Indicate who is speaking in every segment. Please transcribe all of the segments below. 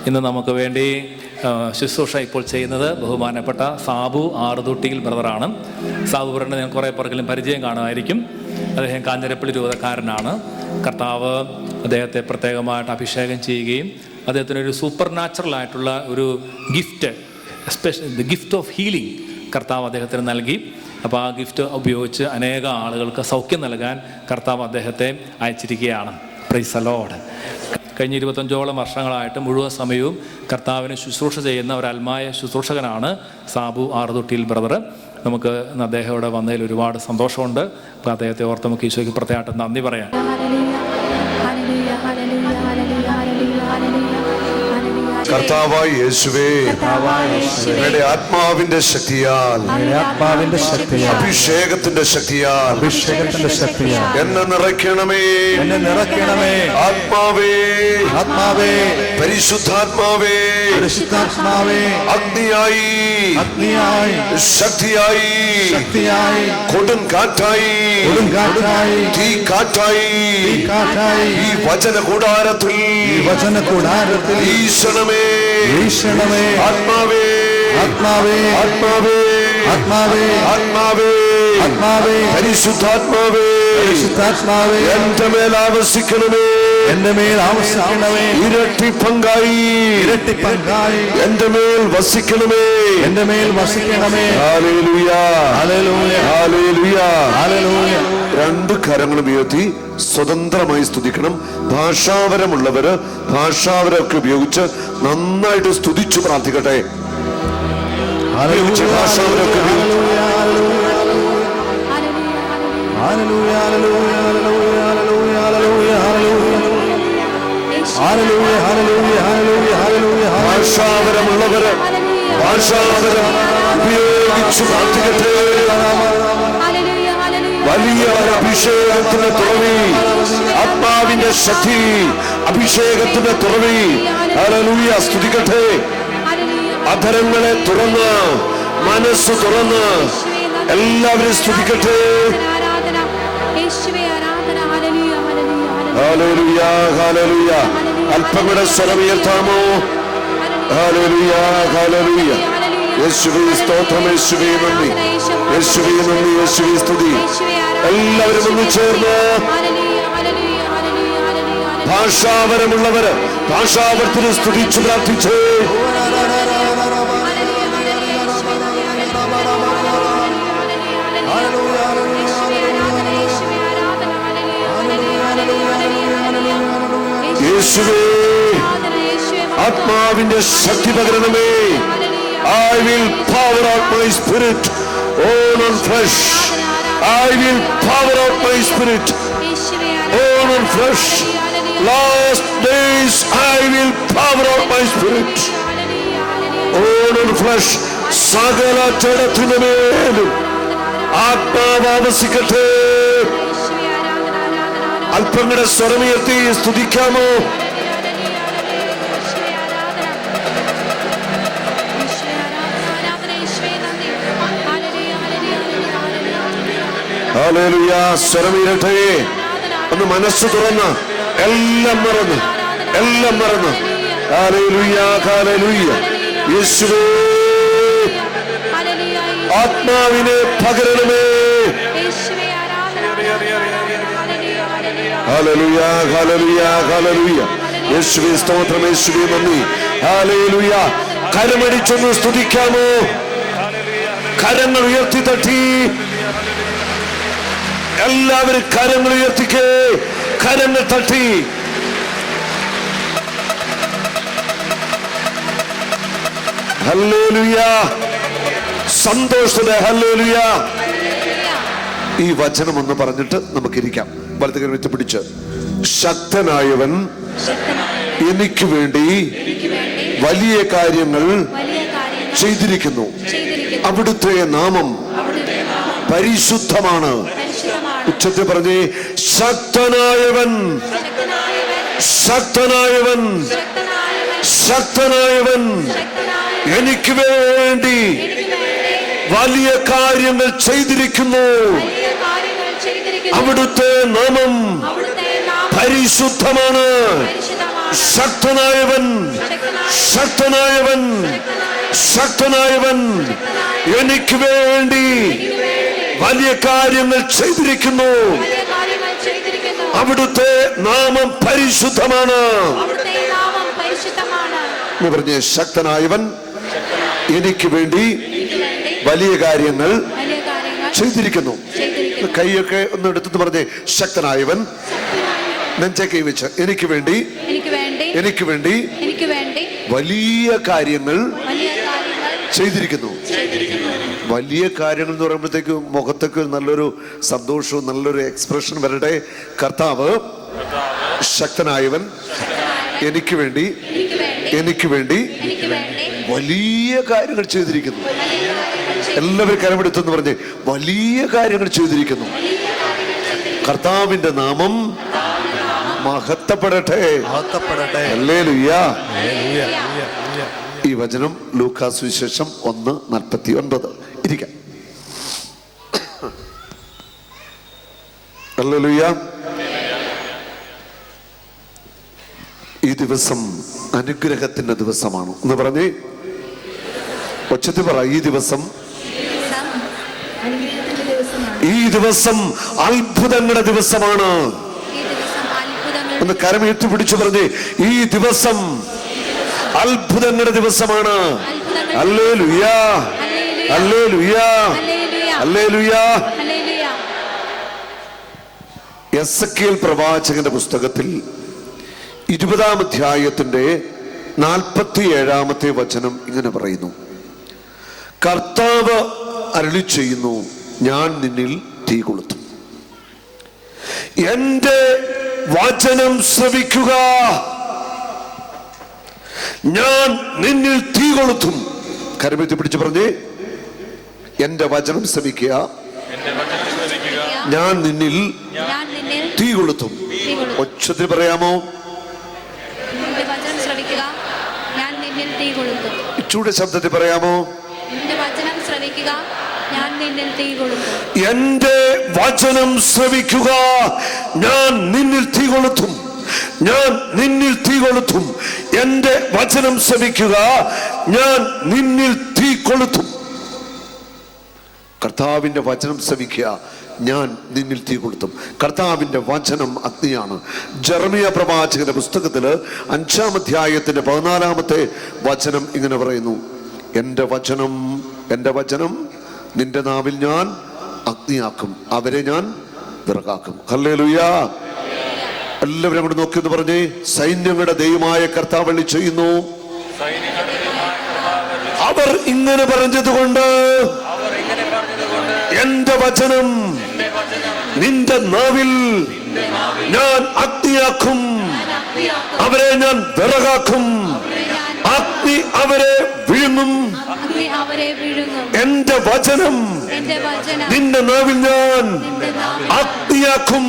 Speaker 1: ഇന്ന് നമുക്ക് വേണ്ടി ശുശ്രൂഷ ഇപ്പോൾ ചെയ്യുന്നത് ബഹുമാനപ്പെട്ട സാബു ആറുതൊട്ടിയിൽ ബ്രദറാണ്. സാബു ബ്രദറിനെ ഞാൻ കുറേ പേർക്കെങ്കിലും പരിചയം കാണുമായിരിക്കും. അദ്ദേഹം കാഞ്ഞിരപ്പള്ളി രൂപതക്കാരനാണ്. കർത്താവ് അദ്ദേഹത്തെ പ്രത്യേകമായിട്ട് അഭിഷേകം ചെയ്യുകയും അദ്ദേഹത്തിനൊരു സൂപ്പർ നാച്ചുറൽ ആയിട്ടുള്ള ഒരു gift, the gift of healing കർത്താവ് അദ്ദേഹത്തിന് നൽകി. അപ്പോൾ ആ ഗിഫ്റ്റ് ഉപയോഗിച്ച് അനേക ആളുകൾക്ക് സൗഖ്യം നൽകാൻ കർത്താവ് അദ്ദേഹത്തെ അയച്ചിരിക്കുകയാണ്. Price the Lord. കഴിഞ്ഞ 25ഓളം വർഷങ്ങളായിട്ട് മുഴുവൻ സമയവും കർത്താവിന് ശുശ്രൂഷ ചെയ്യുന്ന ഒരു ആത്മായ ശുശ്രൂഷകനാണ് സാബു ആറുതൊട്ടിയിൽ ബ്രദർ. നമുക്ക് അദ്ദേഹം ഇവിടെ വന്നതിൽ ഒരുപാട് സന്തോഷമുണ്ട്. അപ്പോൾ അദ്ദേഹത്തെ ഓർത്ത് നമുക്ക് ഈശോയ്ക്ക് പ്രത്യേകമായിട്ട് നന്ദി പറയാം.
Speaker 2: കർത്താവായ യേശുവേ, അങ്ങയുടെ ആത്മാവിന്റെ ശക്തിയാൽ, അഭിഷേകത്തിന്റെ ശക്തിയാൽ എന്നെ നിറയ്ക്കണമേ. ആത്മാവേ, പരിശുദ്ധാത്മാവേ, അഗ്നിയായി, ശക്തിയായി, കൊടും കാറ്റായി, തീ കാറ്റായി ഈ വചന കൂടാരത്തിൽ ഈശണമേ. ആത്മാവേ, ആത്മാവേ, ആത്മാവേ, ആത്മാവേ, ആത്മാവേ, ആത്മാവേ, പരിശുദ്ധാത്മാവേ, പരിശുദ്ധാത്മാവേ, എന്റെ മേൽ ആവസിക്കണമേ, എന്റെ മേൽ ആവസിക്കണമേ. ഇരട്ടി പങ്കായി, ഇരട്ടി പങ്കായി എന്റെ മേൽ വസിക്കണമേ, എന്റെ മേൽ വസിക്കണമേ. Hallelujah, hallelujah, hallelujah, hallelujah. രണ്ട് കരങ്ങളും ഉയർത്തി സ്വതന്ത്രമായി സ്തുതിക്കണം. ഭാഷാവരമുള്ളവര് ഭാഷാവരമൊക്കെ ഉപയോഗിച്ച് നന്നായിട്ട് സ്തുതിച്ചു പ്രാർത്ഥിക്കട്ടെ. ഭാഷാവരമൊക്കെ ഭാഷാവരമുള്ളവര് ഭാഷാവരം ഉപയോഗിച്ച് പ്രാർത്ഥിക്കട്ടെ. വലിയ അഭിഷേകത്തിന്റെ തുറവി, ആത്മാവിന്റെ ശക്തി, അഭിഷേകത്തിന്റെ തുറവി. ഹല്ലേലൂയ, സ്തുതിക്കട്ടെ. അധരങ്ങളെ തുറന്ന്, മനസ്സ് തുറന്ന് എല്ലാവരും സ്തുതിക്കട്ടെ. Hallelujah, hallelujah. അല്പം കൂടെ സ്വരമുയർത്താമോ? Hallelujah, hallelujah. യേശുവേ സ്തോത്രം, യേശുവേ നന്ദി, യേശുവേ നന്ദി, യേശുവേ സ്തുതി. എല്ലാവരും ഒന്ന് ചേർന്ന് ഭാഷാവരമുള്ളവര് ഭാഷാവർത്തിന് സ്തുതിച്ചു പ്രാർത്ഥിച്ചേ. യേശുവേ, ആത്മാവിന്റെ ശക്തി പകരണമേ. I will power out my spirit all on flesh. I will power out my spirit all on flesh. Last days I will power out my spirit all on flesh. സകല ജഡത്തിനു മേലും ആത്മാവ് ആവസിക്കട്ടെ. അല്പം കൂടെ സ്വരമുയർത്തി സ്തുതിക്കാമോ? ഹല്ലേലൂയ, സ്വരമുയരട്ടെ. ഒന്ന് മനസ്സ് തുറന്ന് എല്ലാം മറന്ന്, എല്ലാം മറന്ന്. Hallelujah, hallelujah. യേശുവേ, ആത്മാവിനെ പകരണമേ. Hallelujah, hallelujah, hallelujah. യേശുവേ സ്തോത്രം, യേശുവേ നന്ദി. ഹല്ലേലൂയ. കരമടിച്ചൊന്ന് സ്തുതിക്കാമോ? കരങ്ങൾ ഉയർത്തി തട്ടി എല്ലാവരും കരങ്ങൾ ഉയർത്തിക്കേ, കരങ്ങൾ തട്ടി. ഹല്ലേലൂയ, സന്തോഷത്തോടെ ഹല്ലേലൂയ. ഈ വചനം ഒന്ന് പറഞ്ഞിട്ട് നമുക്കിരിക്കാം. വലതുകരം വെച്ച് പിടിച്ച്. ശക്തനായവൻ എനിക്ക് വേണ്ടി വലിയ കാര്യങ്ങൾ ചെയ്തിരിക്കുന്നു. അവിടുത്തെ നാമം പരിശുദ്ധമാണ്. ഉച്ചത്തിൽ പറഞ്ഞേ, ശക്തനായവൻ, ശക്തനായവൻ, ശക്തനായവൻ എനിക്ക് വേണ്ടി വലിയ കാര്യങ്ങൾ ചെയ്തിരിക്കുന്നു. അവിടുത്തെ നാമം പരിശുദ്ധമാണ്. ശക്തനായവൻ, ശക്തനായവൻ, ശക്തനായവൻ എനിക്ക് വേണ്ടി വലിയ കാര്യങ്ങൾ ചെയ്തിരിക്കുന്നു. അവിടുത്തെ നാമം പരിശുദ്ധമാണ്. എന്ന് പറഞ്ഞ് ശക്തനായവൻ എനിക്ക് വേണ്ടി വലിയ കാര്യങ്ങൾ ചെയ്തിരിക്കുന്നു. കൈയൊക്കെ ഒന്ന് എടുത്തു പറഞ്ഞേ, ശക്തനായവൻ നെഞ്ചെ കൈവച്ച് എനിക്ക് വേണ്ടി വലിയ കാര്യങ്ങൾ ചെയ്തിരിക്കുന്നു. വലിയ കാര്യങ്ങൾ എന്ന് പറയുമ്പോഴത്തേക്ക് മുഖത്തേക്ക് നല്ലൊരു സന്തോഷവും നല്ലൊരു എക്സ്പ്രഷൻ വരട്ടെ. കർത്താവ് ശക്തനായവൻ എനിക്ക് വേണ്ടി വലിയ കാര്യങ്ങൾ ചെയ്തിരിക്കുന്നു. എല്ലാവരും കരമെടുത്തെന്ന് പറഞ്ഞ് വലിയ കാര്യങ്ങൾ ചെയ്തിരിക്കുന്നു. കർത്താവിന്റെ നാമം മഹത്വപ്പെടട്ടെ. ഹല്ലേലൂയ. ഈ വചനം ലൂക്കാ സുവിശേഷം 1:49. ഇരിക്കാം. ഹല്ലേലൂയ. ഈ ദിവസം അനുഗ്രഹത്തിന്റെ ദിവസമാണ് എന്ന് പറഞ്ഞേ. ഒച്ചത്തിൽ പറ, ഈ ദിവസം അത്ഭുതങ്ങളുടെ ദിവസമാണ്. ഒന്ന് കരമേറ്റ് പിടിച്ചു പറഞ്ഞേ, ഈ ദിവസം അത്ഭുതങ്ങളുടെ ദിവസമാണ്. Hallelujah, hallelujah, hallelujah. എസെക്കിയേൽ പ്രവാചകന്റെ പുസ്തകത്തിൽ 20-ാം അധ്യായത്തിന്റെ 47-ാമത്തെ വചനം ഇങ്ങനെ പറയുന്നു: കർത്താവ് അരുളി ചെയ്യുന്നു, ഞാൻ നിന്നിൽ തീ കൊളുത്തും. എന്റെ വചനം ശ്രവിക്കുക, ഞാൻ നിന്നിൽ തീ കൊളുത്തും. കരമെത്തി പിടിച്ച് പറഞ്ഞേ, എന്റെ വചനം ശ്രവിക്കുക, ഞാൻ നിന്നിൽ തീ കൊളുത്തും. ഒച്ചത്തിൽ പറയാമോ? ചൂട് ശബ്ദത്തിൽ പറയാമോ? എന്റെ വചനം ശ്രവിക്കുക, ഞാൻ നിന്നിൽ തീ കൊളുത്തും. എന്റെ വചനം ശ്രവിക്കുക, ഞാൻ നിന്നിൽ തീ കൊളുത്തും. ഞാൻ നിന്നിൽ തീ കൊളുത്തും. എന്റെ വചനം ശ്രവിക്കുക, ഞാൻ നിന്നിൽ തീ കൊളുത്തും. കർത്താവിന്റെ വചനം ശ്രവിക്കുക, ഞാൻ നിന്നിൽ തീ കൊളുത്തും. കർത്താവിന്റെ വചനം അഗ്നിയാണ്. ജെറമിയ പ്രവാചകന്റെ പുസ്തകത്തില് 5-ാം അധ്യായത്തിന്റെ 14-ാമത്തെ വചനം ഇങ്ങനെ പറയുന്നു: എന്റെ വചനം നിന്റെ നാവിൽ ഞാൻ അഗ്നിയാക്കും, അവരെ ഞാൻ വിറകാക്കും. ഹല്ലേലൂയ. എല്ലാവരും അങ്ങോട്ട് നോക്കിയെന്ന് പറഞ്ഞേ, സൈന്യങ്ങളുടെ ദൈവമായ കർത്താവ് അരുളി ചെയ്യുന്നു, അവർ ഇങ്ങനെ പറഞ്ഞതുകൊണ്ട് എന്റെ വചനം നിന്റെ നാവിൽ ഞാൻ അഗ്നിയാക്കും, അവരെ ഞാൻ വിറകാക്കും, അഗ്നി അവരെ വിഴുങ്ങും. എന്റെ വചനം നിന്റെ നാവിൽ ഞാൻ അഗ്നിയാക്കും.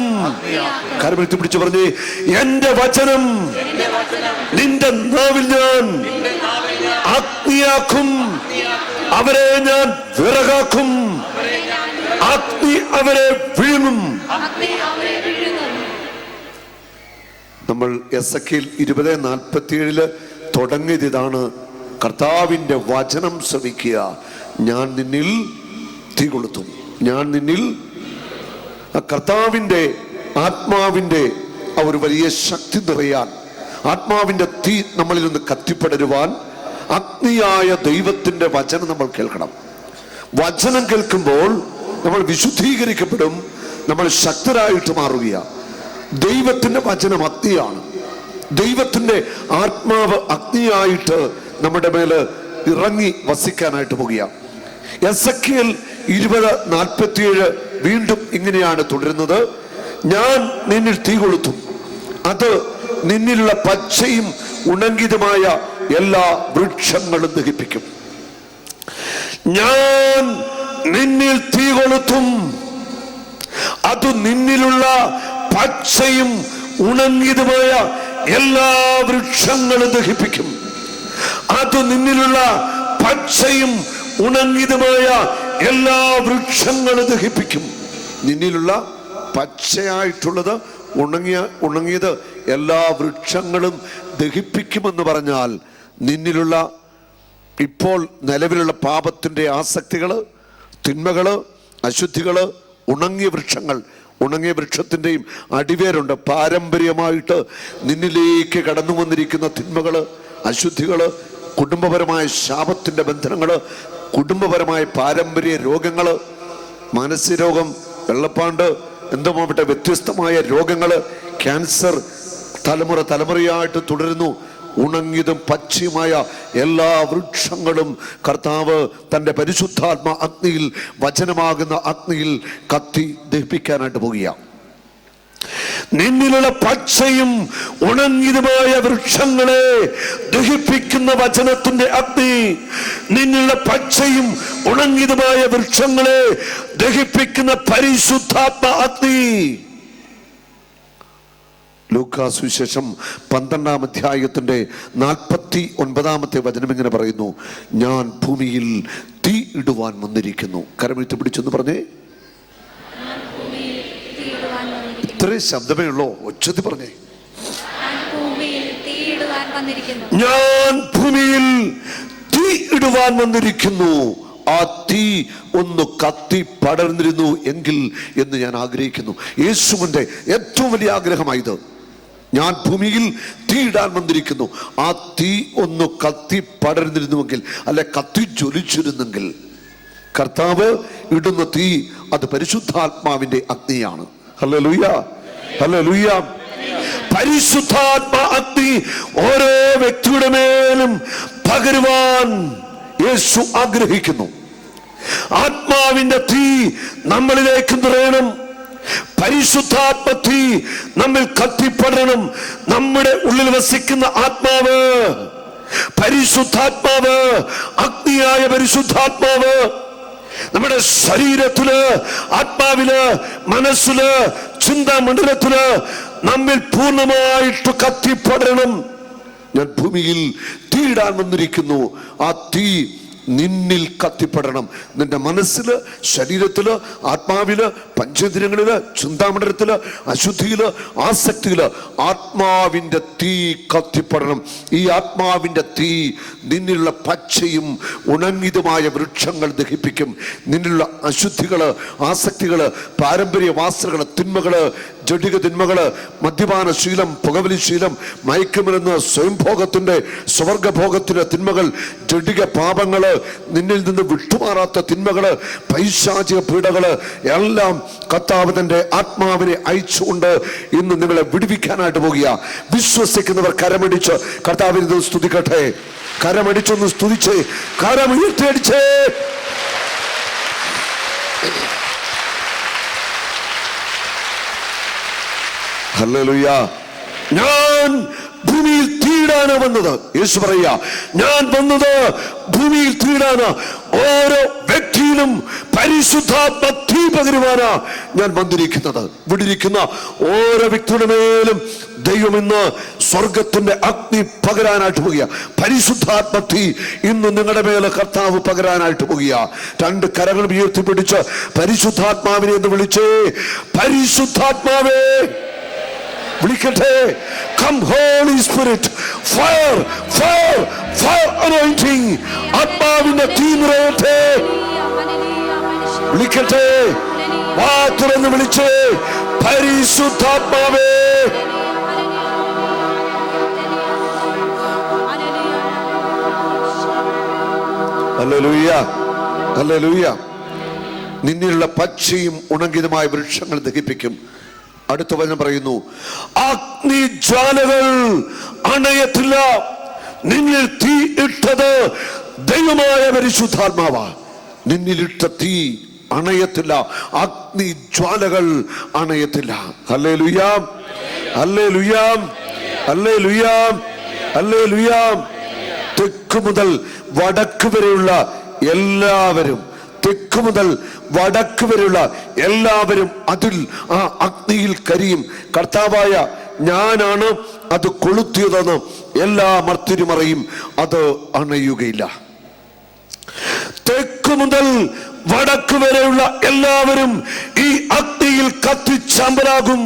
Speaker 2: കരമെടുത്ത് പിടിച്ചു പറഞ്ഞേ, എന്റെ വചനം നിന്റെ നാവിൽ ഞാൻ അഗ്നിയാക്കും, അവരെ ഞാൻ വിറകാക്കും, അഗ്നി അവരെ വിഴുങ്ങും. നമ്മൾ എസെക്കിയേൽ 20:47 തുടങ്ങിയത് ഇതാണ്: കർത്താവിന്റെ വചനം ശ്രവിക്കുക, ഞാൻ നിന്നിൽ തീ കൊളുത്തും. ഞാൻ നിന്നിൽ കർത്താവിന്റെ ആത്മാവിന്റെ ആ ഒരു വലിയ ശക്തി നിറയാൻ, ആത്മാവിന്റെ തീ നമ്മളിൽ നിന്ന് കത്തിപ്പടരുവാൻ അഗ്നിയായ ദൈവത്തിന്റെ വചനം നമ്മൾ കേൾക്കണം. വചനം കേൾക്കുമ്പോൾ നമ്മൾ വിശുദ്ധീകരിക്കപ്പെടും, നമ്മൾ ശക്തരായിട്ട് മാറുകയാണ്. ദൈവത്തിന്റെ വചനം അഗ്നിയാണ്. ദൈവത്തിന്റെ ആത്മാവ് അഗ്നിയായിട്ട് നമ്മുടെ മേല് ഇറങ്ങി വസിക്കാനായിട്ട് പോകുകയാണ്. എസെക്കിയേൽ 20:47 വീണ്ടും ഇങ്ങനെയാണ് തുടരുന്നത്: ഞാൻ നിന്നിൽ തീ കൊളുത്തും, അത് നിന്നിലുള്ള പച്ചയും ഉണങ്ങിയതുമായ എല്ലാ വൃക്ഷങ്ങളും ദഹിപ്പിക്കും. ഞാൻ നിന്നിൽ തീ കൊളുത്തും, അത് നിന്നിലുള്ള പച്ചയും ഉണങ്ങിയതുമായ എല്ലാ വൃക്ഷങ്ങളും ദഹിപ്പിക്കും. അത് നിന്നിലുള്ള പച്ചയും ഉണങ്ങിയതുമായ എല്ലാ വൃക്ഷങ്ങളും ദഹിപ്പിക്കും. നിന്നിലുള്ള പച്ചയായിട്ടുള്ളത്, ഉണങ്ങിയത് എല്ലാ വൃക്ഷങ്ങളും ദഹിപ്പിക്കുമെന്ന് പറഞ്ഞാൽ നിന്നിലുള്ള ഇപ്പോൾ നിലവിലുള്ള പാപത്തിൻ്റെ ആസക്തികള്, തിന്മകള്, അശുദ്ധികള്, ഉണങ്ങിയ വൃക്ഷങ്ങൾ, ഉണങ്ങിയ വൃക്ഷത്തിൻ്റെയും അടിവേരുണ്ട്. പാരമ്പര്യമായിട്ട് നിന്നിലേക്ക് കടന്നു വന്നിരിക്കുന്ന തിന്മകള്, അശുദ്ധികള്, കുടുംബപരമായ ശാപത്തിൻ്റെ ബന്ധനങ്ങള്, കുടുംബപരമായ പാരമ്പര്യ രോഗങ്ങള്, മാനസിക രോഗം, വെള്ളപ്പാണ്ട്, എന്തുമാവട്ടെ വ്യത്യസ്തമായ രോഗങ്ങള്, ക്യാൻസർ തലമുറയായിട്ട് തുടരുന്നു. ഉണങ്ങിയതും പച്ചയുമായ എല്ലാ വൃക്ഷങ്ങളും കർത്താവ് തൻ്റെ പരിശുദ്ധാത്മ അഗ്നിയിൽ, വചനമാകുന്ന അഗ്നിയിൽ കത്തി ദഹിപ്പിക്കാനായിട്ട് പോകുകയാണ്. നിന്നിലുള്ള പച്ചയും ഉണങ്ങിയതുമായ വൃക്ഷങ്ങളെ ദഹിപ്പിക്കുന്ന വചനത്തിന്റെ അഗ്നി, നിന്നിലുള്ള പച്ചയും ഉണങ്ങിയതുമായ വൃക്ഷങ്ങളെ ദഹിപ്പിക്കുന്ന പരിശുദ്ധാത്മ അഗ്നി. ലൂക്കാ സുവിശേഷം 12-ാം അധ്യായത്തിന്റെ 49-ാമത്തെ വചനം ഇങ്ങനെ പറയുന്നു, ഞാൻ ഭൂമിയിൽ തീ ഇടുവാൻ വന്നിരിക്കുന്നു. കരമെടുത്ത് പിടിച്ചെന്ന് പറഞ്ഞേ. ഇത്രയും ശബ്ദമേ ഉള്ളോ? ഒച്ചത്തി പറഞ്ഞേ. ഞാൻ ഭൂമിയിൽ തീ ഇടുവാൻ വന്നിരിക്കുന്നു. ആ തീ ഒന്ന് കത്തി പടർന്നിരുന്നു എങ്കിൽ എന്ന് ഞാൻ ആഗ്രഹിക്കുന്നു. യേശുവിന്റെ ഏറ്റവും വലിയ ആഗ്രഹമായത്, ഞാൻ ഭൂമിയിൽ തീ ഇടാൻ വന്നിരിക്കുന്നു. ആ തീ ഒന്ന് കത്തി പടർന്നിരുന്നുവെങ്കിൽ, അല്ലെ കത്തി ജ്വലിച്ചിരുന്നെങ്കിൽ, കർത്താവ് ഇടുന്ന തീ അത് പരിശുദ്ധാത്മാവിന്റെ അഗ്നിയാണ്. Hallelujah, hallelujah. പരിശുദ്ധാത്മാ അഗ്നി ഓരോ വ്യക്തിയുടെ മേലും പകരുവാൻ യേശു ആഗ്രഹിക്കുന്നു. ആത്മാവിന്റെ തീ നമ്മളിലേക്ക് നിറയണം. പരിശുദ്ധാത്മ തീ നമ്മിൽ കത്തിപ്പടരണം. നമ്മുടെ ഉള്ളിൽ വസിക്കുന്ന ആത്മാവ്, പരിശുദ്ധാത്മാവ്, അഗ്നിയായ പരിശുദ്ധാത്മാവ് നമ്മുടെ ശരീരത്തില്, ആത്മാവില്, മനസ്സില്, ചിന്താമണ്ഡലത്തില് നമ്മിൽ പൂർണ്ണമായിട്ട് കത്തിപ്പടരണം. ഞാൻ ഭൂമിയിൽ തീയിടാൻ വന്നിരിക്കുന്നു. ആ തീ നിന്നിൽ കത്തിപ്പെടണം. നിന്റെ മനസ്സില്, ശരീരത്തില്, ആത്മാവില്, പഞ്ചേന്ദ്രിയങ്ങളില്, ചിന്താമണ്ഡലത്തില്, അശുദ്ധിയില്, ആസക്തിയില് ആത്മാവിന്റെ തീ കത്തിപ്പെടണം. ഈ ആത്മാവിന്റെ തീ നിന്നിലുള്ള പച്ചയും ഉണങ്ങിയതുമായ വൃക്ഷങ്ങൾ ദഹിപ്പിക്കും. നിന്നിലുള്ള അശുദ്ധികള്, ആസക്തികള്, പാരമ്പര്യ വാസനകള്, തിന്മകള്, ജഡിക തിന്മകള്, മദ്യപാന ശീലം, പുകവലി ശീലം, മയക്കുമരുന്ന്, സ്വയംഭോഗത്തിന്റെ, സ്വർഗഭോഗത്തിന്റെ തിന്മകൾ, ജഡിക പാപങ്ങള്, നിന്നിൽ നിന്ന് വിട്ടുമാറാത്ത തിന്മകള്, പൈശാചിക പീഡകള് എല്ലാം കർത്താവ് തന്റെ ആത്മാവിനെ അയച്ചുകൊണ്ട് ഇന്ന് നിങ്ങളെ വിടുവിക്കാനായിട്ട് പോകുക. വിശ്വസിക്കുന്നവർ കരമടിച്ച് കർത്താവിനെ സ്തുതിക്കട്ടെ. കരമടിച്ചൊന്ന് സ്തുതിച്ചേ, കരമുയർത്തിയടിച്ചേ. ഹല്ലേലൂയ. ഞാൻ ഭൂമിയിൽ തീയിടാനാ വന്നത്. യേശു പറയാ, ഞാൻ വന്നത് ഭൂമിയിൽ തീയിടാനാ. ഓരോ വ്യക്തിയിലും പരിശുദ്ധാത്മ തീ പകരുവാനാ ഞാൻ വന്നിരിക്കുന്നത്. വിടിരിക്കുന്ന ഓരോ വ്യക്തിയുടെ മേലും ദൈവം ഇന്ന് സ്വർഗത്തിന്റെ അഗ്നി പകരാനായിട്ട് പോകുക. പരിശുദ്ധാത്മ തീ ഇന്ന് നിങ്ങളുടെ മേലെ കർത്താവ് പകരാനായിട്ട് പോകുക. രണ്ട് കരങ്ങൾ ഉയർത്തിപ്പിടിച്ച് പരിശുദ്ധാത്മാവിനെ എന്ന് വിളിച്ചേ. പരിശുദ്ധാത്മാവേ വിളിക്കട്ടെ. Come Holy Spirit, fire, fire, fire anointing. ആത്മാവിന്റെ തീ നിറയട്ടെ. വിളിക്കട്ടെ, വാ തുറന്ന് വിളിച്ചേ. പരിശുദ്ധാത്മാവേ. Hallelujah, hallelujah. നിന്നിലുള്ള പച്ചയും ഉണങ്ങിയതുമായ വൃക്ഷങ്ങൾ ദഹിപ്പിക്കും. അടുത്ത വചനം പറയുന്നു, അഗ്നിജ്വാലകൾ അണയത്തില്ല. നിന്നിൽ തീ ഇട്ടത് ദൈവമായ പരിശുദ്ധാത്മാവാ. നിന്നിലിട്ട തീ അണയത്തില്ല. അഗ്നിജ്വാലകൾ അണയത്തില്ല. Hallelujah, hallelujah, hallelujah, hallelujah. തെക്ക് മുതൽ വടക്ക് വരെയുള്ള എല്ലാവരും, തെക്ക് മുതൽ വടക്ക് വരെയുള്ള എല്ലാവരും അതിൽ ആ അഗ്നിയിൽ കരിയും. കർത്താവായ ഞാനാണ് അത് കൊളുത്തിയതെന്ന് എല്ലാ മർത്യരും അറിയും. അത് അണയുകയില്ല. തെക്ക് മുതൽ വടക്ക് വരെയുള്ള എല്ലാവരും ഈ അഗ്നിയിൽ കത്തിച്ചാമ്പലാകും.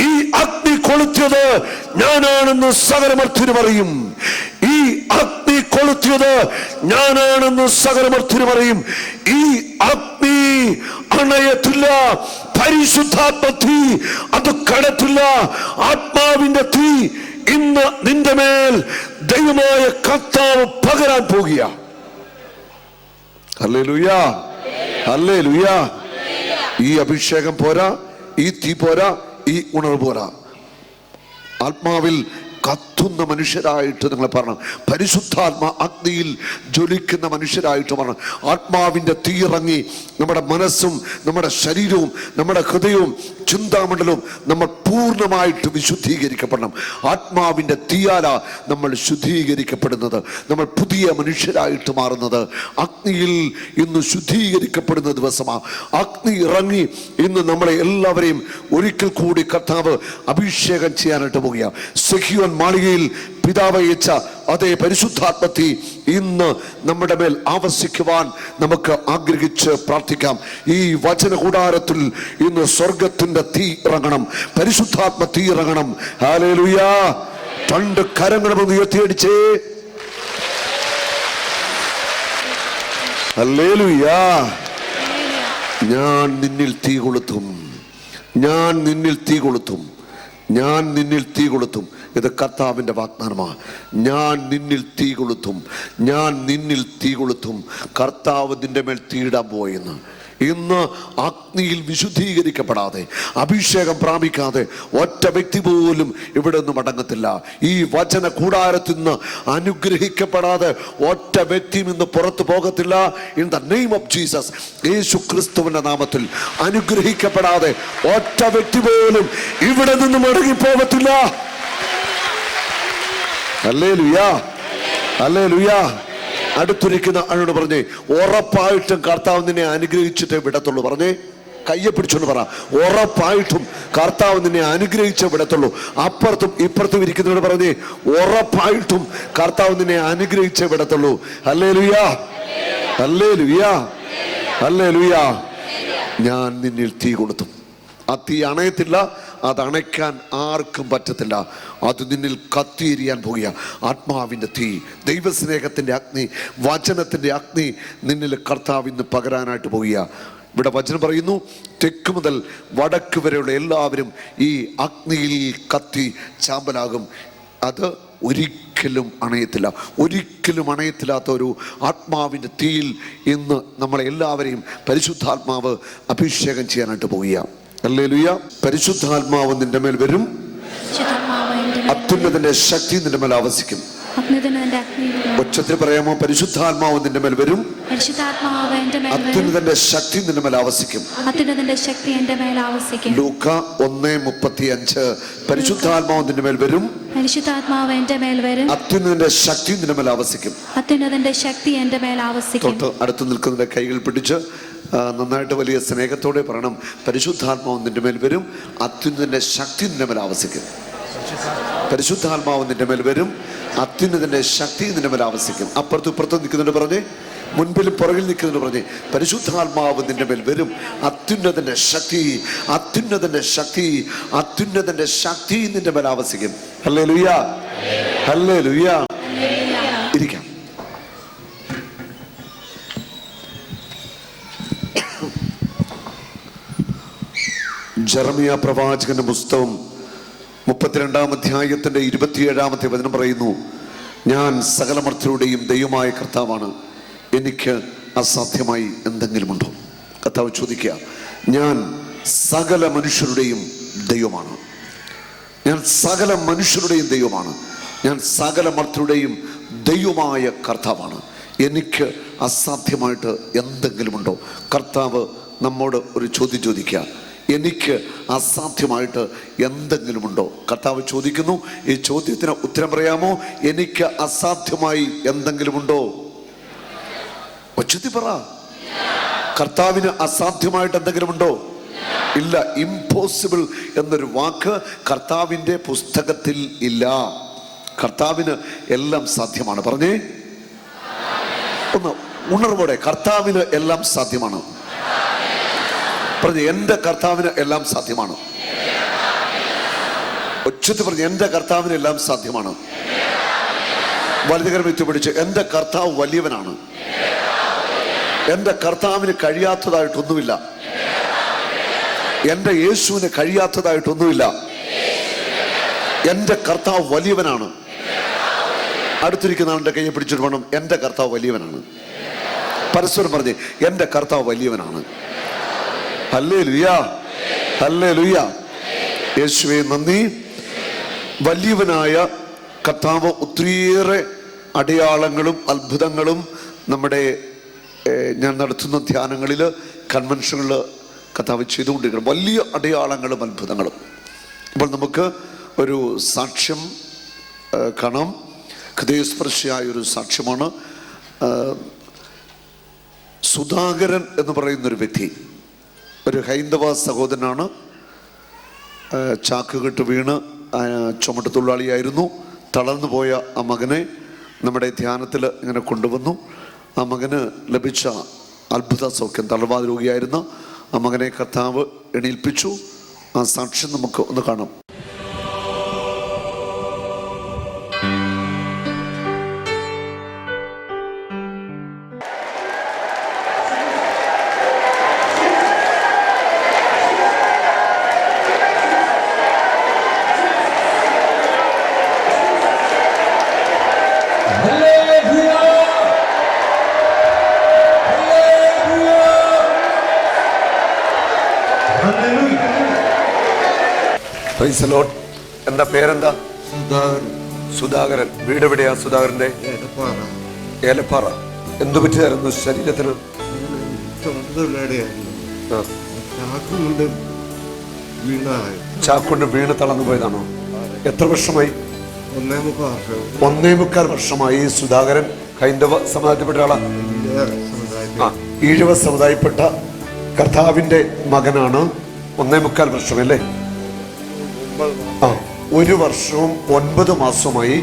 Speaker 2: ഈ അഗ്നി കൊളുത്തിയത് ഞാനാണെന്ന് സകലമർത്തിനു പറയും. ഈ അഗ്നി കൊളുത്തിയത് ഞാനാണെന്ന് സകലമർത്തിനു പറയും. ഈ അഗ്നി അണയത്തില്ല. പരിശുദ്ധാത്മ തീ അത് കടത്തില്ല. ആത്മാവിന്റെ തീ ഇന്ന് നിന്റെ മേൽ ദൈവമായ കർത്താവ് പകരാൻ പോകുക. Hallelujah, hallelujah. ഈ അഭിഷേകം പോരാ, ഈ തീ പോരാ, ഈ ഉണർവ് പോരാ. ആത്മാവിൽ കത്തുന്ന മനുഷ്യരായിട്ട് നിങ്ങൾ പറഞ്ഞു. പരിശുദ്ധാത്മാ അഗ്നിയിൽ ജ്വലിക്കുന്ന മനുഷ്യരായിട്ട് പറഞ്ഞു. ആത്മാവിൻ്റെ തീയിറങ്ങി നമ്മുടെ മനസ്സും നമ്മുടെ ശരീരവും നമ്മുടെ ഹൃദയവും ചിന്താമണ്ഡലവും നമ്മൾ പൂർണ്ണമായിട്ട് വിശുദ്ധീകരിക്കപ്പെടണം. ആത്മാവിൻ്റെ തീയാല നമ്മൾ ശുദ്ധീകരിക്കപ്പെടുന്നത്, നമ്മൾ പുതിയ മനുഷ്യരായിട്ട് മാറുന്നത്. അഗ്നിയിൽ ഇന്ന് ശുദ്ധീകരിക്കപ്പെടുന്ന ദിവസമാണ്. അഗ്നി ഇറങ്ങി ഇന്ന് നമ്മളെ എല്ലാവരെയും ഒരിക്കൽ കൂടി കർത്താവ് അഭിഷേകം ചെയ്യാനായിട്ട് പോകുക. സെഹിയോൻ മാളികയിൽ പിതാവ് അയച്ച അതേ പരിശുദ്ധാത്മത്തി ഇന്ന് നമ്മുടെ മേൽ ആവസിക്കുവാൻ നമുക്ക് ആഗ്രഹിച്ച് പ്രാർത്ഥിക്കാം. ഈ വചന കൂടാരത്തിൽ ഇന്ന് സ്വർഗത്തിന്റെ തീ ഇറങ്ങണം, പരിശുദ്ധാത്മ തീ ഇറങ്ങണം. ഹല്ലേലൂയ. രണ്ട് കരങ്ങളും ഉയർത്തിയടിച്ചേ. ഹല്ലേലൂയ. ഞാൻ നിന്നിൽ തീ കൊളുത്തും, ഞാൻ നിന്നിൽ തീ കൊളുത്തും, ഞാൻ നിന്നിൽ തീ കൊളുത്തും. ഇത് കർത്താവിൻ്റെ വാഗ്ദാനമാണ്. ഞാൻ നിന്നിൽ തീ കൊളുത്തും, ഞാൻ നിന്നിൽ തീ കൊളുത്തും. കർത്താവ് നിന്റെ മേൽ തീയിടാൻ പോയെന്ന്. ഇന്ന് അഗ്നിയിൽ വിശുദ്ധീകരിക്കപ്പെടാതെ അഭിഷേകം പ്രാപിക്കാതെ ഒറ്റ വ്യക്തി പോലും ഇവിടെ നിന്ന് മടങ്ങത്തില്ല. ഈ വചന കൂടാരത്തിൽ നിന്ന് അനുഗ്രഹിക്കപ്പെടാതെ ഒറ്റ വ്യക്തിയും ഇന്ന് പുറത്തു പോകത്തില്ല. In the name of Jesus, യേശു ക്രിസ്തുവിന്റെ നാമത്തിൽ അനുഗ്രഹിക്കപ്പെടാതെ ഒറ്റ വ്യക്തി പോലും ഇവിടെ നിന്ന് മടങ്ങിപ്പോകത്തില്ല. Hallelujah, hallelujah. അടുത്തിരിക്കുന്ന ആളോട് പറഞ്ഞേ, ഉറപ്പായിട്ടും കർത്താവ് നിന്നെ അനുഗ്രഹിച്ചിട്ടേ വിടത്തുള്ളൂ. പറഞ്ഞേ, കയ്യെ പിടിച്ചോണ്ട് പറ, ഉറപ്പായിട്ടും കർത്താവ് നിന്നെ അനുഗ്രഹിച്ചേ വിടത്തുള്ളൂ. അപ്പുറത്തും ഇപ്പുറത്തും ഇരിക്കുന്നവരോട് പറഞ്ഞേ, ഉറപ്പായിട്ടും കർത്താവ് നിന്നെ അനുഗ്രഹിച്ചേ വിടത്തുള്ളൂ. Hallelujah, hallelujah, hallelujah. ഞാൻ നിന്നിൽ തീ കൊളുത്തും. ആ തീ അണയത്തില്ല, അത് അണയ്ക്കാൻ ആർക്കും പറ്റത്തില്ല. അത് നിന്നിൽ കത്തിയെരിയാൻ പോകുക. ആത്മാവിൻ്റെ തീ, ദൈവസ്നേഹത്തിൻ്റെ അഗ്നി, വചനത്തിൻ്റെ അഗ്നി നിന്നിൽ കർത്താവ് ഇന്ന് പകരാനായിട്ട് പോകുക. ഇവിടെ വചനം പറയുന്നു, തെക്ക് മുതൽ വടക്ക് വരെയുള്ള എല്ലാവരും ഈ അഗ്നിയിൽ കത്തി ചാമ്പലാകും. അത് ഒരിക്കലും അണയത്തില്ല. ഒരിക്കലും അണയത്തില്ലാത്ത ഒരു ആത്മാവിൻ്റെ തീയിൽ ഇന്ന് നമ്മളെ എല്ലാവരെയും പരിശുദ്ധാത്മാവ് അഭിഷേകം ചെയ്യാനായിട്ട് പോകുക. ഹല്ലേലൂയ. പരിശുദ്ധാത്മാവ് നിന്റെ മേൽ വരും, അത്യുന്നതന്റെ ശക്തി നിന്റെ മേൽ ആവസിക്കും. ഉച്ചത്തിൽ പറയാമോ? പരിശുദ്ധാത്മാവ് നിന്റെ മേൽ വരും, അത്യുന്നതന്റെ ശക്തി നിന്റെ മേൽ ആവസിക്കും. ലൂക്ക 1:35. പരിശുദ്ധാത്മാവ് നിന്റെ മേൽ വരും,
Speaker 3: പരിശുദ്ധാത്മാവ് എന്റെ മേൽ വരും,
Speaker 2: അത്യുന്നതന്റെ ശക്തി നിന്റെ മേൽ ആവസിക്കും.
Speaker 3: അത്യുന്നതന്റെ ശക്തി എന്റെ മേൽ ആവസിക്കും.
Speaker 2: തൊട്ട് അടുത്ത് നിൽക്കുന്നതിന്റെ കൈകൾ പിടിച്ച് നന്നായിട്ട് വലിയ സ്നേഹത്തോടെ പറയണം, പരിശുദ്ധാത്മാവ് നിന്റെ മേൽ വരും, അത്യുന്നതന്റെ ശക്തി നിന്റെ മേൽ ആവസിക്കും. പരിശുദ്ധാത്മാവ് നിന്റെ മേൽ വരും, അത്യുന്നതന്റെ ശക്തി നിന്റെ മേൽ ആവസിക്കും. അപ്പുറത്തും ഇപ്പുറത്തും നിൽക്കുന്നുണ്ട് പറഞ്ഞേ, മുൻപിലും പുറകിൽ നിൽക്കുന്നുണ്ട് പറഞ്ഞേ, പരിശുദ്ധാത്മാവ് നിന്റെ മേൽ വരും, അത്യുന്നതന്റെ ശക്തി, അത്യുന്നതന്റെ ശക്തി, അത്യുന്നതന്റെ ശക്തി നിന്റെ മേൽ ആവസിക്കും. Hallelujah, hallelujah. ഇരിക്കാം. ജെറമിയ പ്രവാചകന്റെ പുസ്തകം 32-ാം അധ്യായത്തിന്റെ 27-ാമത്തെ വചനം പറയുന്നു, ഞാൻ സകലമർത്യരുടെയും ദൈവമായ കർത്താവാണ്, എനിക്ക് അസാധ്യമായി എന്തെങ്കിലുമുണ്ടോ? കർത്താവ് ചോദിക്കുക, ഞാൻ സകല മനുഷ്യരുടെയും ദൈവമാണ്, ഞാൻ സകല മനുഷ്യരുടെയും ദൈവമാണ്, ഞാൻ സകല മർത്യരുടെയും ദൈവമായ കർത്താവാണ്, എനിക്ക് അസാധ്യമായിട്ട് എന്തെങ്കിലുമുണ്ടോ? കർത്താവ് നമ്മോട് ഒരു ചോദ്യം ചോദിക്കുക, എനിക്ക് അസാധ്യമായിട്ട് എന്തെങ്കിലുമുണ്ടോ? കർത്താവ് ചോദിക്കുന്നു. ഈ ചോദ്യത്തിന് ഉത്തരം പറയാമോ? എനിക്ക് അസാധ്യമായി എന്തെങ്കിലുമുണ്ടോ? ഉച്ചത്തിൽ പറ. കർത്താവിന് അസാധ്യമായിട്ട് എന്തെങ്കിലുമുണ്ടോ? ഇല്ല. ഇംപോസിബിൾ എന്നൊരു വാക്ക് കർത്താവിൻ്റെ പുസ്തകത്തിൽ ഇല്ല. കർത്താവിന് എല്ലാം സാധ്യമാണ്. പറഞ്ഞേ, ഒന്ന് ഉണർവോടെ, കർത്താവിന് എല്ലാം സാധ്യമാണ്. പറഞ്ഞു, എൻ്റെ കർത്താവിന് എല്ലാം സാധ്യമാണ്. ഉച്ചത്തിൽ പറഞ്ഞ് എൻ്റെ കർത്താവിനെല്ലാം സാധ്യമാണ്. വലതുകരം എത്തിപ്പിടിച്ച് എൻ്റെ കർത്താവ് വലിയവനാണ്. എൻ്റെ കർത്താവിന് കഴിയാത്തതായിട്ടൊന്നുമില്ല. എൻ്റെ യേശുവിന് കഴിയാത്തതായിട്ടൊന്നുമില്ല. എൻ്റെ കർത്താവ് വലിയവനാണ്. അടുത്തിരിക്കുന്ന ആളുടെ കയ്യെ പിടിച്ചിട്ട് വേണം, എൻ്റെ കർത്താവ് വലിയവനാണ്. പരസ്പരം പറഞ്ഞ് എൻ്റെ കർത്താവ് വലിയവനാണ്. Hallelujah, hallelujah. യേശുവേ നന്ദി. വലിയവനായ കർത്താവ് ഒത്തിരിയേറെ അടയാളങ്ങളും അത്ഭുതങ്ങളും നമ്മുടെ ഞാൻ നടത്തുന്ന ധ്യാനങ്ങളിൽ, കൺവെൻഷനുകളിൽ കർത്താവ് ചെയ്തുകൊണ്ടിരിക്കണം. വലിയ അടയാളങ്ങളും അത്ഭുതങ്ങളും. ഇപ്പോൾ നമുക്ക് ഒരു സാക്ഷ്യം കാണാം. ഹൃദയസ്പർശിയായ ഒരു സാക്ഷ്യമാണ്. സുധാകരൻ എന്ന് പറയുന്നൊരു വ്യക്തി, ഒരു ഹൈന്ദവ സഹോദരനാണ്. ചാക്കുകെട്ട് വീണ് ചുമട്ട് തൊഴിലാളിയായിരുന്നു. തളർന്നു പോയ ആ മകനെ നമ്മുടെ ധ്യാനത്തിൽ ഇങ്ങനെ കൊണ്ടുവന്നു. ആ മകന് ലഭിച്ച അത്ഭുത സൗഖ്യം, തളർവാദ രോഗിയായിരുന്ന ആ മകനെ കർത്താവ് എണീൽപ്പിച്ചു. ആ സാക്ഷ്യം നമുക്ക് ഒന്ന് കാണാം. Price the Lord. എന്താ പേരെന്താ? സുധാകരൻ. വീട് എവിടെയാ സുധാകരന്റെ? ഏലപ്പാറ. എന്തു പറ്റിയായിരുന്നു ശരീരത്തിന്? ചാക്കൊണ്ട് വീണ് തളർന്നു പോയതാണോ? എത്ര വർഷമായി? 1.25 വർഷമായി. സുധാകരൻ ഹൈന്ദവ സമുദായത്തിൽപ്പെട്ട ആളാ? ഈഴവ സമുദായപ്പെട്ട കർത്താവിന്റെ മകനാണ്. 1.25 വർഷം അല്ലേ? 1 വർഷവും 9 മാസവുമായി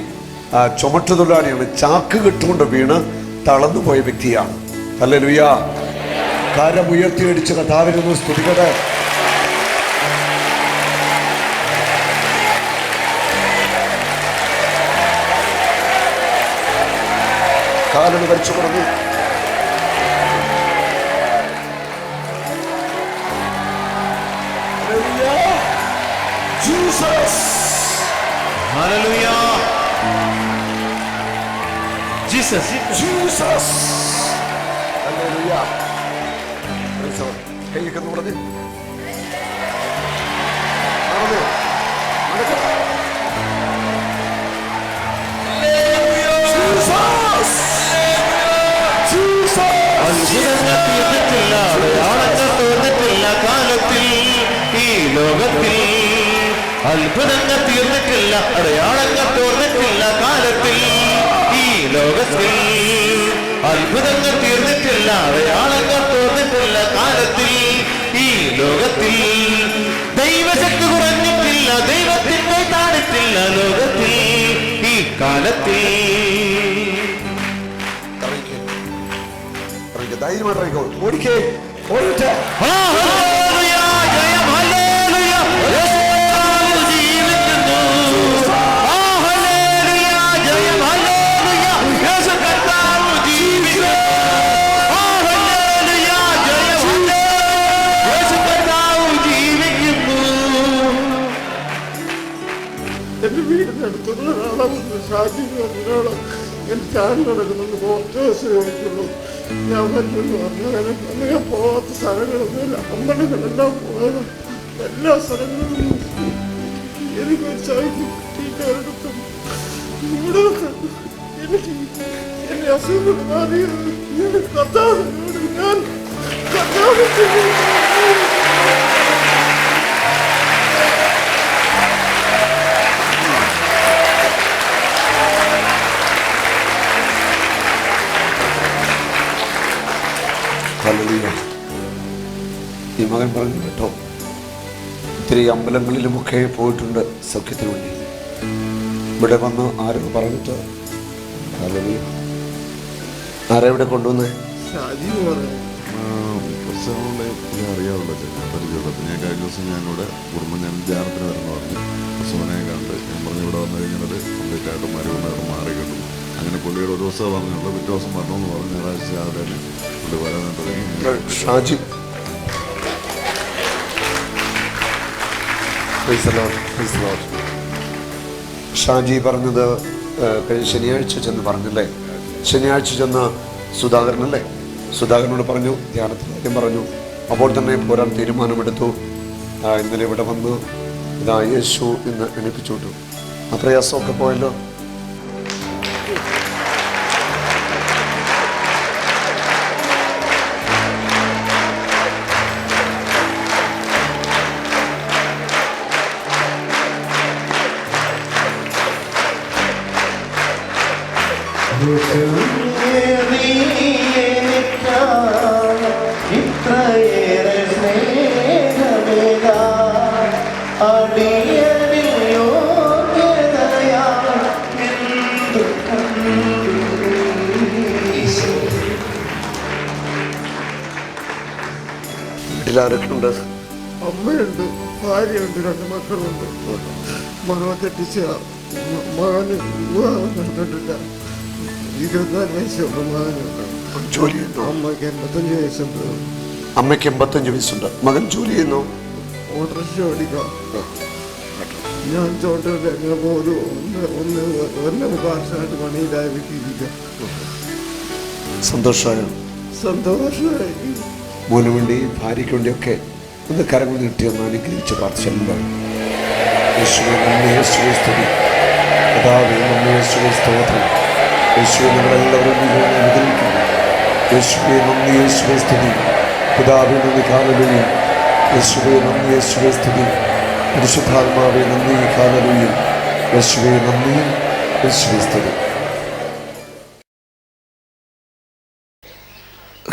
Speaker 2: ചുമട്ടുതൊഴിലാളിയാണ്. ചാക്ക് കെട്ടുകൊണ്ട് വീണ് തളർന്നു പോയ വ്യക്തിയാണ്. ഹല്ലേലൂയ. കരം ഉയർത്തിയടിച്ച് കർത്താവിനെ സ്തുതിക്കട്ടെ. കാലം വരച്ചു പറഞ്ഞു. Jesus.
Speaker 4: Hallelujah. Jesus.
Speaker 2: Jesus. Hallelujah. കൈയ്യൊക്കെ പറഞ്ഞ്
Speaker 4: അത്ഭുതങ്ങൾ തീർന്നിട്ടില്ല, അടയാളങ്ങൾ തോർന്നിട്ടില്ല കാലത്തിൽ ഈ ലോകത്തിൽ. അത്ഭുതങ്ങൾ തീർന്നിട്ടില്ല, അടയാളങ്ങൾ തോർന്നിട്ടില്ല കാലത്തിൽ ഈ ലോകത്തിൽ. ദൈവശക്തി കുറഞ്ഞിട്ടില്ല, ദൈവത്തിന്റെ താഴത്തില്ല ലോകത്തിൽ ഈ കാലത്തിൽ.
Speaker 2: ധൈര്യമായിട്ട് ഓടിക്കേ, ഓടിക്കേ.
Speaker 5: എൻ്റെ വീടിനടുത്തുള്ള ഒരാളാണ് ഷാജിന്ന് പറഞ്ഞ ഒരാള്. എൻ്റെ ചാനൽ നടക്കുന്നുണ്ട്. പോസ്റ്റേഴ്സ് ചോദിക്കുള്ളൂ. ഞാൻ പറ്റുള്ളൂ അങ്ങനെ അന്ന് ഞാൻ പോകാത്ത സ്ഥലങ്ങളൊന്നുമില്ല. അമ്പലങ്ങളെല്ലാം പോയത്. എല്ലാ സ്ഥലങ്ങളിലും എനിക്ക് ടീച്ചറെടുത്തും ഇവിടെ എനിക്ക് എൻ്റെ അസുഖങ്ങൾ മാറിയത് ഞാൻ കർത്താവിനോട് ഞാൻ കർത്താവിൻ്റെ
Speaker 2: ഈ മകൻ പറഞ്ഞു കേട്ടോ, ഒത്തിരി അമ്പലങ്ങളിലുമൊക്കെ പോയിട്ടുണ്ട് സൗഖ്യത്തിന് വേണ്ടി. ഇവിടെ വന്ന് ആരൊക്കെ പറഞ്ഞിട്ട് ആരാ ഇവിടെ കൊണ്ടുവന്നേ?
Speaker 5: ഷാജി എന്ന് പറഞ്ഞു. പ്രശ്നങ്ങളെ അറിയാവുള്ള പരിചയമുള്ളത്. ഞാൻ കഴിഞ്ഞ ദിവസം ഞാനിവിടെ കുടുംബം ഞാൻ ധ്യാനത്തിന് വരുന്ന പറഞ്ഞു സുമനെ കണ്ട് ഞാൻ പറഞ്ഞു ഇവിടെ വന്നു കഴിഞ്ഞാൽ പുള്ളിക്കാരന്മാർ വന്നവർ മാറി കിട്ടും. അങ്ങനെ പുള്ളിയുടെ ഒരു ദിവസം പറഞ്ഞുള്ളൂ, പിറ്റേ ദിവസം വരണമെന്ന് പറഞ്ഞു. ഞായറാഴ്ച രാവിലെ പുള്ളി വരാൻ തുടങ്ങി.
Speaker 2: ഷാജി ഷാജി പറഞ്ഞത് ശനിയാഴ്ച ചെന്ന് പറഞ്ഞല്ലേ, ശനിയാഴ്ച ചെന്ന് സുധാകരനല്ലേ, സുധാകരനോട് പറഞ്ഞു, ധ്യാനത്തിന് കാര്യം പറഞ്ഞു. അപ്പോൾ തന്നെ പോരാൻ തീരുമാനമെടുത്തു. ഇന്നലെ ഇവിടെ വന്ന് ഇതാ യേശു ഇന്ന് എണിപ്പിച്ചു വിട്ടു. ആ പ്രയാസമൊക്കെ പോയല്ലോ.
Speaker 4: ഇത്രയേറെ സ്നേഹമേക അടിയനിൽ
Speaker 2: വീട്ടിലാരൊക്കെ ഉണ്ട്?
Speaker 5: അമ്മയുണ്ട്, ഭാര്യയുണ്ട്, 2 മക്കളുണ്ട്. മകളെ കെട്ടിച്ച മകന് വിവാഹം നടന്നിട്ടില്ല. 24 വയസ്സുള്ള മകനുണ്ട്.
Speaker 2: ജോലി ചെയ്യുന്നു.
Speaker 5: അമ്മയ്ക്ക് 85 വയസ്സുണ്ട്.
Speaker 2: അമ്മയ്ക്ക് 85 വയസ്സുണ്ട്. മകൻ ജോലി ചെയ്യുന്നു.
Speaker 5: ഓട്ടോറിക്ഷ ഓടിക്കാം. ഞാൻ തോട്ടിൽ ഒരു ഒന്നര വർഷമായിട്ട് പണിയിലായിരിക്കും.
Speaker 2: സന്തോഷമായോ?
Speaker 5: സന്തോഷമായി.
Speaker 2: മോന് വേണ്ടി ഭാര്യയ്ക്ക് വേണ്ടിയൊക്കെ ഒന്ന് കരങ്ങൾ നീട്ടിയൊന്ന് അനുഗ്രഹിച്ച് പ്രാർത്ഥിച്ചല്ലോ. യേശുവേ നന്ദി, യേശുവേ സ്തുതി, കർത്താവേ നന്ദി, യേശുവേ സ്തോത്രം. യേശുവേ ഞങ്ങളെല്ലാവരും അനുഗ്രഹിക്കുന്നു. യേശുവേ നന്ദി, യേശുവേ സ്തുതി, പിതാവേ നന്ദി, ഹല്ലേലൂയ. യേശുവേ നന്ദി, യേശുവേ സ്തുതി, പരിശുദ്ധാത്മാവേ നന്ദി, ഹല്ലേലൂയ. യേശുവേ നന്ദി, യേശുവേ സ്തുതി.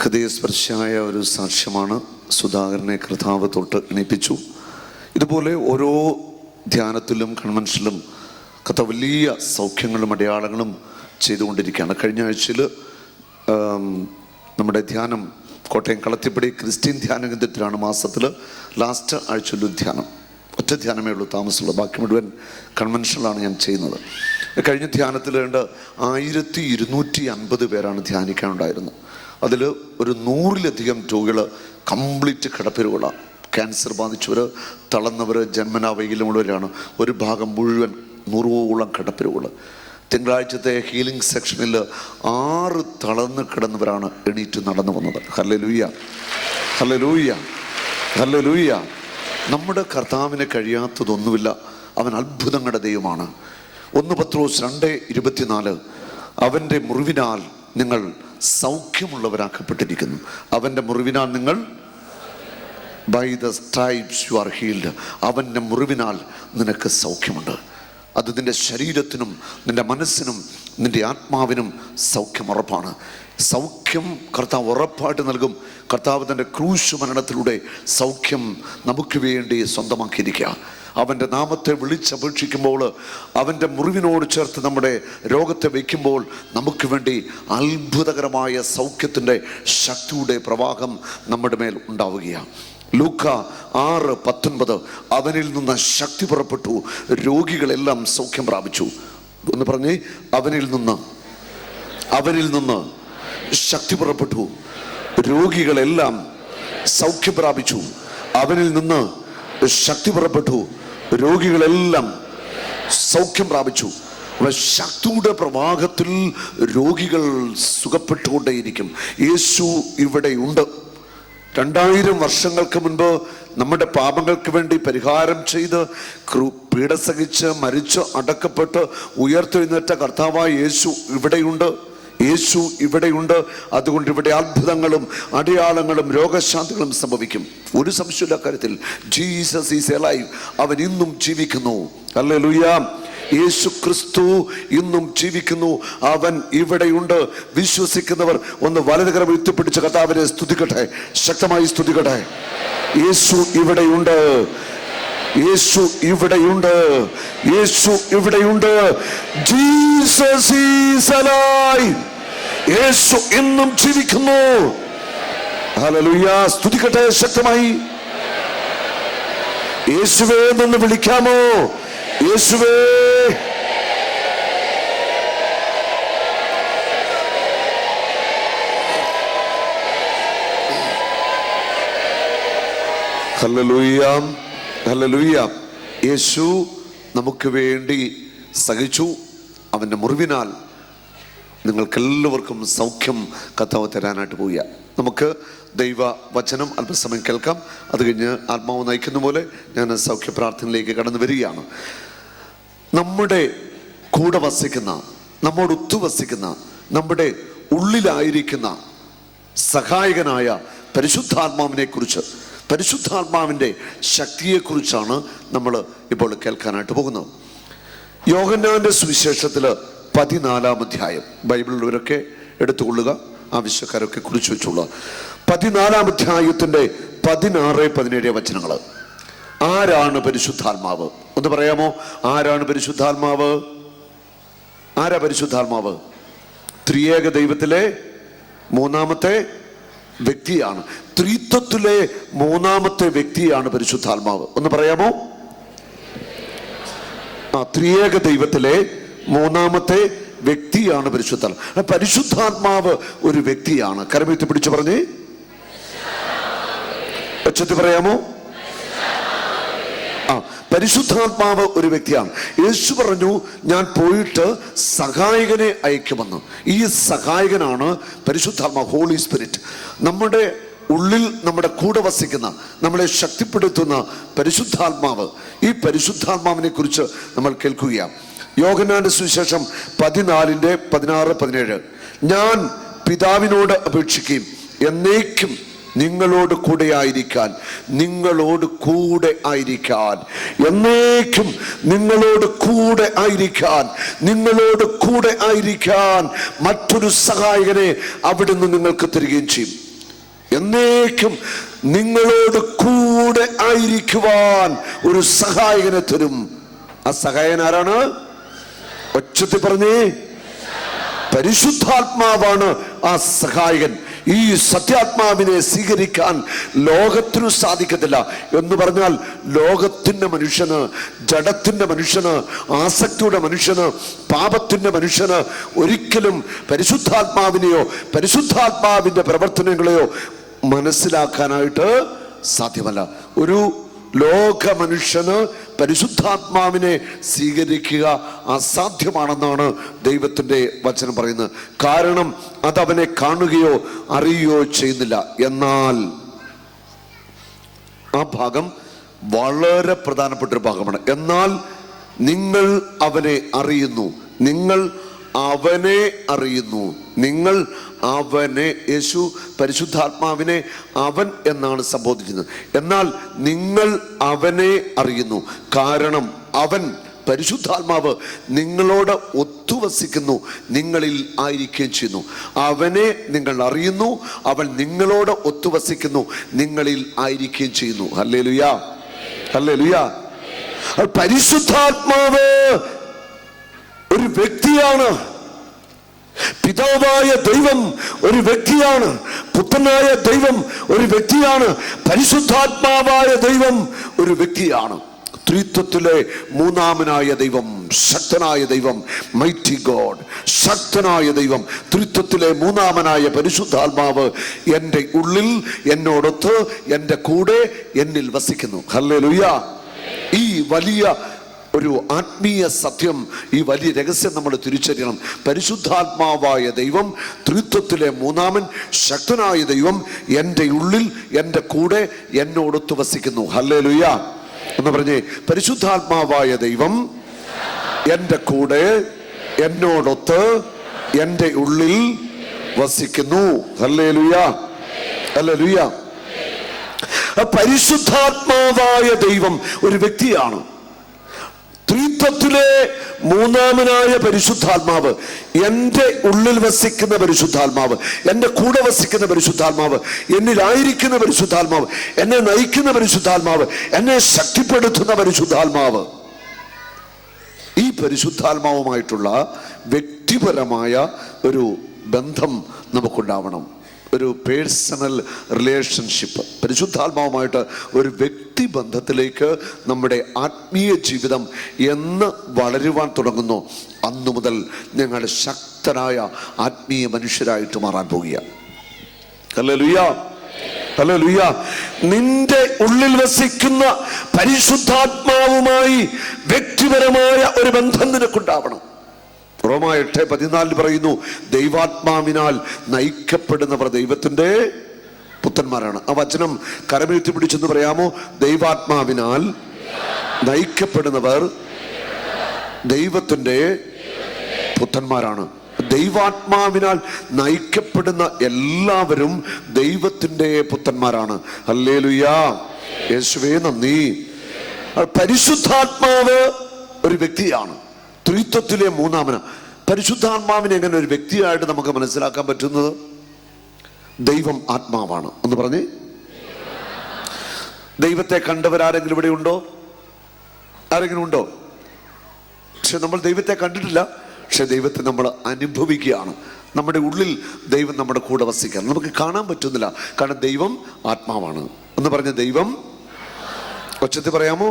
Speaker 2: ഹൃദയസ്പർശിയായ ഒരു സാക്ഷ്യമാണ്. സുധാകരനെ കർത്താവ് തൊട്ട് എണീപ്പിച്ചു. ഇതുപോലെ ഓരോ ധ്യാനത്തിലും കൺവെൻഷനിലും കർത്താവ് വലിയ സൗഖ്യങ്ങളും അടയാളങ്ങളും ചെയ്തുകൊണ്ടിരിക്കുകയാണ്. കഴിഞ്ഞ ആഴ്ചയിൽ നമ്മുടെ ധ്യാനം കോട്ടയം കളത്തിപ്പടി ക്രിസ്ത്യൻ ധ്യാന കേന്ദ്രത്തിലാണ് മാസത്തിൽ ലാസ്റ്റ് ആഴ്ചയിലൊരു ധ്യാനം. ഒറ്റ ധ്യാനമേ ഉള്ളൂ താമസമുള്ളൂ, ബാക്കി മുഴുവൻ കൺവെൻഷനിലാണ് ഞാൻ ചെയ്യുന്നത്. കഴിഞ്ഞ ധ്യാനത്തിൽ 1250 പേരാണ് ധ്യാനിക്കാനുണ്ടായിരുന്നത്. അതിൽ ഒരു 100-ലധികം രോഗികൾ കംപ്ലീറ്റ് കിടപ്പിലുകളാണ്. ക്യാൻസർ ബാധിച്ചവർ, തളർന്നവർ, ജന്മനാ വൈകല്യമുള്ളവരാണ്. ഒരു ഭാഗം മുഴുവൻ 100ഓളം കിടപ്പിലുകൾ. തിങ്കളാഴ്ചത്തെ ഹീലിംഗ് സെക്ഷനിൽ 6 തളർന്ന് കിടന്നവരാണ് എണീറ്റ് നടന്നു വന്നത്. Hallelujah, hallelujah, hallelujah. നമ്മുടെ കർത്താവിന് കഴിയാത്തതൊന്നുമില്ല. അവൻ അത്ഭുതങ്ങളുടെ ദൈവമാണ്. 1 പത്രോസ് 2:24 അവൻ്റെ മുറിവിനാൽ നിങ്ങൾ സൗഖ്യമുള്ളവരാക്കപ്പെട്ടിരിക്കുന്നു. അവൻ്റെ മുറിവിനാൽ നിങ്ങൾ by the stripes you are healed. അവൻ്റെ മുറിവിനാൽ നിനക്ക് സൗഖ്യമുണ്ട്. അത് നിൻ്റെ ശരീരത്തിനും നിൻ്റെ മനസ്സിനും നിൻ്റെ ആത്മാവിനും സൗഖ്യം ഉറപ്പാണ്. സൗഖ്യം കർത്താവ് ഉറപ്പായിട്ട് നൽകും. കർത്താവ് തൻ്റെ ക്രൂശ് മരണത്തിലൂടെ സൗഖ്യം നമുക്ക് വേണ്ടി സ്വന്തമാക്കിയിരിക്കുക. അവൻ്റെ നാമത്തെ വിളിച്ചപേക്ഷിക്കുമ്പോൾ, അവൻ്റെ മുറിവിനോട് ചേർത്ത് നമ്മുടെ രോഗത്തെ വയ്ക്കുമ്പോൾ നമുക്ക് വേണ്ടി അത്ഭുതകരമായ സൗഖ്യത്തിൻ്റെ ശക്തിയുടെ പ്രവാഹം നമ്മുടെ മേൽ ഉണ്ടാവുകയാണ്. ലൂക്ക 6:19 അവനിൽ നിന്ന് ശക്തി പുറപ്പെട്ടു, രോഗികളെല്ലാം സൗഖ്യം പ്രാപിച്ചു. ഒന്ന് പറഞ്ഞേ, അവനിൽ നിന്ന് ശക്തി പുറപ്പെട്ടു, രോഗികളെല്ലാം സൗഖ്യം പ്രാപിച്ചു. അവനിൽ നിന്ന് ശക്തി പുറപ്പെട്ടു, രോഗികളെല്ലാം സൗഖ്യം പ്രാപിച്ചു. ശക്തിയുടെ പ്രവാഹത്തിൽ രോഗികൾ സുഖപ്പെട്ടുകൊണ്ടേയിരിക്കും. യേശു ഇവിടെയുണ്ട്. 2000 വർഷങ്ങൾക്ക് മുൻപ് നമ്മുടെ പാപങ്ങൾക്ക് വേണ്ടി പരിഹാരം ചെയ്ത് പീഡ സഹിച്ച് മരിച്ച് അടക്കപ്പെട്ട് ഉയർത്തെഴുന്നേറ്റ കർത്താവായ യേശു ഇവിടെയുണ്ട്. യേശു ഇവിടെയുണ്ട്. അതുകൊണ്ട് ഇവിടെ അത്ഭുതങ്ങളും അടയാളങ്ങളും രോഗശാന്തികളും സംഭവിക്കും. ഒരു സംശയമില്ല കാര്യത്തിൽ. Jesus is alive. അവൻ ഇന്നും ജീവിക്കുന്നു. ഹല്ലേലൂയ. യേശു ക്രിസ്തു ഇന്നും ജീവിക്കുന്നു. അവൻ ഇവിടെയുണ്ട്. വിശ്വസിക്കുന്നവർ ഒന്ന് വലതുകരം ഉയർത്തിപ്പിടിച്ച് കർത്താവിനെ സ്തുതിക്കട്ടെ, ശക്തമായി സ്തുതിക്കട്ടെ. യേശു ഇവിടെയുണ്ട്. യേശു ഇവിടെയുണ്ട്. യേശു ഇവിടെയുണ്ട്. Jesus is alive. യേശു ഇന്നും ജീവിക്കുന്നു. ഹല്ലേലൂയ. സ്തുതിക്കട്ടെ ശക്തമായി. യേശുവേ എന്ന് വിളിക്കാമോ? യേശുവേ. Hallelujah, hallelujah. യേശു നമുക്ക് വേണ്ടി സഹിച്ചു. അവൻ്റെ മുറിവിനാൽ നിങ്ങൾക്കെല്ലാവർക്കും സൗഖ്യം കർത്താവ് തരാനായിട്ട് പോവുക. നമുക്ക് ദൈവ വചനം അല്പസമയം കേൾക്കാം. അത് കഴിഞ്ഞ് ആത്മാവ് നയിക്കുന്ന പോലെ ഞാൻ സൗഖ്യ പ്രാർത്ഥനയിലേക്ക് കടന്നു വരികയാണ്. നമ്മുടെ കൂടെ വസിക്കുന്ന, നമ്മോട് ഒത്തുവസിക്കുന്ന, നമ്മുടെ ഉള്ളിലായിരിക്കുന്ന സഹായകനായ പരിശുദ്ധാത്മാവിനെ കുറിച്ച്, പരിശുദ്ധാത്മാവിൻ്റെ ശക്തിയെക്കുറിച്ചാണ് നമ്മൾ ഇപ്പോൾ കേൾക്കാനായിട്ട് പോകുന്നത്. യോഹന്നാന്റെ സുവിശേഷത്തിൽ 14-ാം അധ്യായം, ബൈബിളിലുള്ളവരൊക്കെ എടുത്തുകൊള്ളുക, ആവശ്യക്കാരൊക്കെ കുറിച്ച് വെച്ചുള്ള 14-ാം അധ്യായത്തിൻ്റെ 16-17 വചനങ്ങൾ. ആരാണ് പരിശുദ്ധാത്മാവ്? ഒന്ന് പറയാമോ? ആരാണ് പരിശുദ്ധാത്മാവ്? ആരാ പരിശുദ്ധാത്മാവ്? ത്രിയേക ദൈവത്തിലെ മൂന്നാമത്തെ വ്യക്തിയാണ്. ത്രിത്വത്തിലെ മൂന്നാമത്തെ വ്യക്തിയാണ് പരിശുദ്ധാത്മാവ്. ഒന്ന് പറയാമോ? ത്രിയേക ദൈവത്തിലെ മൂന്നാമത്തെ വ്യക്തിയാണ് പരിശുദ്ധാത്മാവ്. പരിശുദ്ധാത്മാവ് ഒരു വ്യക്തിയാണ്. കരമേറ്റി പിടിച്ചു പറഞ്ഞേ, ഉച്ചത്തിൽ പറയാമോ? പരിശുദ്ധാത്മാവ് ഒരു വ്യക്തിയാണ്. യേശു പറഞ്ഞു, ഞാൻ പോയിട്ട് സഹായകനെ അയക്കുമെന്ന്. ഈ സഹായകനാണ് പരിശുദ്ധാത്മാവ്, ഹോളി സ്പിരിറ്റ്. നമ്മുടെ ഉള്ളിൽ നമ്മുടെ കൂടെ വസിക്കുന്ന, നമ്മളെ ശക്തിപ്പെടുത്തുന്ന പരിശുദ്ധാത്മാവ്. ഈ പരിശുദ്ധാത്മാവിനെ കുറിച്ച് നമ്മൾ കേൾക്കുകയാണ്. യോഹന്നാന്റെ സുവിശേഷം 14-16-17. ഞാൻ പിതാവിനോട് അപേക്ഷിക്കുകയും എന്നേക്കും നിങ്ങളോട് കൂടെ ആയിരിക്കാൻ, നിങ്ങളോട് കൂടെ ആയിരിക്കാൻ, എന്നേക്കും നിങ്ങളോട് കൂടെ ആയിരിക്കാൻ, നിങ്ങളോട് കൂടെ ആയിരിക്കാൻ മറ്റൊരു സഹായകനെ അവിടുന്ന് നിങ്ങൾക്ക് തരികയും ചെയ്യും. എന്നേക്കും നിങ്ങളോട് കൂടെ ആയിരിക്കുവാൻ ഒരു സഹായകനെ തരും. ആ സഹായകൻ ആരാണ്? ഒച്ചത്തിൽ പറഞ്ഞേ, പരിശുദ്ധാത്മാവാണ് ആ സഹായകൻ. ഈ സത്യാത്മാവിനെ സ്വീകരിക്കാൻ ലോകത്തിനു സാധിക്കത്തില്ല. എന്ന് പറഞ്ഞാൽ ലോകത്തിന്റെ മനുഷ്യന്, ജഡത്തിന്റെ മനുഷ്യന്, ആസക്തിയുടെ മനുഷ്യന്, പാപത്തിന്റെ മനുഷ്യന് ഒരിക്കലും പരിശുദ്ധാത്മാവിനെയോ പരിശുദ്ധാത്മാവിന്റെ പ്രവർത്തനങ്ങളെയോ മനസ്സിലാക്കാനായിട്ട് സാധ്യമല്ല. ഒരു ലോക മനുഷ്യന് പരിശുദ്ധാത്മാവിനെ സ്വീകരിക്കുക അസാധ്യമാണെന്നാണ് ദൈവത്തിൻ്റെ വചനം പറയുന്നത്. കാരണം അതവനെ കാണുകയോ അറിയുകയോ ചെയ്യുന്നില്ല. എന്നാൽ ആ ഭാഗം വളരെ പ്രധാനപ്പെട്ടൊരു ഭാഗമാണ്. എന്നാൽ നിങ്ങൾ അവനെ അറിയുന്നു, നിങ്ങൾ അവനെ അറിയുന്നു, നിങ്ങൾ അവനെ, യേശു പരിശുദ്ധാത്മാവിനെ അവൻ എന്നാണ് സംബോധിക്കുന്നത്. എന്നാൽ നിങ്ങൾ അവനെ അറിയുന്നു, കാരണം അവൻ, പരിശുദ്ധാത്മാവ് നിങ്ങളോട് ഒത്തുവസിക്കുന്നു, നിങ്ങളിൽ ആയിരിക്കുകയും ചെയ്യുന്നു. അവനെ നിങ്ങൾ അറിയുന്നു, അവൻ നിങ്ങളോട് ഒത്തുവസിക്കുന്നു, നിങ്ങളിൽ ആയിരിക്കുകയും ചെയ്യുന്നു. Hallelujah, hallelujah. പരിശുദ്ധാത്മാവ് ഒരു വ്യക്തിയാണ്. പിതാവായ ദൈവം ഒരു വ്യക്തിയാണ്. പുത്രനായ ദൈവം ഒരു വ്യക്തിയാണ്. പരിശുദ്ധാത്മാവായ ദൈവം ഒരു വ്യക്തിയാണ്. ത്രിത്വത്തിലെ മൂന്നാമനായ ദൈവം, ശക്തനായ ദൈവം, മൈറ്റി ഗോഡ്, ശക്തനായ ദൈവം, ത്രിത്വത്തിലെ മൂന്നാമനായ പരിശുദ്ധാത്മാവ് എൻ്റെ ഉള്ളിൽ, എന്നോടൊത്ത്, എൻ്റെ കൂടെ, എന്നിൽ വസിക്കുന്നു. ഹല്ലേലൂയ. ഈ വലിയ ഒരു ആത്മീയ സത്യം, ഈ വലിയ രഹസ്യം നമ്മൾ തിരിച്ചറിയണം. പരിശുദ്ധാത്മാവായ ദൈവം, ത്രിത്വത്തിലെ മൂന്നാമൻ, ശക്തനായ ദൈവം എൻ്റെ ഉള്ളിൽ, എൻ്റെ കൂടെ, എന്നോടൊത്ത് വസിക്കുന്നു. ഹല്ലേലൂയ എന്ന് പറഞ്ഞേ. പരിശുദ്ധാത്മാവായ ദൈവം എൻ്റെ കൂടെ, എന്നോടൊത്ത്, എൻ്റെ ഉള്ളിൽ വസിക്കുന്നു. Hallelujah, hallelujah. പരിശുദ്ധാത്മാവായ ദൈവം ഒരു വ്യക്തിയാണ്. ത്രിത്വത്തിലെ മൂന്നാമനായ പരിശുദ്ധാത്മാവ്, എൻ്റെ ഉള്ളിൽ വസിക്കുന്ന പരിശുദ്ധാത്മാവ്, എൻ്റെ കൂടെ വസിക്കുന്ന പരിശുദ്ധാത്മാവ്, എന്നിലായിരിക്കുന്ന പരിശുദ്ധാത്മാവ്, എന്നെ നയിക്കുന്ന പരിശുദ്ധാത്മാവ്, എന്നെ ശക്തിപ്പെടുത്തുന്ന പരിശുദ്ധാത്മാവ്. ഈ പരിശുദ്ധാത്മാവുമായിട്ടുള്ള വ്യക്തിപരമായ ഒരു ബന്ധം നമുക്കുണ്ടാവണം. ഒരു പേഴ്സണൽ റിലേഷൻഷിപ്പ്, പരിശുദ്ധാത്മാവുമായിട്ട് ഒരു വ്യക്തിബന്ധത്തിലേക്ക് നമ്മുടെ ആത്മീയ ജീവിതം എന്ന് വളരുവാൻ തുടങ്ങുന്നു, അന്നു മുതൽ ഞങ്ങൾ ശക്തരായ ആത്മീയ മനുഷ്യരായിട്ട് മാറാൻ പോകുക. Hallelujah, hallelujah. നിന്റെ ഉള്ളിൽ വസിക്കുന്ന പരിശുദ്ധാത്മാവുമായി വ്യക്തിപരമായ ഒരു ബന്ധം നിനക്കുണ്ടാവണം. റോമ 8:14 പറയുന്നു, ദൈവാത്മാവിനാൽ നയിക്കപ്പെടുന്നവർ ദൈവത്തിന്റെ പുത്രന്മാരാണ്. ആ വചനം കരമെഴുത്തി പിടിച്ചെന്ന് പറയാമോ? ദൈവാത്മാവിനാൽ നയിക്കപ്പെടുന്നവർ ദൈവത്തിന്റെ പുത്രന്മാരാണ്. ദൈവാത്മാവിനാൽ നയിക്കപ്പെടുന്ന എല്ലാവരും ദൈവത്തിന്റെ പുത്രന്മാരാണ്. ഹല്ലേലൂയാ, യേശുവേ നന്ദി. പരിശുദ്ധാത്മാവ് ഒരു വ്യക്തിയാണ്, ത്രിത്വത്തിലെ മൂന്നാമന. പരിശുദ്ധാത്മാവിനെ എങ്ങനെ ഒരു വ്യക്തിയായിട്ട് നമുക്ക് മനസ്സിലാക്കാൻ പറ്റുന്നത്? ദൈവം ആത്മാവാണ്. ഒന്ന് പറഞ്ഞേ. ദൈവത്തെ കണ്ടവരാരെങ്കിലും ഇവിടെ ഉണ്ടോ? ആരെങ്കിലും ഉണ്ടോ? പക്ഷെ നമ്മൾ ദൈവത്തെ കണ്ടിട്ടില്ല, പക്ഷെ ദൈവത്തെ നമ്മൾ അനുഭവിക്കുകയാണ്. നമ്മുടെ ഉള്ളിൽ ദൈവം നമ്മുടെ കൂടെ വസിക്കാൻ നമുക്ക് കാണാൻ പറ്റുന്നില്ല, കാരണം ദൈവം ആത്മാവാണ്. എന്ന് പറഞ്ഞ ദൈവം ഒച്ചത്തിൽ പറയാമോ?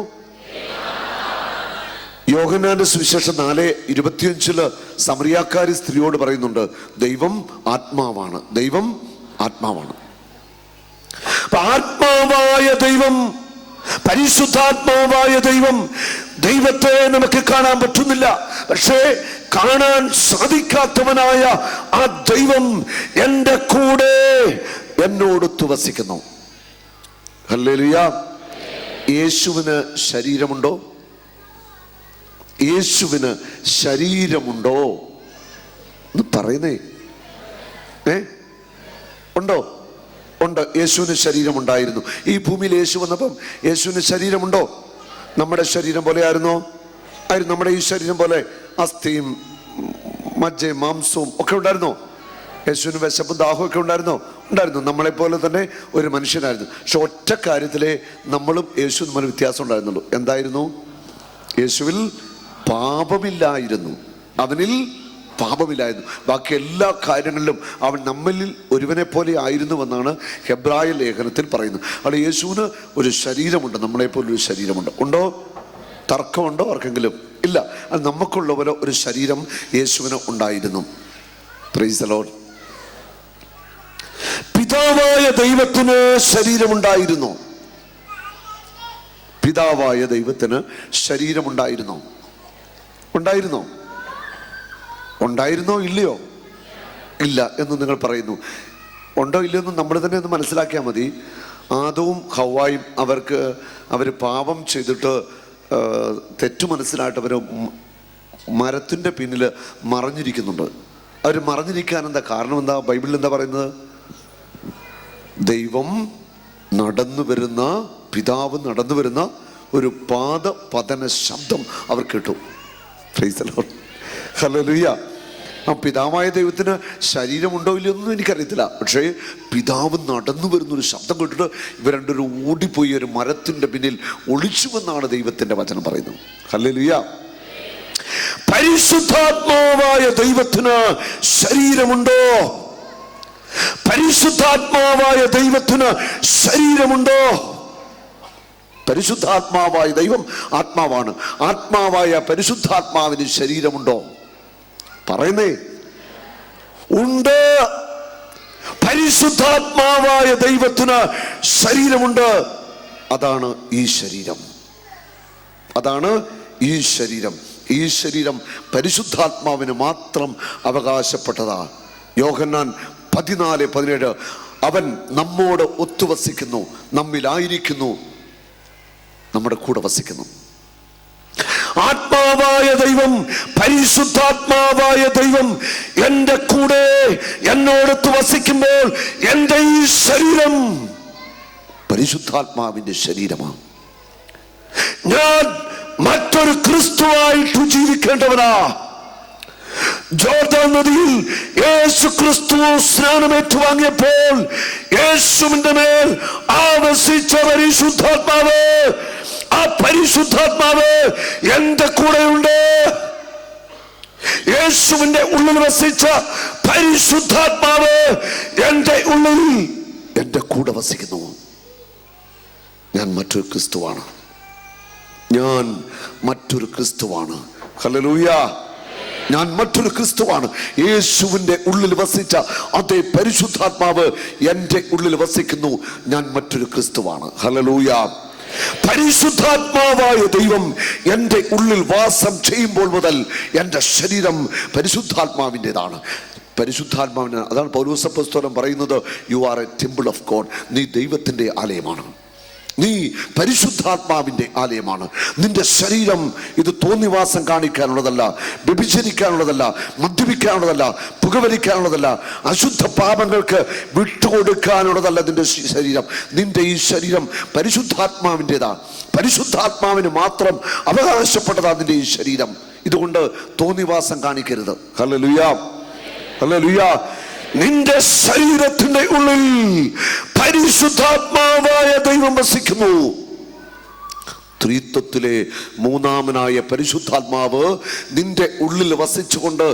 Speaker 2: യോഹന്നാന്റെ സുവിശേഷം 4:25 സമറിയാക്കാരി സ്ത്രീയോട് പറയുന്നുണ്ട്, ദൈവം ആത്മാവാണ്, ദൈവം ആത്മാവാണ്. ആത്മാവായ ദൈവം, പരിശുദ്ധാത്മാവായ ദൈവം, ദൈവത്തെ നമുക്ക് കാണാൻ പറ്റുന്നില്ല, പക്ഷേ കാണാൻ സാധിക്കാത്തവനായ ആ ദൈവം എൻ്റെ കൂടെ എന്നോടൊത്തു വസിക്കുന്നു. ഹല്ലേലൂയ. യേശുവിന് ശരീരമുണ്ടോ? യേശുവിന് ശരീരമുണ്ടോ എന്ന് പറയുന്നേ? ഉണ്ടോ? ഉണ്ട്. യേശുവിന് ശരീരമുണ്ടായിരുന്നു. ഈ ഭൂമിയിൽ യേശു വന്നപ്പം യേശുവിന് ശരീരമുണ്ടോ? നമ്മുടെ ശരീരം പോലെ ആയിരുന്നോ? ആയിരുന്നു. നമ്മുടെ ഈ ശരീരം പോലെ അസ്ഥിയും മജ്ജയും മാംസവും ഒക്കെ ഉണ്ടായിരുന്നോ? യേശുവിന് വിശപ്പും ദാഹവും ഒക്കെ ഉണ്ടായിരുന്നോ? ഉണ്ടായിരുന്നു. നമ്മളെപ്പോലെ തന്നെ ഒരു മനുഷ്യനായിരുന്നു. പക്ഷെ ഒറ്റ കാര്യത്തിലെ നമ്മളും യേശു തമ്മിൽ വ്യത്യാസം ഉണ്ടായിരുന്നുള്ളൂ. എന്തായിരുന്നു? യേശുവിൽ പാപമില്ലായിരുന്നു, അവനിൽ പാപമില്ലായിരുന്നു. ബാക്കി എല്ലാ കാര്യങ്ങളിലും അവൻ നമ്മളിൽ ഒരുവനെ പോലെ ആയിരുന്നുവെന്നാണ് ഹെബ്രായ ലേഖനത്തിൽ പറയുന്നത്. അവിടെ യേശുവിന് ഒരു ശരീരമുണ്ട്, നമ്മളെപ്പോലെ ഒരു ശരീരമുണ്ട്. ഉണ്ടോ? തർക്കമുണ്ടോ ആർക്കെങ്കിലും? ഇല്ല. അത് നമുക്കുള്ള പോലെ ഒരു ശരീരം യേശുവിന് ഉണ്ടായിരുന്നു. Price the Lord. പിതാവായ ദൈവത്തിന് ശരീരമുണ്ടായിരുന്നു. പിതാവായ ദൈവത്തിന് ശരീരമുണ്ടായിരുന്നോ? ഉണ്ടായിരുന്നോ? ഉണ്ടായിരുന്നോ ഇല്ലയോ? ഇല്ല എന്ന് നിങ്ങൾ പറയുന്നു. ഉണ്ടോ ഇല്ലയോ എന്ന് നമ്മൾ തന്നെ ഒന്ന് മനസ്സിലാക്കിയാൽ മതി. ആദവും ഹവ്വായും അവർ പാപം ചെയ്തിട്ട് തെറ്റു മനസ്സിലായിട്ട് അവർ മരത്തിൻ്റെ പിന്നിൽ മറഞ്ഞിരിക്കുന്നുണ്ട്. അവർ മറഞ്ഞിരിക്കാൻ എന്താ കാരണം? എന്താ ബൈബിളിൽ എന്താ പറയുന്നത്? ദൈവം നടന്നു വരുന്ന, പിതാവ് നടന്നു വരുന്ന ഒരു പാദപതന ശബ്ദം അവർ കേട്ടു. Price the lord. ഹല്ലേലൂയ. ആ പിതാവായ ദൈവത്തിന് ശരീരമുണ്ടോ ഇല്ലയോ ഒന്നും എനിക്കറിയത്തില്ല, പക്ഷേ പിതാവ് നടന്നു വരുന്നൊരു ശബ്ദം കേട്ടിട്ട് ഇവർ രണ്ടൊരു ഓടിപ്പോയി ഒരു മരത്തിൻ്റെ പിന്നിൽ ഒളിച്ചുവെന്നാണ് ദൈവത്തിൻ്റെ വചനം പറയുന്നത്. ഹല്ലേലൂയ. പരിശുദ്ധാത്മാവായ ദൈവത്തിന് ശരീരമുണ്ടോ? പരിശുദ്ധാത്മാവായ ദൈവത്തിന് ശരീരമുണ്ടോ? പരിശുദ്ധാത്മാവായ ദൈവം ആത്മാവാണ്. ആത്മാവായ പരിശുദ്ധാത്മാവിന് ശരീരമുണ്ടോ? പറയുന്നേ. ഉണ്ട്. പരിശുദ്ധാത്മാവായ ദൈവത്തിന് ശരീരമുണ്ട്. അതാണ് ഈ ശരീരം. അതാണ് ഈ ശരീരം. ഈ ശരീരം പരിശുദ്ധാത്മാവിന് മാത്രം അവകാശപ്പെട്ടതാ. യോഹന്നാൻ 14:17 അവൻ നമ്മോട് ഒത്തുവസിക്കുന്നു, നമ്മിലായിരിക്കുന്നു, നമ്മുടെ കൂടെ വസിക്കുന്നു. ആത്മാവായ ദൈവം, പരിശുദ്ധാത്മാവായ ദൈവം എൻ്റെ കൂടെ എന്നോടൊത്ത് വസിക്കുമ്പോൾ എൻ്റെ ഈ ശരീരം പരിശുദ്ധാത്മാവിൻ്റെ ശരീരമാണ്. ഞാൻ മറ്റൊരു ക്രിസ്തുവായിട്ട് ജീവിക്കേണ്ടവനാ. ജോർദാൻ നദിയിൽ യേശു ക്രിസ്തു സ്നാനമേറ്റുവാങ്ങിയപ്പോൾ യേശുവിന്റെ മേൽ ആവസിച്ച പരിശുദ്ധാത്മാവ്, ആ പരിശുദ്ധാത്മാവ് എന്റെ കൂടെയുണ്ട്. യേശുവിന്റെ ഉള്ളിൽ വസിച്ച പരിശുദ്ധാത്മാവ് എൻ്റെ ഉള്ളിൽ എൻ്റെ കൂടെ വസിക്കുന്നു. ഞാൻ മറ്റൊരു ക്രിസ്തുവാണ്. ഞാൻ മറ്റൊരു ക്രിസ്തുവാണ്. ഹല്ലേലൂയ. ഞാൻ മറ്റൊരു ക്രിസ്തുവാണ്. യേശുവിന്റെ ഉള്ളിൽ വസിച്ച അതേ പരിശുദ്ധാത്മാവ് എൻ്റെ ഉള്ളിൽ വസിക്കുന്നു. ഞാൻ മറ്റൊരു ക്രിസ്തുവാണ്. ഹല്ലേലൂയ. പരിശുദ്ധാത്മാവായ ദൈവം എൻ്റെ ഉള്ളിൽ വാസം ചെയ്യുമ്പോൾ മുതൽ എൻ്റെ ശരീരം പരിശുദ്ധാത്മാവിൻ്റെതാണ്. പരിശുദ്ധാത്മാവിന് അതാണ് പൗലോസ് അപ്പോസ്തലൻ പറയുന്നത്, you are A temple of God. നീ ദൈവത്തിൻ്റെ ആലയമാണ്. നീ പരിശുദ്ധാത്മാവിൻ്റെ ആലയമാണ്. നിന്റെ ശരീരം ഇത് തോന്നിവാസം കാണിക്കാനുള്ളതല്ല, വ്യഭിചരിക്കാനുള്ളതല്ല, മദ്യപിക്കാനുള്ളതല്ല, പുകവലിക്കാനുള്ളതല്ല, അശുദ്ധ പാപങ്ങൾക്ക് വിട്ടുകൊടുക്കാനുള്ളതല്ല നിന്റെ ശരീരം. നിന്റെ ഈ ശരീരം പരിശുദ്ധാത്മാവിൻ്റെതാണ്. പരിശുദ്ധാത്മാവിന് മാത്രം അവകാശപ്പെട്ടതാണ് നിന്റെ ഈ ശരീരം. ഇതുകൊണ്ട് തോന്നിവാസം കാണിക്കരുത്. Hallelujah, hallelujah. നിന്റെ ശരീരത്തിന്റെ ഉള്ളിൽ പരിശുദ്ധാത്മാവായ ദൈവം വസിക്കുന്നു. ത്രിത്വത്തിലെ മൂന്നാമനായ പരിശുദ്ധാത്മാവ് നിന്റെ ഉള്ളിൽ വസിച്ചുകൊണ്ട്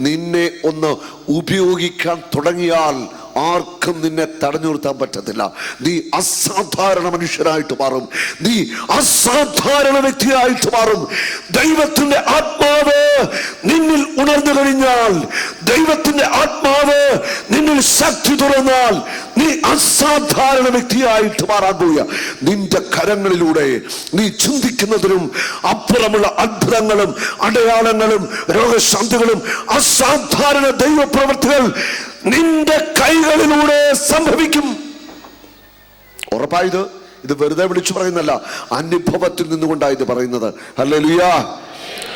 Speaker 2: നിന്നെ ഒന്ന് ഉപയോഗിക്കാൻ തുടങ്ങിയാൽ ആർക്കും നിന്നെ തടഞ്ഞു നിർത്താൻ പറ്റത്തില്ല. നീ അസാധാരണ മനുഷ്യനായിട്ട് മാറും. നീ അസാധാരണ വ്യക്തിയായിട്ട് മാറും. ദൈവത്തിന്റെ ആത്മാവ് നിന്നിൽ ഉണർന്നു കഴിഞ്ഞാൽ, ദൈവത്തിന്റെ ആത്മാവ് നിന്നിൽ ശക്തി തുറന്നാൽ നീ അസാധാരണ വ്യക്തിയായിട്ട് മാറാൻ പോവുക. നിന്റെ കരങ്ങളിലൂടെ നീ ചിന്തിക്കുന്നതിനും അപ്പുറമുള്ള അത്ഭുതങ്ങളും അടയാളങ്ങളും രോഗശാന്തികളും അസാധാരണ ദൈവപ്രവൃത്തികൾ നിന്റെ കൈകളിലൂടെ സംഭവിക്കും. ഉറപ്പായത് ഇത് വെറുതെ വിളിച്ചു പറയുന്നല്ല, അനുഭവത്തിൽ നിന്നുകൊണ്ടായത് പറയുന്നത്. ഹല്ലേലൂയ.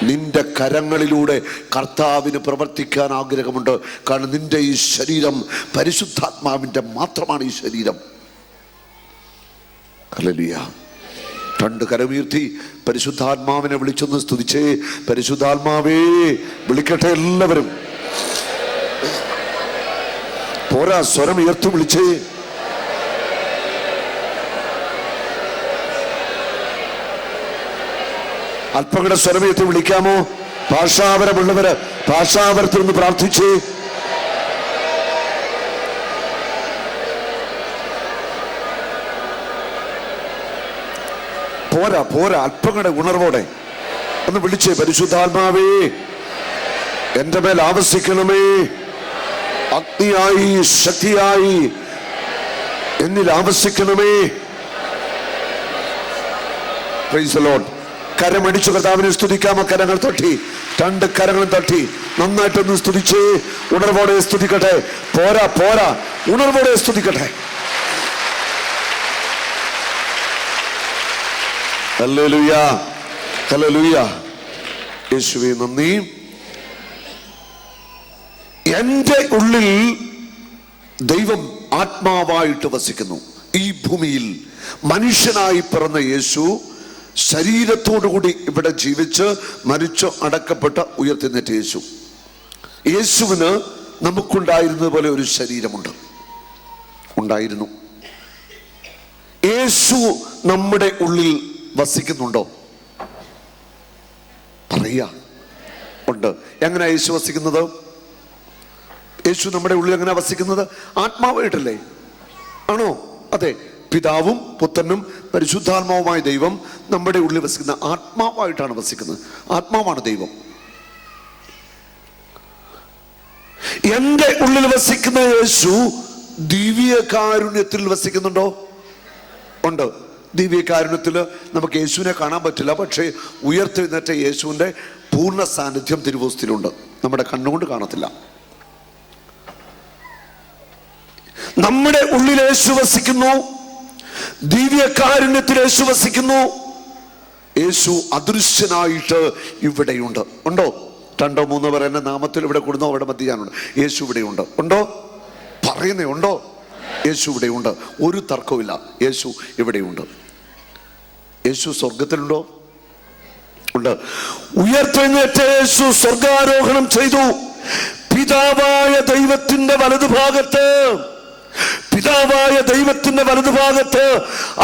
Speaker 2: നിന്റെ കരങ്ങളിലൂടെ കർത്താവിന് പ്രവർത്തിക്കാൻ ആഗ്രഹമുണ്ട്. കാരണം നിന്റെ ഈ ശരീരം പരിശുദ്ധാത്മാവിന്റെ മാത്രമാണ്. ഈ ശരീരം. ഹല്ലേലൂയ. രണ്ട് കരമുയർത്തി പരിശുദ്ധാത്മാവിനെ വിളിച്ചൊന്ന് സ്തുതിച്ചേ. പരിശുദ്ധാത്മാവേ വിളിക്കട്ടെ എല്ലാവരും. പോരാ, സ്വരം ഉയർത്തി വിളിച്ചേ. അല്പങ്ങളുടെ സ്വരം ഉയർത്തി വിളിക്കാമോ? ഭാഷാപരമുള്ളവര് ഭാഷാപരത്തിൽ നിന്ന് പ്രാർത്ഥിച്ചേ. പോരാ പോരാ, അല്പങ്ങളുടെ ഉണർവോടെ ഒന്ന് വിളിച്ചേ. പരിശുദ്ധാത്മാവേ എന്റെ മേൽ ആവസിക്കണമേ. അഗ്നിയായി ശക്തിയായി എന്നിൽ ആവസിക്കണമേ. Praise the Lord. കരമടിച്ചു കർത്താവിനെ സ്തുതിക്കാമോ? കരങ്ങൾ തട്ടി, രണ്ട് കരങ്ങളും തട്ടി നന്നായിട്ടൊന്ന് സ്തുതിച്ച് ഉണർവോടെ സ്തുതിക്കട്ടെ. പോരാ പോരാ, ഉണർവോടെ സ്തുതിക്കട്ടെ. Hallelujah, hallelujah. യേശുവേ നന്ദി. എൻ്റെ ഉള്ളിൽ ദൈവം ആത്മാവായിട്ട് വസിക്കുന്നു. ഈ ഭൂമിയിൽ മനുഷ്യനായി പിറന്ന യേശു ശരീരത്തോടുകൂടി ഇവിടെ ജീവിച്ച് മരിച്ചു അടക്കപ്പെട്ട ഉയർത്തെഴുന്നേറ്റ യേശു. യേശുവിന് നമുക്കുണ്ടായിരുന്നത് പോലെ ഒരു ശരീരമുണ്ട്, ഉണ്ടായിരുന്നു. യേശു നമ്മുടെ ഉള്ളിൽ വസിക്കുന്നുണ്ടോ? പറയാ. ഉണ്ട്. എങ്ങനെയാ യേശു വസിക്കുന്നത്? യേശു നമ്മുടെ ഉള്ളിൽ എങ്ങനെ വസിക്കുന്നത്? ആത്മാവായിട്ടല്ലേ? ആണോ? അതെ. പിതാവും പുത്രനും പരിശുദ്ധാത്മാവുമായ ദൈവം നമ്മുടെ ഉള്ളിൽ വസിക്കുന്ന ആത്മാവായിട്ടാണ് വസിക്കുന്നത്. ആത്മാവാണ് ദൈവം. എന്റെ ഉള്ളിൽ വസിക്കുന്ന യേശു ദിവ്യകാരുണ്യത്തിൽ വസിക്കുന്നുണ്ടോ? ഉണ്ട്. ദിവ്യകാരുണ്യത്തിൽ നമുക്ക് യേശുവിനെ കാണാൻ പറ്റില്ല, പക്ഷേ ഉയർത്തെഴുന്നേറ്റ യേശുവിന്റെ പൂർണ്ണ സാന്നിധ്യം തിരുവോസ്തിയിലുണ്ട്. നമ്മുടെ കണ്ണുകൊണ്ട് കാണത്തില്ല. നമ്മുടെ ഉള്ളിൽ യേശു വസിക്കുന്നു. ദിവ്യകാരുണ്യത്തിൽ യേശു വസിക്കുന്നു. യേശു അദൃശ്യനായിട്ട് ഇവിടെയുണ്ട്. ഉണ്ടോ? രണ്ടോ മൂന്നോ പേർ എന്നെ നാമത്തിൽ ഇവിടെ കൂടുന്നോ അവിടെ മധ്യാനുണ്ട്. യേശു ഇവിടെയുണ്ട്. ഉണ്ടോ? പറയുന്നേ ഉണ്ടോ? യേശു ഇവിടെയുണ്ട്. ഒരു തർക്കവുമില്ല. യേശു ഇവിടെയുണ്ട്. യേശു സ്വർഗത്തിലുണ്ടോ? ഉണ്ട്. ഉയർത്തെഴുന്നേറ്റ യേശു സ്വർഗാരോഹണം ചെയ്തു. പിതാവായ ദൈവത്തിന്റെ വലതുഭാഗത്ത്, പിതാവായ ദൈവത്തിന്റെ വലതുഭാഗത്ത്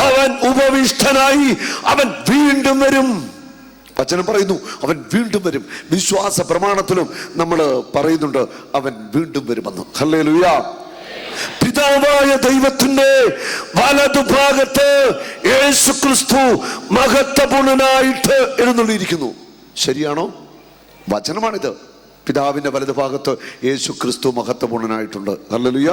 Speaker 2: അവൻ ഉപവിഷ്ടനായി. അവൻ വീണ്ടും വരും. വചനം പറയുന്നു അവൻ വീണ്ടും വരും. വിശ്വാസ പ്രമാണത്തിലും നമ്മൾ പറയുന്നുണ്ട് അവൻ വീണ്ടും വരുമെന്ന്. ഹല്ലേലൂയ. പിതാവായ ദൈവത്തിന്റെ വലതുഭാഗത്ത് യേശുക്രിസ്തു മഹത്വപൂർണനായിട്ട് എഴുന്നള്ളിയിരിക്കുന്നു. ശരിയാണോ? വചനമാണിത്. പിതാവിന്റെ വലതുഭാഗത്ത് യേശുക്രിസ്തു മഹത്വപൂർണനായിട്ടുണ്ട്. ഹല്ലേലൂയ.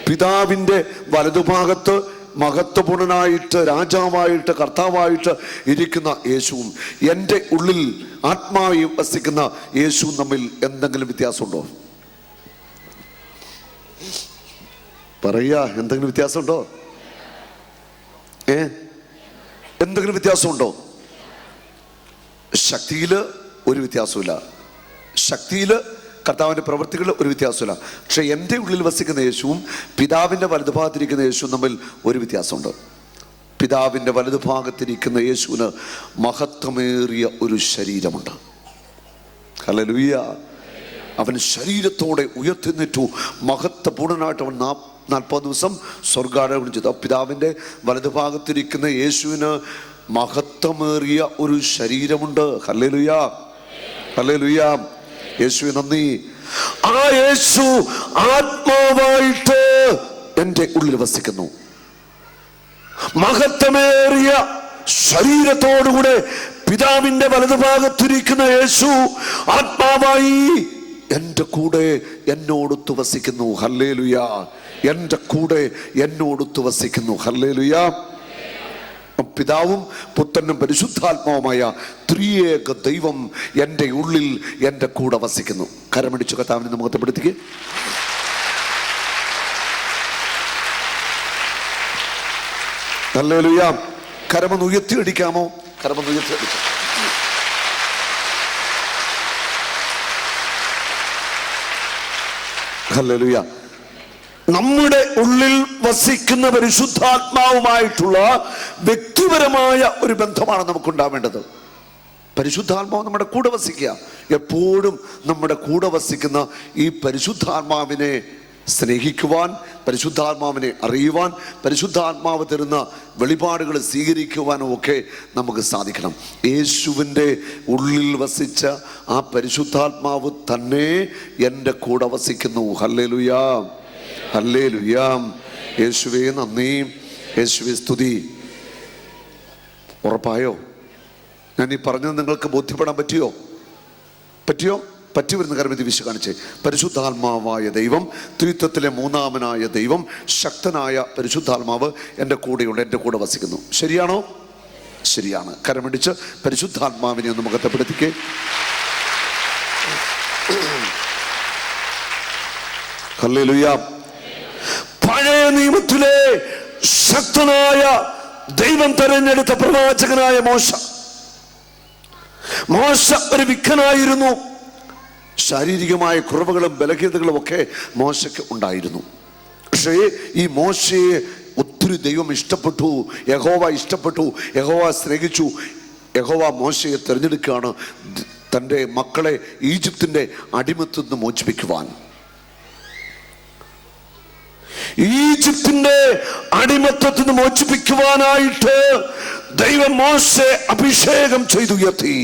Speaker 2: പിതാവിന്റെ വലതുഭാഗത്ത് മഹത്വപൂർണനായിട്ട് രാജാവായിട്ട് കർത്താവായിട്ട് ഇരിക്കുന്ന യേശുവും എൻ്റെ ഉള്ളിൽ ആത്മാവിൽ വസിക്കുന്ന യേശുവും തമ്മിൽ എന്തെങ്കിലും വ്യത്യാസമുണ്ടോ? പറയാ, എന്തെങ്കിലും വ്യത്യാസമുണ്ടോ? എന്തെങ്കിലും വ്യത്യാസമുണ്ടോ? ശക്തിയില് ഒരു വ്യത്യാസമില്ല. ശക്തിയില് കർത്താവിന്റെ പ്രവൃത്തികൾ ഒരു വ്യത്യാസമില്ല. പക്ഷെ എൻ്റെ ഉള്ളിൽ വസിക്കുന്ന യേശുവും പിതാവിന്റെ വലതുഭാഗത്തിരിക്കുന്ന യേശുവും തമ്മിൽ ഒരു വ്യത്യാസമുണ്ട്. പിതാവിന്റെ വലതുഭാഗത്തിരിക്കുന്ന യേശുവിന് മഹത്വമേറിയ ഒരു ശരീരമുണ്ട്. ഹല്ലേലൂയ. അവൻ ശരീരത്തോടെ ഉയർത്തിന്നിട്ടു മഹത്വപൂർണനായിട്ട് അവൻ 40 ദിവസം സ്വർഗ്ഗാരോഹണം ചെയ്തു. പിതാവിന്റെ വലതുഭാഗത്തിരിക്കുന്ന യേശുവിന് മഹത്വമേറിയ ഒരു ശരീരമുണ്ട്. ഹല്ലേലൂയ. ഹല്ലേലൂയ. യേശുവേ നന്ദി. ആ യേശു ആത്മാവായിട്ട് എൻ്റെ ഉള്ളിൽ വസിക്കുന്നു. മഹത്വമേറിയ ശരീരത്തോടുകൂടെ പിതാവിന്റെ വലതുഭാഗത്തിരിക്കുന്ന യേശു ആത്മാവായി എൻ്റെ കൂടെ എന്നോടൊത്തു വസിക്കുന്നു. ഹല്ലേലൂയ. എൻ്റെ കൂടെ എന്നോടൊത്തു വസിക്കുന്നു. ഹല്ലേലൂയ. പിതാവും പുത്രനും പരിശുദ്ധാത്മാവുമായ ത്രിയേക ദൈവം എൻ്റെ ഉള്ളിൽ എൻ്റെ കൂടെ വസിക്കുന്നു. കരമടിച്ചു കർത്താവിനെ നമുക്ക് മഹത്വപ്പെടുത്തിക്കേ. ഹല്ലേലൂയ. കരമൊന്ന് ഉയർത്തി അടിക്കാമോ? കരമൊന്ന് ഉയർത്തി അടിക്കാം. ഹല്ലേലൂയ. നമ്മുടെ ഉള്ളിൽ വസിക്കുന്ന പരിശുദ്ധാത്മാവുമായിട്ടുള്ള വ്യക്തിപരമായ ഒരു ബന്ധമാണ് നമുക്കുണ്ടാവേണ്ടത്. പരിശുദ്ധാത്മാവ് നമ്മുടെ കൂടെ വസിക്കുക. എപ്പോഴും നമ്മുടെ കൂടെ വസിക്കുന്ന ഈ പരിശുദ്ധാത്മാവിനെ സ്നേഹിക്കുവാൻ, പരിശുദ്ധാത്മാവിനെ അറിയുവാൻ, പരിശുദ്ധാത്മാവ് തരുന്ന വെളിപാടുകൾ സ്വീകരിക്കുവാനും ഒക്കെ നമുക്ക് സാധിക്കണം. യേശുവിൻ്റെ ഉള്ളിൽ വസിച്ച ആ പരിശുദ്ധാത്മാവ് തന്നെ എൻ്റെ കൂടെ വസിക്കുന്നു. ഹല്ലേലൂയ. ഹല്ലേലൂയ. യേശുവേ നന്ദി. യേശുവേ സ്തുതി. ഉറപ്പായോ? ഞാൻ ഈ പറഞ്ഞത് നിങ്ങൾക്ക് ബോധ്യപ്പെടാൻ പറ്റിയോ? പറ്റിവരുന്ന കർമ്മത്തി വിശു കാണിച്ചേ. പരിശുദ്ധാത്മാവായ ദൈവം, ത്രിത്വത്തിലെ മൂന്നാമനായ ദൈവം, ശക്തനായ പരിശുദ്ധാത്മാവ് എൻ്റെ കൂടെയുണ്ട്, എൻ്റെ കൂടെ വസിക്കുന്നു. ശരിയാണോ? ശരിയാണ്. കരമടിച്ച് പരിശുദ്ധാത്മാവിനെ ഒന്ന് മുഖത്തപ്പെടുത്തിക്കേ. ഹല്ലേലൂയ. പഴയ നിയമത്തിലെ ശക്തനായ ദൈവം തെരഞ്ഞെടുത്ത പ്രവാചകനായ മോശ ഒരു വിഘ്നായിരുന്നു. ശാരീരികമായ കുറവുകളും ബലഹീനതകളും ഒക്കെ മോശയ്ക്ക് ഉണ്ടായിരുന്നു. പക്ഷേ ഈ മോശയെ ഒത്തിരി ദൈവം ഇഷ്ടപ്പെട്ടു, യഹോവ ഇഷ്ടപ്പെട്ടു, യഹോവ സ്നേഹിച്ചു. യഹോവ മോശയെ തിരഞ്ഞെടുക്കുകയാണ് തൻ്റെ മക്കളെ ഈജിപ്തിൻ്റെ അടിമത്തിൽ നിന്ന് മോചിപ്പിക്കുവാൻ. ഈജിപ്തിന്റെ അടിമത്തത്തിൽ നിന്ന് മോചിപ്പിക്കുവാനായിട്ട് ദൈവം മോശയെ അഭിഷേകം ചെയ്തുയർത്തി.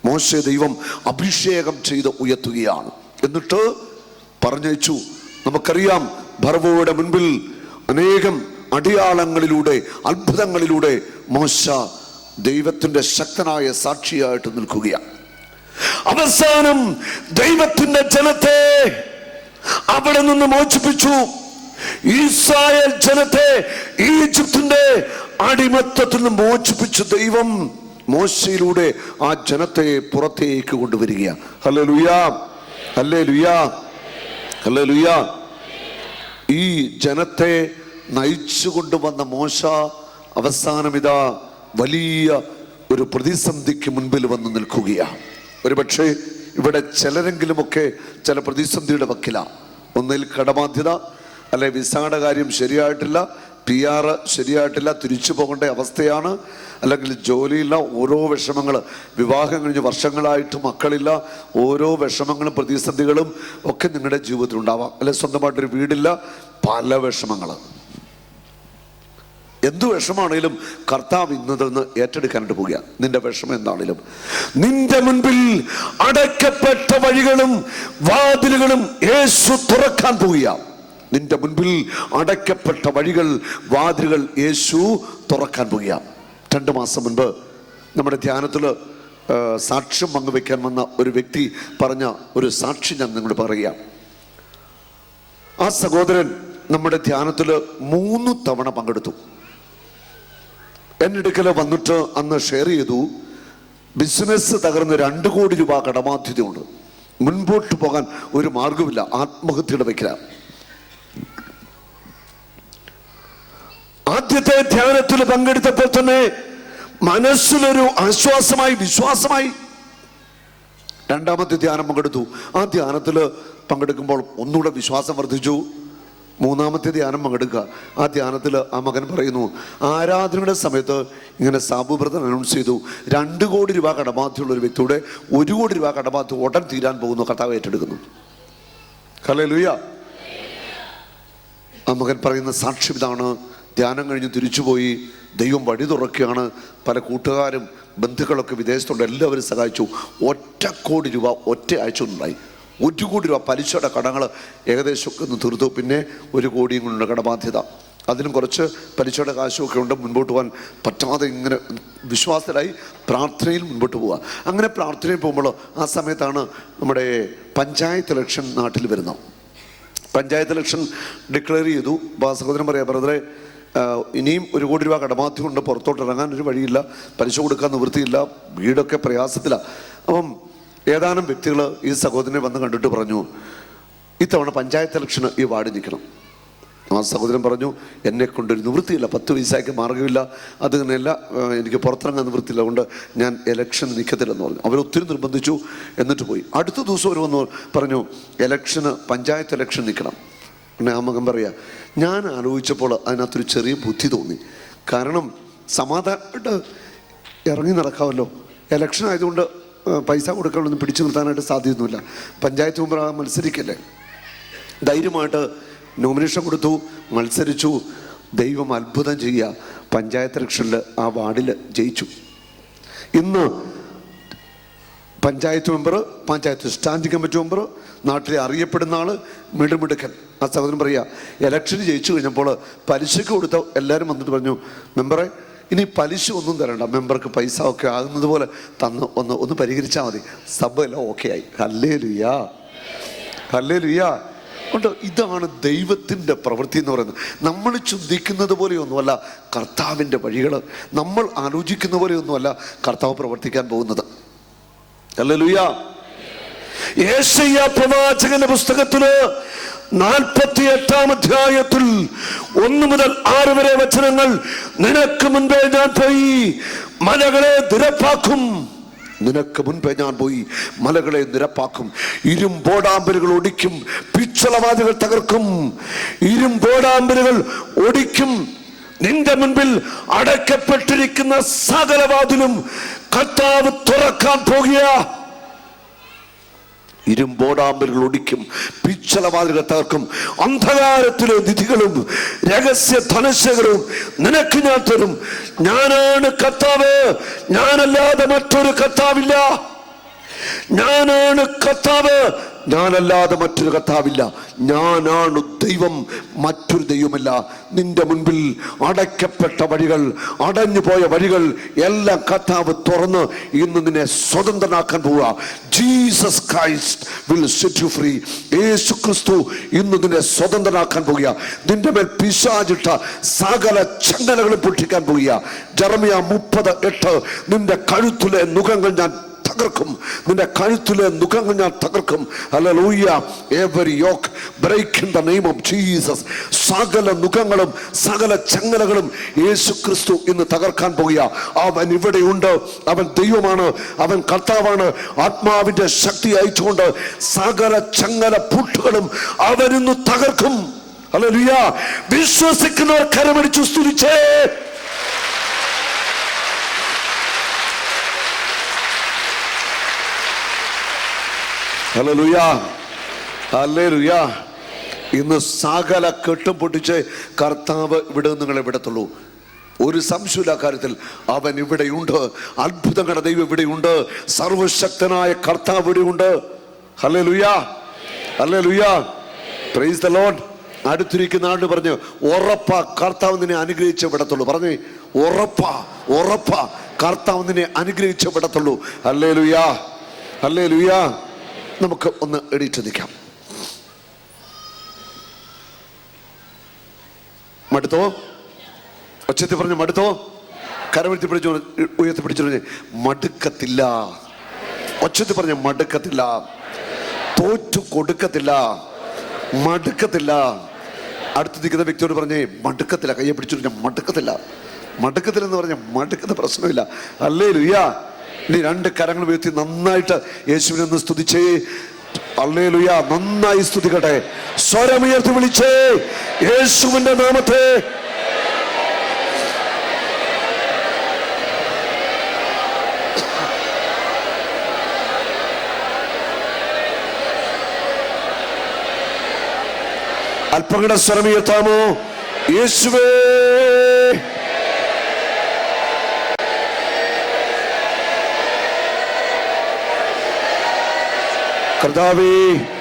Speaker 2: മോശയെ ദൈവം അഭിഷേകം ചെയ്ത് ഉയർത്തുകയാണ്. എന്നിട്ട് പറഞ്ഞയച്ചു. നമുക്കറിയാം, ഫറവോയുടെ മുൻപിൽ അനേകം അടയാളങ്ങളിലൂടെ, അത്ഭുതങ്ങളിലൂടെ മോശ ദൈവത്തിന്റെ ശക്തനായ സാക്ഷിയായിട്ട് നിൽക്കുകയാണ്. അവസാനം ദൈവത്തിന്റെ ജനത്തെ അവിടെ നിന്ന് മോചിപ്പിച്ചു. ഇസ്രായേൽ ജനത്തെ ഈജിപ്തിന്റെ അടിമത്തത്തിൽ നിന്ന് മോചിപ്പിച്ചു ദൈവം മോശയിലൂടെ ആ ജനത്തെ പുറത്തേക്ക് കൊണ്ടുവരികയാണ്. ഹല്ലേലൂയ. ഹല്ലേലൂയ. ഹല്ലേലൂയ. ഈ ജനത്തെ നയിച്ചു കൊണ്ടുവന്ന മോശ അവസാനം ഇതാ വലിയ ഒരു പ്രതിസന്ധിക്ക് മുൻപിൽ വന്ന് നിൽക്കുകയാണ്. ഒരുപക്ഷെ ഇവിടെ ചിലരെങ്കിലുമൊക്കെ ചില പ്രതിസന്ധിയുടെ വക്കിലാണ്. ഒന്നിൽ കടബാധ്യത, അല്ലെ വിസയുടെ കാര്യം ശരിയായിട്ടില്ല, PR ശരിയായിട്ടില്ല, തിരിച്ചു പോകേണ്ട അവസ്ഥയാണ്, അല്ലെങ്കിൽ ജോലിയില്ല, ഓരോ വിഷമങ്ങൾ, വിവാഹം കഴിഞ്ഞ് വർഷങ്ങളായിട്ട് മക്കളില്ല, ഓരോ വിഷമങ്ങളും പ്രതിസന്ധികളും ഒക്കെ നിങ്ങളുടെ ജീവിതത്തിൽ ഉണ്ടാവാം. അല്ലെ സ്വന്തമായിട്ടൊരു വീടില്ല, പല വിഷമങ്ങൾ. എന്തു വിഷമാണെങ്കിലും കർത്താവ് ഇന്നതിൽ നിന്ന് ഏറ്റെടുക്കാനായിട്ട് പോവുക. നിന്റെ വിഷമം എന്താണെങ്കിലും നിന്റെ മുൻപിൽ അടയ്ക്കപ്പെട്ട വഴികളും വാതിലുകളും യേശു തുറക്കാൻ പോവുക. നിന്റെ മുൻപിൽ അടയ്ക്കപ്പെട്ട വഴികൾ വാതിലുകൾ യേശു തുറക്കാൻ പോവുക. 2 മാസം മുൻപ് നമ്മുടെ ധ്യാനത്തിൽ സാക്ഷ്യം പങ്കുവെക്കാൻ വന്ന ഒരു വ്യക്തി പറഞ്ഞ ഒരു സാക്ഷി ഞാൻ നിങ്ങളോട് പറയുക. ആ സഹോദരൻ നമ്മുടെ ധ്യാനത്തിൽ 3 തവണ പങ്കെടുത്തു. എൻ്റെ അടുക്കൽ വന്നിട്ട് അന്ന് ഷെയർ ചെയ്തു, ബിസിനസ് തകർന്ന് 2 കോടി രൂപ കടബാധ്യതയുണ്ട്, മുൻപോട്ട് പോകാൻ ഒരു മാർഗമില്ല, ആത്മഹത്യയുടെ വയ്ക്കല. ആദ്യത്തെ ധ്യാനത്തിൽ പങ്കെടുത്തപ്പോൾ തന്നെ മനസ്സിലൊരു ആശ്വാസമായി, വിശ്വാസമായി. 2ാമത്തെ ധ്യാനം പങ്കെടുത്തു. ആ ധ്യാനത്തിൽ പങ്കെടുക്കുമ്പോൾ ഒന്നുകൂടെ വിശ്വാസം വർദ്ധിച്ചു. 3ാമത്തെ ധ്യാനം പങ്കെടുക്കുക. ആ ധ്യാനത്തിൽ ആ മകൻ പറയുന്നു, ആരാധനയുടെ സമയത്ത് ഇങ്ങനെ സാബു ബ്രദർ അനൗൺസ് ചെയ്തു, 2 കോടി രൂപ കടബാധ്യതയുള്ള ഒരു വ്യക്തിയുടെ 1 കോടി രൂപ കടബാധ്യത ഉടൻ തീരാൻ പോകുന്നു, കർത്താവ് ഏറ്റെടുക്കുന്നു. ഹല്ലേലൂയ. ആ മകൻ പറയുന്ന സാക്ഷ്യം ഇതാണ്. ധ്യാനം കഴിഞ്ഞ് തിരിച്ചുപോയി, ദൈവം വഴി തുറക്കുകയാണ്. പല കൂട്ടുകാരും ബന്ധുക്കളൊക്കെ വിദേശത്തുണ്ട്, എല്ലാവരും സഹായിച്ചു. 1 കോടി രൂപ ഒറ്റ ആഴ്ച ഉണ്ടായി. 1 കോടി രൂപ പലിശയുടെ കടങ്ങൾ ഏകദേശം ഒന്ന് തീർത്തു. പിന്നെ 1 കോടിയും കൊണ്ടുണ്ട് കടബാധ്യത. അതിനും കുറച്ച് പലിശയുടെ കാശുമൊക്കെ ഉണ്ട്. മുൻപോട്ട് പോകാൻ പറ്റാതെ ഇങ്ങനെ വിശ്വാസത്തിലായി പ്രാർത്ഥനയിൽ മുൻപോട്ട് പോവുക. അങ്ങനെ പ്രാർത്ഥനയിൽ പോകുമ്പോൾ ആ സമയത്താണ് നമ്മുടെ പഞ്ചായത്ത് ഇലക്ഷൻ നാട്ടിൽ വരുന്നത്. പഞ്ചായത്ത് ഇലക്ഷൻ ഡിക്ലെയർ ചെയ്തു. അപ്പോൾ ആ സഹോദരൻ പറയാം, ബ്രദറെ ഇനിയും 1 കോടി രൂപ കടബാധ്യത കൊണ്ട് പുറത്തോട്ട് ഇറങ്ങാൻ ഒരു വഴിയില്ല, പലിശ കൊടുക്കാൻ നിവൃത്തിയില്ല, വീടൊക്കെ പ്രയാസത്തിലാണ്. അപ്പം ഏതാനും വ്യക്തികൾ ഈ സഹോദരനെ വന്ന് കണ്ടിട്ട് പറഞ്ഞു, ഇത്തവണ പഞ്ചായത്ത് ഇലക്ഷന് ഈ വാർഡ് നിൽക്കണം. ആ സഹോദരൻ പറഞ്ഞു, എന്നെ കൊണ്ടൊരു നിവൃത്തിയില്ല, 10 പൈസയ്ക്ക് മാർഗമില്ല, അത് തന്നെയല്ല എനിക്ക് പുറത്തിറങ്ങാൻ നിവൃത്തിയില്ല, അതുകൊണ്ട് ഞാൻ ഇലക്ഷൻ നിൽക്കത്തില്ലെന്ന് പറഞ്ഞു. അവരൊത്തിരി നിർബന്ധിച്ചു, എന്നിട്ട് പോയി. അടുത്ത ദിവസം അവർ വന്ന് പറഞ്ഞു, പഞ്ചായത്ത് ഇലക്ഷൻ നിൽക്കണം. പിന്നെ ആ മകൻ പറയാ, ഞാൻ ആലോചിച്ചപ്പോൾ അതിനകത്തൊരു ചെറിയ ബുദ്ധി തോന്നി. കാരണം സമാധാനമായിട്ട് ഇറങ്ങി നടക്കാമല്ലോ, ഇലക്ഷൻ ആയതുകൊണ്ട് പൈസ കൊടുക്കാനൊന്നും പിടിച്ചു നിർത്താനായിട്ട് സാധ്യതയൊന്നുമില്ല. പഞ്ചായത്ത് മെമ്പർ മത്സരിക്കല്ലേ, ധൈര്യമായിട്ട് നോമിനേഷൻ കൊടുത്തു, മത്സരിച്ചു. ദൈവം അത്ഭുതം ചെയ്യുക, പഞ്ചായത്ത് ഇലക്ഷനിൽ ആ വാർഡിൽ ജയിച്ചു. ഇന്ന് panchayat member, panchayat standing committee member, നാട്ടിലെ അറിയപ്പെടുന്ന ആള്, മിടുമിടുക്കൻ. ആ സഹോദരൻ പറയുക, ഇലക്ഷന് ജയിച്ചു കഴിഞ്ഞപ്പോൾ പലിശക്ക് കൊടുത്ത എല്ലാവരും വന്നിട്ട് പറഞ്ഞു, മെമ്പറെ ഇനി പലിശ ഒന്നും തരണ്ട, മെമ്പർക്ക് പൈസ ഒക്കെ ആകുന്നത് പോലെ തന്ന് ഒന്ന് പരിഹരിച്ചാൽ മതി, സഭ എല്ലാം ഓക്കെ ആയി. ഹല്ലേലൂയാ, ഹല്ലേലൂയാ. ഉണ്ട്. ഇതാണ് ദൈവത്തിൻ്റെ പ്രവൃത്തി എന്ന് പറയുന്നത്. നമ്മൾ ചിന്തിക്കുന്നത് പോലെയൊന്നുമല്ല കർത്താവിൻ്റെ വഴികൾ, നമ്മൾ ആലോചിക്കുന്ന പോലെയൊന്നുമല്ല കർത്താവ് പ്രവർത്തിക്കാൻ പോകുന്നത്. ഹല്ലേലൂയാ. യെശയ്യാ പ്രവാചകന്റെ പുസ്തകത്തില് 48-ാം അധ്യായത്തിൽ 1 മുതൽ 6 വരെ വചനങ്ങൾ, നിനക്ക് മുൻപേ ഞാൻ പോയി മലകളെ നിരപ്പാക്കും, നിനക്ക് മുൻപേ ഞാൻ പോയി മലകളെ നിരപ്പാക്കും, ഇരുമ്പോടാമ്പലുകൾ ഒടിക്കും, പിച്ചളവാതിലുകൾ തകർക്കും, ഇരുമ്പോടാമ്പലുകൾ ഒടിക്കും, നിന്റെ മുൻപിൽ അടയ്ക്കപ്പെട്ടിരിക്കുന്ന സകലവാതിലും കർത്താവ് തുറക്കാൻ പോകുക. ഇരുമ്പോടാമ്പലുകൾ ഒടിക്കും, പിച്ചളവാതിലുകൾ തകർക്കും, അന്ധകാരത്തിലെ നിധികളും രഹസ്യ ധനശേഖരവും നിനക്ക് ഞാൻ തരും. ഞാനാണ് കർത്താവ്, ഞാനല്ലാതെ മറ്റൊരു കർത്താവില്ല. ഞാനാണ് കർത്താവ്, ഞാനല്ലാതെ മറ്റൊരു കർത്താവില്ല. ഞാനാണ് ദൈവം, മറ്റൊരു ദൈവമല്ല. നിന്റെ മുൻപിൽ അടയ്ക്കപ്പെട്ട വഴികൾ, അടഞ്ഞുപോയ വഴികൾ എല്ലാം കർത്താവ് തുറന്ന് ഇന്ന് നിന്നെ സ്വതന്ത്രനാക്കാൻ പോവുക. Jesus Christ will set you free. യേശു ക്രിസ്തു ഇന്ന് നിന്നെ സ്വതന്ത്രനാക്കാൻ പോവുക. നിന്റെ മേൽ പിശാചിട്ട സകല ചങ്ങലകളും പൊട്ടിക്കാൻ പോവുക. ജെറമ്യാ 30:8, നിന്റെ കഴുത്തിലെ നുകങ്ങൾ ഞാൻ തകർക്കും, നിന്റെ കഴുത്തിലെ നുകങ്ങൾ ഞാൻ തകർക്കും. Hallelujah. Every yoke break in the name of Jesus. സകല നുകങ്ങളും സകല ചങ്ങലകളും യേശു ക്രിസ്തു ഇന്ന് തകർക്കാൻ പോകുക. അവൻ ഇവിടെയുണ്ട്, അവൻ ദൈവമാണ്, അവൻ കർത്താവാണ്. ആത്മാവിന്റെ ശക്തി അയച്ചുകൊണ്ട് സകല ചങ്ങല പൂട്ടുകളും അവൻ ഇന്ന് തകർക്കും. ഹല്ലേലൂയ. വിശ്വസിക്കുന്നവർ കരമടിച്ചു സ്തുതിച്ചേ. ഹല്ലേലൂയാ, ഹല്ലേലൂയാ. ഇന്ന് സകല കെട്ടും പൊട്ടിച്ച് കർത്താവ് ഇവിടെ നിങ്ങളെ വിടത്തുള്ളൂ. ഒരു സംശയമില്ല കാര്യത്തിൽ. അവൻ ഇവിടെയുണ്ട്. അത്ഭുതങ്ങളുടെ ദൈവം ഇവിടെയുണ്ട്. സർവശക്തനായ കർത്താവ് ഇവിടെയുണ്ട്. ഹല്ലേലൂയാ, ഹല്ലേലൂയാ, പ്രൈസ് ദ ലോർഡ്. അടുത്തിരിക്കുന്ന ആണ്ട് പറഞ്ഞു, ഉറപ്പാ കർത്താവ് നിന്നെ അനുഗ്രഹിച്ചേ വിടത്തുള്ളൂ. പറഞ്ഞേ, ഉറപ്പാ, ഉറപ്പാ കർത്താവ് നിന്നെ അനുഗ്രഹിച്ചേ വിടത്തുള്ളൂ. ഹല്ലേലൂയാ, ഹല്ലേലൂയാ. നമുക്ക് ഒന്ന് എണീറ്റ് നിൽക്കാം. മടുത്തോ? ഒച്ചത്തിൽ പറഞ്ഞു മടുത്തോ? കരമെടുത്തി പിടിച്ചു, ഉയർത്തി പിടിച്ചു പറഞ്ഞ് മടുക്കത്തില്ല. ഒച്ചത്തിൽ പറഞ്ഞ മടുക്കത്തില്ല, തോറ്റു കൊടുക്കത്തില്ല, മടുക്കത്തില്ല. അടുത്ത് നിൽക്കുന്ന വ്യക്തിയോട് പറഞ്ഞേ മടുക്കത്തില്ല. കയ്യെ പിടിച്ചു മടുക്കത്തില്ല. മടുക്കത്തില്ലെന്ന് പറഞ്ഞ മടുക്കുന്ന പ്രശ്നമില്ല. ഹല്ലേലൂയാ. ഇനി രണ്ട് കരങ്ങൾ ഉയർത്തി നന്നായിട്ട് യേശുവിനെ ഒന്ന് സ്തുതിച്ചേ. ഹല്ലേലൂയാ, നന്നായി സ്തുതിക്കട്ടെ. സ്വരമുയർത്തി വിളിച്ചേ യേശുവിന്റെ നാമത്തെ. അല്പം കൂടെ സ്വരമുയർത്താമോ? യേശുവേ, കർത്താവേ,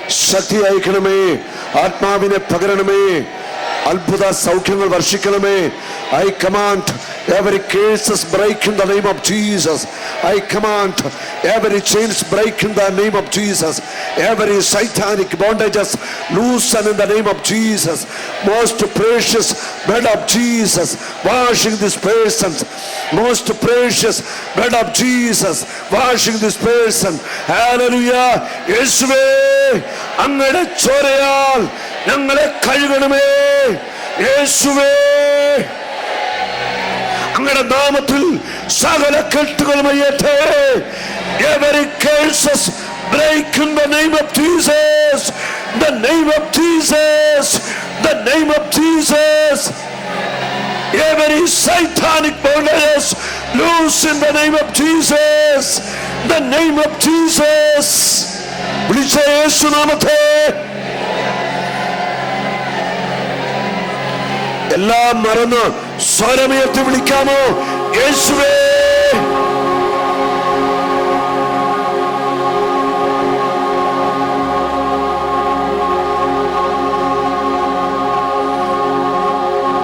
Speaker 2: ശക്തി അയക്കണമേ, ആത്മാവിനെ പകരണമേ, അത്ഭുത സൗഖ്യങ്ങൾ വർഷിക്കണമേ. I command every curses break in the name of Jesus. I command every chains break in the name of Jesus. Every satanic bondages loosen in the name of Jesus. Most precious blood of Jesus washing this person. Most precious blood of Jesus washing this person. Hallelujah. യേശുവേ, അങ്ങയുടെ ചോരയാൽ ഞങ്ങളെ കഴുകണമേ. യേശുവേ, അങ്ങയുടെ നാമത്തിൽ സകല കെട്ടുകൾ മയ്യട്ടെ. Every curses break in the name of Jesus. The name of Jesus. The name of Jesus. Every satanic bondages loose in the name of Jesus. The name of Jesus. വിളിച്ച യേശു നാമത്തെ. എല്ലാം മറന്ന് സ്വരമുയർത്തി വിളിക്കാമോ? യേശുവേ,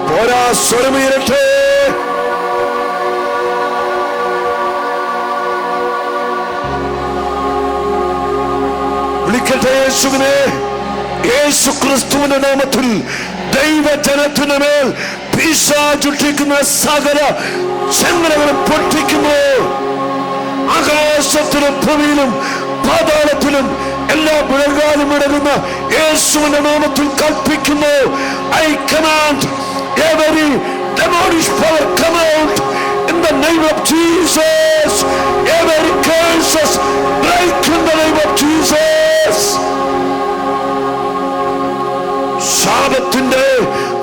Speaker 2: പോരാ, സ്വരമുയരട്ടെ. വിളിക്കട്ടെ യേശുവിനെ. യേശു ക്രിസ്തുവിന്റെ നാമത്തിൽ ദൈവജനത്തിന് മേൽ പിശാചുട്ടിക്കുന്ന സകല ചങ്ങലകളും പൊട്ടിക്കുന്നു. ആകാശത്തിലും ഭൂമിയിലും പാതാളത്തിലും എല്ലാ മുഴങ്ങാലും ഇടരുന്ന യേശുവിന്റെ നാമത്തിൽ കൽപ്പിക്കുന്നു. I command every demonic power come out in the name of Jesus. Every curses break in the name of Jesus. ശാപത്തിന്റെ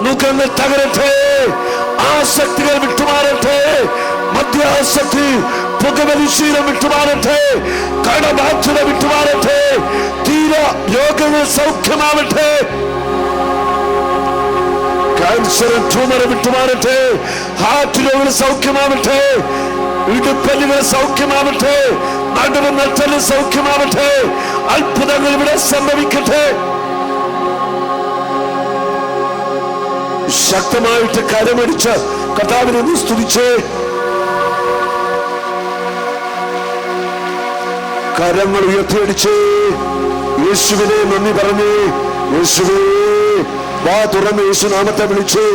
Speaker 2: മുഖങ്ങൾ തകരട്ടെ. ആസക്തികൾ വിട്ടുമാറട്ടെ. മദ്യാസക്തി, പുകവലിശീലം വിട്ടുമാറട്ടെ. കടബാധ്യത വിട്ടുമാറട്ടെ. തീര രോഗങ്ങൾ സൗഖ്യമാവട്ടെ. ക്യാൻസർ, ട്യൂമർ വിട്ടുമാറട്ടെ. ഹാർട്ട് രോഗങ്ങൾ സൗഖ്യമാവട്ടെ. ഇടുപ്പല്ലുകൾ സൗഖ്യമാവട്ടെ. നടുവ് നട്ടല് സൗഖ്യമാവട്ടെ. അത്ഭുതങ്ങൾ ഇവിടെ സംഭവിക്കട്ടെ. ശക്തമായിട്ട് കരമടിച്ച് കർത്താവിനെ ഒന്ന് സ്തുതിച്ചേ. കരങ്ങൾ ഉയർത്തിയടിച്ചേ. യേശുവിനെ നന്ദി പറഞ്ഞേ. യേശുവേ, വാ തുറന്ന് യേശു നാമത്തെ വിളിച്ചേ.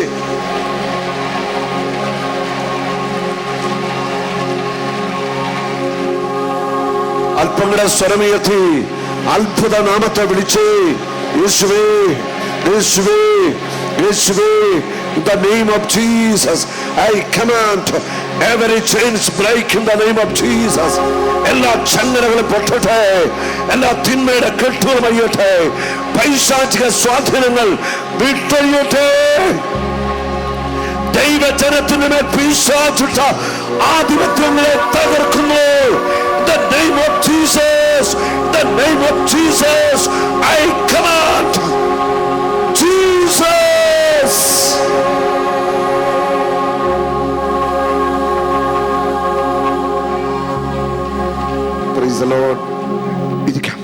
Speaker 2: അല്പം കൂടെ സ്വരമുയർത്തി അത്ഭുത നാമത്തെ വിളിച്ചേ. യേശുവേ, യേശുവേ, യേശുവേ. In the name of Jesus, I command every chains break in the name of Jesus. എല്ലാ ചങ്ങലകളും പൊട്ടട്ടെ. എല്ലാ തിന്മയുടെ കെട്ടുകളും അയ്യട്ടെ. പൈശാചിക സ്വാധീനങ്ങൾ വിട്ടൊഴിയട്ടെ. ദൈവജനത്തിന് മേൽ പിശാചുട്ട ആധിപത്യങ്ങളെ തകർക്കുന്നു. The name of Jesus, the name of Jesus, I command Jesus. Price the Lord. ഇരിക്കാം.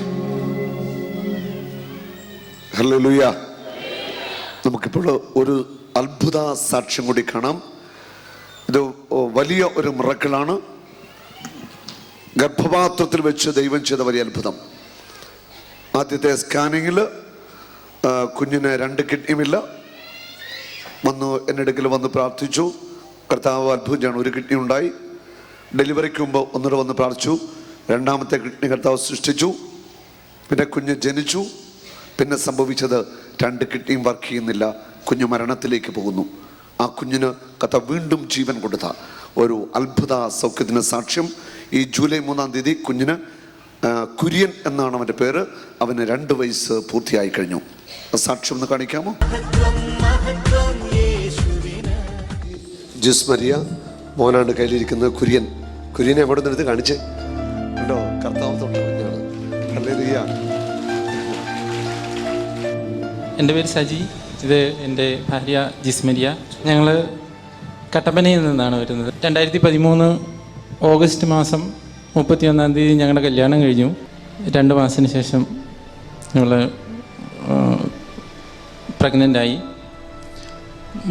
Speaker 2: ഹല്ലേലൂയ. നമുക്കിപ്പോൾ ഒരു അത്ഭുത സാക്ഷ്യം കൂടി കാണാം. ഇത് വലിയ ഒരു മിറക്കിളാണ്. ഗർഭപാത്രത്തിൽ വെച്ച് ദൈവം ചെയ്ത വലിയ അത്ഭുതം. ആദ്യത്തെ സ്കാനിങ്ങിൽ കുഞ്ഞിന് 2 കിഡ്നിയുമില്ല. വന്നു എൻ്റെ അടുക്കൽ വന്ന് പ്രാർത്ഥിച്ചു. കർത്താവ് അത്ഭുതം ചെയ്യണം. 1 കിഡ്നി ഉണ്ടായി. ഡെലിവറിക്ക് മുമ്പ് ഒന്നുകൂടെ വന്ന് പ്രാർത്ഥിച്ചു. 2ാമത്തെ കിഡ്നി കർത്താവ് സൃഷ്ടിച്ചു. പിന്നെ കുഞ്ഞ് ജനിച്ചു. പിന്നെ സംഭവിച്ചത് 2 കിഡ്നിയും വർക്ക് ചെയ്യുന്നില്ല. കുഞ്ഞ് മരണത്തിലേക്ക് പോകുന്നു. ആ കുഞ്ഞിന് കർത്താവ് വീണ്ടും ജീവൻ കൊടുത്ത ഒരു അത്ഭുത സൗഖ്യത്തിന് സാക്ഷ്യം. ഈ ജൂലൈ 3-ാം തീയതി കുഞ്ഞിന് കുര്യൻ എന്നാണ് അവൻ്റെ പേര്. അവന് 2 വയസ്സ് പൂർത്തിയായി കഴിഞ്ഞു. സാക്ഷ്യം ഒന്ന് കാണിക്കാമോ? ജിസ്മരിയ മോനാണ്ട് കയ്യിലിരിക്കുന്നത് കുര്യൻ. കുര്യനെ എവിടെ നിന്നെടുത്ത് കാണിച്ചേ ഉണ്ടോ? കർത്താവ് തൊട്ട കുഞ്ഞാണ്. ഹല്ലേലൂയ.
Speaker 6: എൻ്റെ പേര് സജി. ഇത് എൻ്റെ ഭാര്യ ജിസ്മരിയ. ഞങ്ങൾ കട്ടപ്പനയിൽ നിന്നാണ് വരുന്നത്. 2013 ഓഗസ്റ്റ് മാസം 31-ാം തീയതി ഞങ്ങളുടെ കല്യാണം കഴിഞ്ഞു. 2 മാസത്തിന് ശേഷം ഞങ്ങൾ പ്രഗ്നൻ്റായി.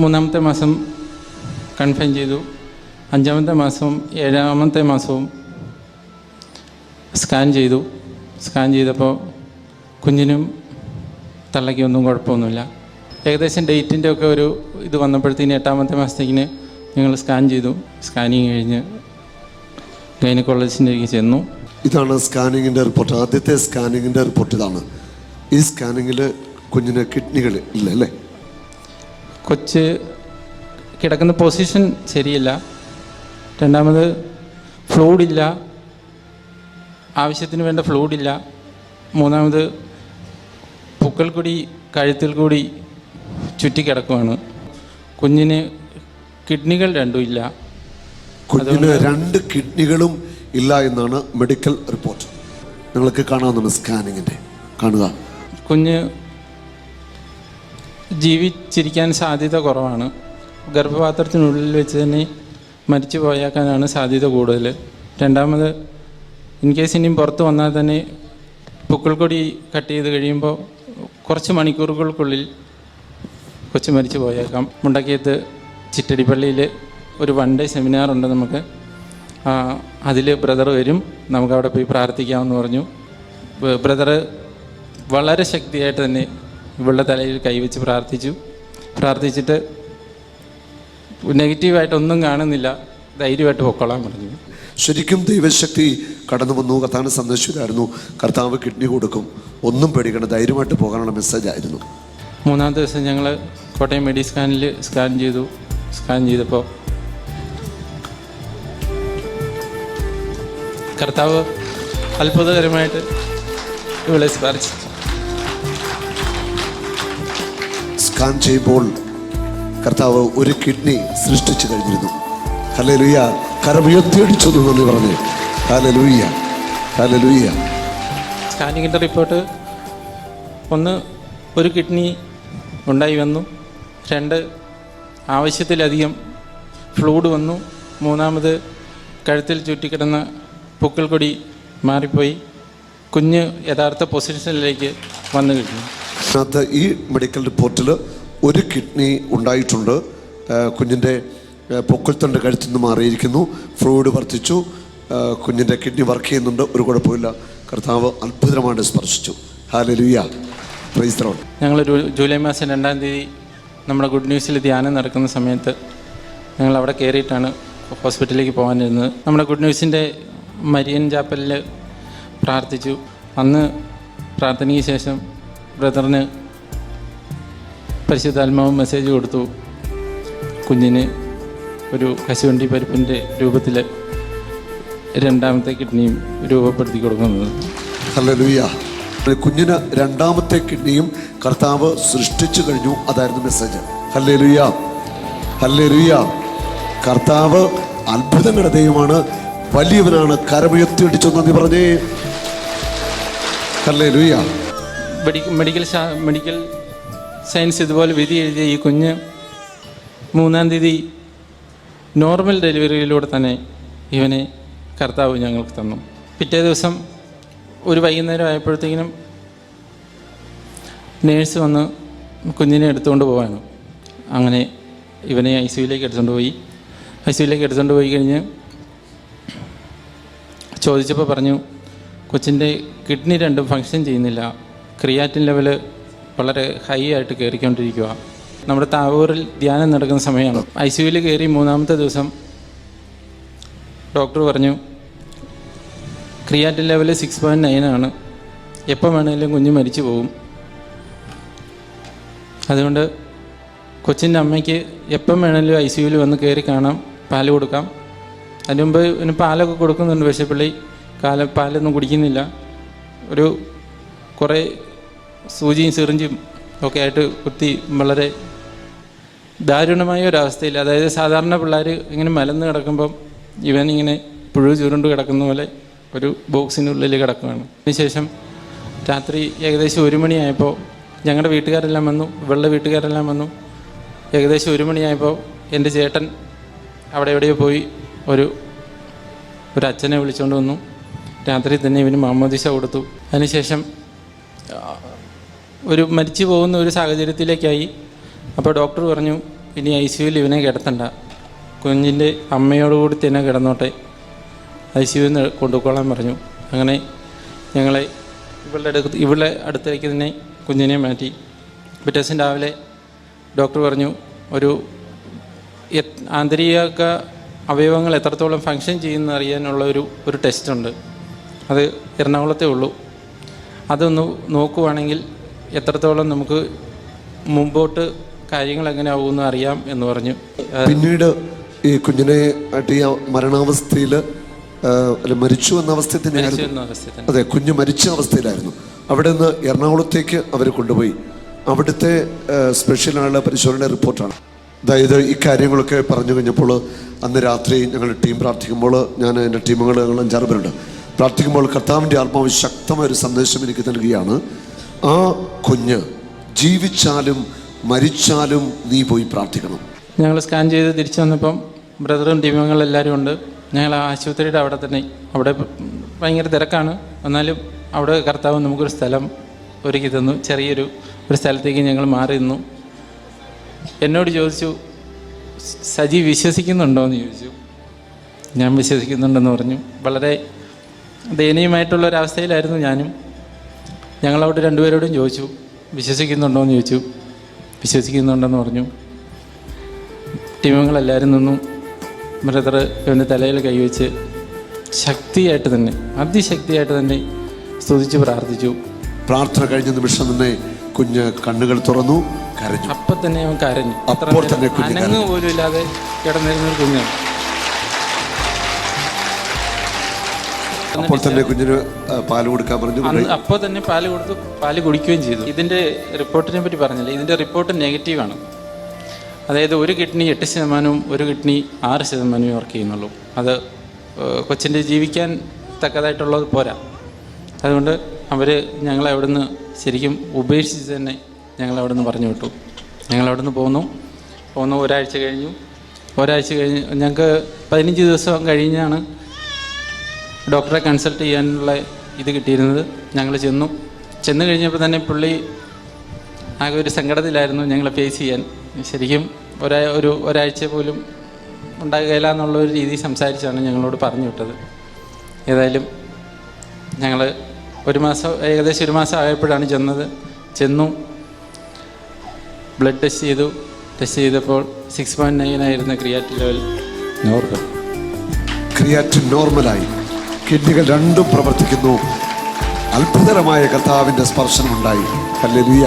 Speaker 6: 3-ാമത്തെ മാസം കൺഫൈൻ ചെയ്തു. 5-ാമത്തെ മാസവും 7-ാമത്തെ മാസവും സ്കാൻ ചെയ്തു. സ്കാൻ ചെയ്തപ്പോൾ കുഞ്ഞിനും തള്ളയ്ക്കും ഒന്നും കുഴപ്പമൊന്നുമില്ല. ഏകദേശം ഡേറ്റിൻ്റെ ഒക്കെ ഒരു ഇത് വന്നപ്പോഴത്തേന് 8-ാമത്തെ മാസത്തേക്കിന് ഞങ്ങൾ സ്കാൻ ചെയ്തു. സ്കാനിങ് കഴിഞ്ഞ് ഗൈനക്കോളജിസ്റ്റിലേക്ക് ചെന്നു.
Speaker 2: ഇതാണ് സ്കാനിങ്ങിൻ്റെ റിപ്പോർട്ട്. ആദ്യത്തെ സ്കാനിങ്ങിൻ്റെ റിപ്പോർട്ട് ഇതാണ്. ഈ സ്കാനിങ്ങിൽ കുഞ്ഞിന് കിഡ്നികൾ ഇല്ല അല്ലേ?
Speaker 6: കൊച്ച് കിടക്കുന്ന പൊസിഷൻ ശരിയില്ല. 2ാമത് ഫ്ലൂയിഡില്ല, ആവശ്യത്തിന് വേണ്ട ഫ്ലൂയിഡില്ല. 3ാമത് പുക്കൾ കൂടി കഴുത്തിൽ കൂടി ചുറ്റിക്കിടക്കുവാണ്. കുഞ്ഞിന് കിഡ്നികൾ 2 ഇല്ല.
Speaker 2: കുഞ്ഞിന് 2 കിഡ്നികളും ഇല്ല എന്നാണ് മെഡിക്കൽ റിപ്പോർട്ട്. നിങ്ങൾക്ക് കാണാവുന്നതാണ് സ്കാനിങ്ങിൻ്റെ. കാണുക.
Speaker 6: കുഞ്ഞ് ജീവിച്ചിരിക്കാൻ സാധ്യത കുറവാണ്. ഗർഭപാത്രത്തിനുള്ളിൽ വെച്ച് തന്നെ മരിച്ചു പോയേക്കാനാണ് സാധ്യത കൂടുതൽ. 2ാമത് ഇൻ കേസ് ഇനിയും പുറത്ത് വന്നാൽ തന്നെ പുക്കിൾക്കൊടി കട്ട് ചെയ്ത് കഴിയുമ്പോൾ കുറച്ച് മണിക്കൂറുകൾക്കുള്ളിൽ കൊച്ചു മരിച്ചു പോയേക്കാം. മുണ്ടക്കയത്ത് ചിറ്റടിപ്പള്ളിയിൽ ഒരു 1 ഡേ സെമിനാറുണ്ട് നമുക്ക്. അതിൽ ബ്രദർ വരും. നമുക്കവിടെ പോയി പ്രാർത്ഥിക്കാമെന്ന് പറഞ്ഞു. ബ്രദർ വളരെ ശക്തിയായിട്ട് തന്നെ ഇവളുടെ തലയിൽ കൈവച്ച് പ്രാർത്ഥിച്ചിട്ട് നെഗറ്റീവായിട്ടൊന്നും കാണുന്നില്ല, ധൈര്യമായിട്ട് പൊക്കോളാൻ പറഞ്ഞു.
Speaker 2: ശരിക്കും ദൈവശക്തി കടന്നു വന്നു. കർത്താവിന് സന്ദേശിച്ചായിരുന്നു, കർത്താവ് കിഡ്നി കൊടുക്കും, ഒന്നും പേടിക്കണം, ധൈര്യമായിട്ട് പോകാനുള്ള മെസ്സേജ് ആയിരുന്നു.
Speaker 6: 3-ാമത്തെ ദിവസം ഞങ്ങൾ കോട്ടയം മെഡിസ്കാനിൽ സ്കാൻ ചെയ്തു. സ്കാൻ ചെയ്തപ്പോൾ കർത്താവ് അത്ഭുതകരമായിട്ട് ഇവളെ സ്പർശിച്ചു.
Speaker 2: സ്കാൻ ചെയ്യുമ്പോൾ കർത്താവ് 1 കിഡ്നി സൃഷ്ടിച്ചു കഴിഞ്ഞിരുന്നു. ഹല്ലേലൂയ. കരമുയർത്തിയടിച്ചു എന്ന് പറഞ്ഞു. Hallelujah, hallelujah.
Speaker 6: സ്കാനിങ്ങിൻ്റെ റിപ്പോർട്ട് 1 കിഡ്നി ഉണ്ടായി വന്നു. 2 ആവശ്യത്തിലധികം ഫ്ലൂയിഡ് വന്നു. 3ാമത് കഴുത്തിൽ ചുറ്റിക്കിടന്ന പുക്കൾ കൊടി മാറിപ്പോയി. കുഞ്ഞ് യഥാർത്ഥ പൊസിഷനിലേക്ക് വന്നു കഴിഞ്ഞു.
Speaker 2: അതിനകത്ത് ഈ മെഡിക്കൽ റിപ്പോർട്ടിൽ 1 കിഡ്നി ഉണ്ടായിട്ടുണ്ട്. കുഞ്ഞിൻ്റെ പൊക്കിൾത്തണ്ട് കഴുത്തിൽ നിന്ന് മാറിയിരിക്കുന്നു. ഫ്ലൂയിഡ് വർദ്ധിച്ചു. കുഞ്ഞിൻ്റെ കിഡ്നി വർക്ക് ചെയ്യുന്നുണ്ട്. ഒരു കുഴപ്പമില്ല. കർത്താവ് അത്ഭുതമായിട്ട് സ്പർശിച്ചു. Hallelujah, praise the Lord.
Speaker 6: ഞങ്ങൾ ജൂലൈ മാസം 2-ാം തീയതി നമ്മുടെ ഗുഡ് ന്യൂസിൽ ധ്യാനം നടക്കുന്ന സമയത്ത് ഞങ്ങൾ അവിടെ കയറിയിട്ടാണ് ഹോസ്പിറ്റലിലേക്ക് പോകാനിരുന്നത്. നമ്മുടെ ഗുഡ് ന്യൂസിൻ്റെ മരിയൻ ചാപ്പലിൽ പ്രാർത്ഥിച്ചു. അന്ന് പ്രാർത്ഥനയ്ക്ക് ശേഷം ബ്രദറിന് പരിശുദ്ധാത്മാവ് മെസ്സേജ് കൊടുത്തു, കുഞ്ഞിന് ഒരു കശുവണ്ടി പരിപ്പിൻ്റെ രൂപത്തിൽ 2ാമത്തെ കിഡ്നിയും രൂപപ്പെടുത്തി കൊടുക്കുന്നത്.
Speaker 2: ഹല്ലേലൂയ. കുഞ്ഞിന് 2ാമത്തെ കിഡ്നിയും കർത്താവ് സൃഷ്ടിച്ചു കഴിഞ്ഞു. അതായിരുന്നു മെസ്സേജ്. Hallelujah, hallelujah. കർത്താവ് അത്ഭുതങ്ങളുടെ ദൈവമാണ്, വലിയവനാണ്. കരമുയർത്തിയടിച്ചു നന്ദി പറഞ്ഞേ. ഹല്ലേലൂയ.
Speaker 6: മെഡിക്കൽ സയൻസ് ഇതുപോലെ വിധി എഴുതിയ ഈ കുഞ്ഞ് 3-ാം തീയതി നോർമൽ ഡെലിവറിയിലൂടെ തന്നെ ഇവനെ കർത്താവ് ഞങ്ങൾക്ക് തന്നു. പിറ്റേ ദിവസം ഒരു വൈകുന്നേരം ആയപ്പോഴത്തേക്കിനും നേഴ്സ് വന്ന് കുഞ്ഞിനെ എടുത്തുകൊണ്ട് പോവാണ്. അങ്ങനെ ഇവനെ ICUവിലേക്ക് എടുത്തുകൊണ്ട് പോയി കഴിഞ്ഞ് ചോദിച്ചപ്പോൾ പറഞ്ഞു, കൊച്ചിൻ്റെ കിഡ്നി രണ്ടും ഫങ്ഷൻ ചെയ്യുന്നില്ല, ക്രിയാറ്റിൻ ലെവൽ വളരെ ഹൈ ആയിട്ട് കയറിക്കൊണ്ടിരിക്കുക. നമ്മുടെ താവൂറിൽ ധ്യാനം നടക്കുന്ന സമയമാണ്. ICUവിൽ കയറി 3-ാമത്തെ ദിവസം ഡോക്ടർ പറഞ്ഞു, ക്രിയാറ്റിൻ ലെവൽ 6.9 ആണ്, എപ്പം വേണമെങ്കിലും കുഞ്ഞ് മരിച്ചു പോകും. അതുകൊണ്ട് കൊച്ചിൻ്റെ അമ്മയ്ക്ക് എപ്പം വേണമെങ്കിലും ICUവിൽ വന്ന് കയറി കാണാം, പാല് കൊടുക്കാം. അതിന് മുമ്പ് ഇനി പാലൊക്കെ കൊടുക്കുന്നുണ്ട്, പക്ഷേ പുള്ളി പാലൊന്നും കുടിക്കുന്നില്ല. കുറേ സൂചിയും സിറിഞ്ചും ഒക്കെ ആയിട്ട് കുത്തി വളരെ ദാരുണമായ ഒരവസ്ഥയിൽ, അതായത് സാധാരണ പിള്ളേർ ഇങ്ങനെ മലന്ന് കിടക്കുമ്പം ഇവനിങ്ങനെ പുഴു ചുരുണ്ട് കിടക്കുന്ന പോലെ ഒരു ബോക്സിനുള്ളിൽ കിടക്കുകയാണ്. അതിനുശേഷം രാത്രി ഏകദേശം 1 മണിയായപ്പോൾ ഞങ്ങളുടെ വീട്ടുകാരെല്ലാം വന്നു, ഇവളുടെ വീട്ടുകാരെല്ലാം വന്നു. ഏകദേശം 1 മണിയായപ്പോൾ എൻ്റെ ചേട്ടൻ അവിടെ എവിടെയോ പോയി ഒരു അച്ഛനെ വിളിച്ചുകൊണ്ട് വന്നു. രാത്രി തന്നെ ഇവന് മാമോദീസ കൊടുത്തു. അതിനുശേഷം മരിച്ചു പോകുന്ന ഒരു സാഹചര്യത്തിലേക്കായി. അപ്പോൾ ഡോക്ടർ പറഞ്ഞു, ഇനി ICUവിൽ ഇവനെ കിടത്തണ്ട, കുഞ്ഞിൻ്റെ അമ്മയോടുകൂടി തന്നെ കിടന്നോട്ടെ, ICUവിൽ നിന്ന് കൊണ്ടുപോയിക്കോളാൻ പറഞ്ഞു. അങ്ങനെ ഞങ്ങളെ ഇവളുടെ അടുത്തേക്ക് തന്നെ കുഞ്ഞിനെ മാറ്റി. പിറ്റേ ദിവസം രാവിലെ ഡോക്ടർ പറഞ്ഞു, ആന്തരിക അവയവങ്ങൾ എത്രത്തോളം ഫങ്ഷൻ ചെയ്യുന്ന അറിയാനുള്ള ഒരു ടെസ്റ്റുണ്ട്, അത് എറണാകുളത്തേ ഉള്ളൂ. അതൊന്ന് നോക്കുവാണെങ്കിൽ എത്രത്തോളം നമുക്ക് മുമ്പോട്ട് കാര്യങ്ങൾ എങ്ങനെ ആവുമെന്ന് അറിയാം എന്ന് പറഞ്ഞു.
Speaker 2: പിന്നീട് ഈ കുഞ്ഞിനെ ഈ മരണാവസ്ഥയിൽ മരിച്ചു എന്ന അവസ്ഥയിൽ തന്നെയായിരുന്നു. അതെ, കുഞ്ഞ് മരിച്ച അവസ്ഥയിലായിരുന്നു. അവിടെ നിന്ന് എറണാകുളത്തേക്ക് അവർ കൊണ്ടുപോയി. അവിടുത്തെ സ്പെഷ്യൽ ആളുടെ പരിശോധനയുടെ റിപ്പോർട്ടാണ്. അതായത് ഈ കാര്യങ്ങളൊക്കെ പറഞ്ഞു കഴിഞ്ഞപ്പോൾ അന്ന് രാത്രി ഞങ്ങൾ ടീം പ്രാർത്ഥിക്കുമ്പോൾ, ഞാൻ എൻ്റെ ടീമുകൾ ഞങ്ങൾ 5-6 പേരുണ്ട്, പ്രാർത്ഥിക്കുമ്പോൾ കർത്താവിൻ്റെ ആത്മാവ് ശക്തമായൊരു സന്ദേശം എനിക്ക് നൽകുകയാണ്. ആ കുഞ്ഞ് ജീവിച്ചാലും മരിച്ചാലും നീ പോയി പ്രാർത്ഥിക്കണം.
Speaker 6: ഞങ്ങൾ സ്കാൻ ചെയ്ത് തിരിച്ചു വന്നപ്പം ബ്രദറും ടീമുകളെല്ലാവരും ഉണ്ട്. ഞങ്ങൾ ആശുപത്രിയുടെ അവിടെ ഭയങ്കര തിരക്കാണ്. എന്നാലും അവിടെ കർത്താവ് നമുക്കൊരു സ്ഥലം ഒരുക്കി തന്നു. ചെറിയൊരു സ്ഥലത്തേക്ക് ഞങ്ങൾ മാറി നിന്നു. എന്നോട് ചോദിച്ചു, സജി വിശ്വസിക്കുന്നുണ്ടോ എന്ന് ചോദിച്ചു. ഞാൻ വിശ്വസിക്കുന്നുണ്ടെന്ന് പറഞ്ഞു. വളരെ ദയനീയമായിട്ടുള്ളൊരവസ്ഥയിലായിരുന്നു ഞാനും. ഞങ്ങളവിടെ 2 പേരോടും ചോദിച്ചു, വിശ്വസിക്കുന്നുണ്ടോ എന്ന് ചോദിച്ചു. വിശ്വസിക്കുന്നുണ്ടെന്ന് പറഞ്ഞു. ടീമുകളെല്ലാവരും നിന്നു. ബ്രദർ ഇവൻ്റെ തലയിൽ കൈവച്ച് ശക്തിയായിട്ട് തന്നെ, അതിശക്തിയായിട്ട് തന്നെ സ്തുതിച്ച് പ്രാർത്ഥിച്ചു.
Speaker 2: പ്രാർത്ഥന കഴിഞ്ഞ നിമിഷം തന്നെ കുഞ്ഞ് കണ്ണുകൾ തുറന്നു, കരഞ്ഞു.
Speaker 6: അപ്പം തന്നെ അവൻ കരഞ്ഞു.
Speaker 2: അപ്പോൾ തന്നെ കുഞ്ഞ്
Speaker 6: അനങ്ങ് പോലും ഇല്ലാതെ കിടന്നിരുന്നൊരു കുഞ്ഞാണ്.
Speaker 2: അപ്പോൾ തന്നെ കുഞ്ഞിന് പാല് കൊടുക്കാൻ പറഞ്ഞു.
Speaker 6: അപ്പോൾ തന്നെ പാല് കൊടുത്തു, പാല് കുടിക്കുകയും ചെയ്തു. ഇതിൻ്റെ റിപ്പോർട്ടിനെ പറ്റി പറഞ്ഞില്ല. ഇതിൻ്റെ റിപ്പോർട്ട് നെഗറ്റീവാണ്. അതായത് ഒരു കിഡ്നി 8%, ഒരു കിഡ്നി 6% വർക്ക് ചെയ്യുന്നുള്ളൂ. അത് കൊച്ചിൻ്റെ ജീവിക്കാൻ തക്കതായിട്ടുള്ളത് പോരാ. അതുകൊണ്ട് ഞങ്ങളെ അവിടുന്ന് ശരിക്കും ഉപേക്ഷിച്ച് തന്നെ ഞങ്ങളവിടെ നിന്ന് പറഞ്ഞു വിട്ടു. ഞങ്ങളവിടെ നിന്ന് പോന്നു. ഒരാഴ്ച കഴിഞ്ഞു. ഞങ്ങൾക്ക് 15 ദിവസം കഴിഞ്ഞാണ് ഡോക്ടറെ കൺസൾട്ട് ചെയ്യാനുള്ള ഇത് കിട്ടിയിരുന്നത്. ഞങ്ങൾ ചെന്ന് കഴിഞ്ഞപ്പോൾ തന്നെ പുള്ളി ആകെ ഒരു സങ്കടത്തിലായിരുന്നു ഞങ്ങളെ ഫേസ് ചെയ്യാൻ. ശരിക്കും ഒരാഴ്ച പോലും ഉണ്ടാകുകയില്ല എന്നുള്ളൊരു രീതി സംസാരിച്ചാണ് ഞങ്ങളോട് പറഞ്ഞു വിട്ടത്. ഏതായാലും ഞങ്ങൾ ഏകദേശം 1 മാസം ആയപ്പോഴാണ് ചെന്നു ബ്ലഡ് ടെസ്റ്റ് ചെയ്തപ്പോൾ 6.9 ആയിരുന്ന ക്രിയാറ്റിൻ ലെവൽ
Speaker 2: ക്രിയാറ്റിൻ നോർമലായി. കിഡ്നികൾ രണ്ടും പ്രവർത്തിക്കുന്നു. അത്ഭുതകരമായ കർത്താവിൻ്റെ സ്പർശനമുണ്ടായി. ഹല്ലേലൂയ.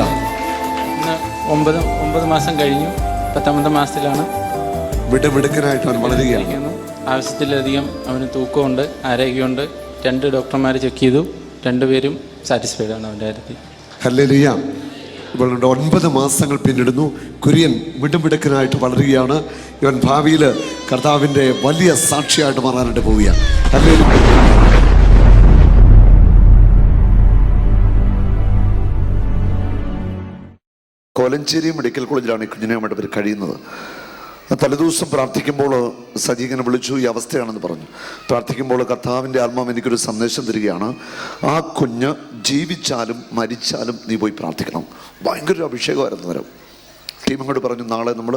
Speaker 6: ഇന്ന് 9 മാസം കഴിഞ്ഞു. 10ാമത്തെ മാസത്തിലാണ്.
Speaker 2: മിടുക്കനായിട്ട് അവൻ വളരുകയാണ്.
Speaker 6: ആവശ്യത്തിലധികം അവന് തൂക്കമുണ്ട്, ആരോഗ്യമുണ്ട്. 2 ഡോക്ടർമാർ ചെക്ക് ചെയ്തു. 2 പേരും സാറ്റിസ്ഫൈഡ് ആണ് അവൻ്റെ കാര്യത്തിൽ.
Speaker 2: ഹല്ലേലൂയ. ഇവളുടെ 9 മാസങ്ങൾ പിന്നിടുന്നു. കുര്യൻ മിടുക്കനായിട്ട് വളരുകയാണ്. ഇവൻ ഭാവിയിൽ കർത്താവിൻ്റെ വലിയ സാക്ഷിയായിട്ട് മാറാനായിട്ട് പോവുകയാണ്. കോലഞ്ചേരി മെഡിക്കൽ കോളേജിലാണ് ഈ കുഞ്ഞിനെയുമായിട്ട് ഇവർ കഴിയുന്നത്. തലേദിവസം പ്രാർത്ഥിക്കുമ്പോൾ സജി ഇങ്ങനെ വിളിച്ചു, ഈ അവസ്ഥയാണെന്ന് പറഞ്ഞു. പ്രാർത്ഥിക്കുമ്പോൾ കർത്താവിൻ്റെ ആത്മാവ് എനിക്കൊരു സന്ദേശം തരികയാണ്, ആ കുഞ്ഞ് ജീവിച്ചാലും മരിച്ചാലും നീ പോയി പ്രാർത്ഥിക്കണം. ഭയങ്കര അഭിഷേകമായിരുന്നു വരും. ടീം അങ്ങോട്ട് പറഞ്ഞു, നാളെ നമ്മൾ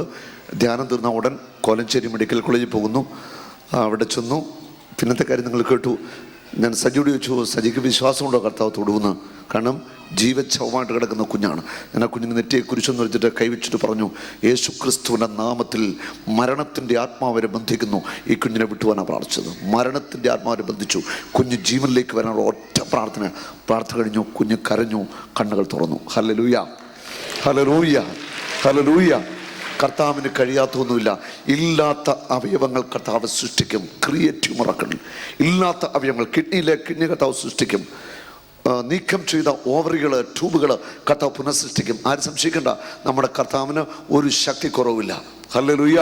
Speaker 2: ധ്യാനം തീർന്ന ഉടൻ കോലഞ്ചേരി മെഡിക്കൽ കോളേജിൽ പോകുന്നു. അവിടെ ചെന്നു. പിന്നത്തെ കാര്യം നിങ്ങൾ കേട്ടു. ഞാൻ സജിയോട് ചോദിച്ചു, സജിക്ക് വിശ്വാസമുണ്ടോ കർത്താവ് തൊടുവെന്ന്? കാരണം ജീവച്ഛവമായിട്ട് കിടക്കുന്ന കുഞ്ഞാണ്. ഞാൻ ആ കുഞ്ഞിന് നെറ്റിയെ കുരിശെന്ന് വെച്ചിട്ട് കൈവച്ചിട്ട് പറഞ്ഞു, യേശു ക്രിസ്തുവിൻ്റെ നാമത്തിൽ മരണത്തിൻ്റെ ആത്മാവരെ ബന്ധിക്കുന്നു. ഈ കുഞ്ഞിനെ വിട്ടുപോകാനാണ് പ്രാർത്ഥിച്ചത്. മരണത്തിൻ്റെ ആത്മാവരെ ബന്ധിച്ചു. കുഞ്ഞ് ജീവനിലേക്ക് വരാനുള്ള ഒറ്റ പ്രാർത്ഥന കഴിഞ്ഞു. കുഞ്ഞ് കരഞ്ഞു, കണ്ണുകൾ തുറന്നു. Hallelujah, hallelujah, hallelujah. കർത്താവിന് കഴിയാത്തൊന്നുമില്ല. ഇല്ലാത്ത അവയവങ്ങൾ കർത്താവ് സൃഷ്ടിക്കും. Creative miracle. ഇല്ലാത്ത അവയവങ്ങൾ, കിഡ്നി കർത്താവ് സൃഷ്ടിക്കും. നീക്കം ചെയ്ത ഓവറികൾ, ട്യൂബുകൾ കർത്താവ് പുനഃസൃഷ്ടിക്കും. ആരും സംശയിക്കേണ്ട, നമ്മുടെ കർത്താവിന് ഒരു ശക്തി കുറവില്ല. ഹല്ലേലൂയ.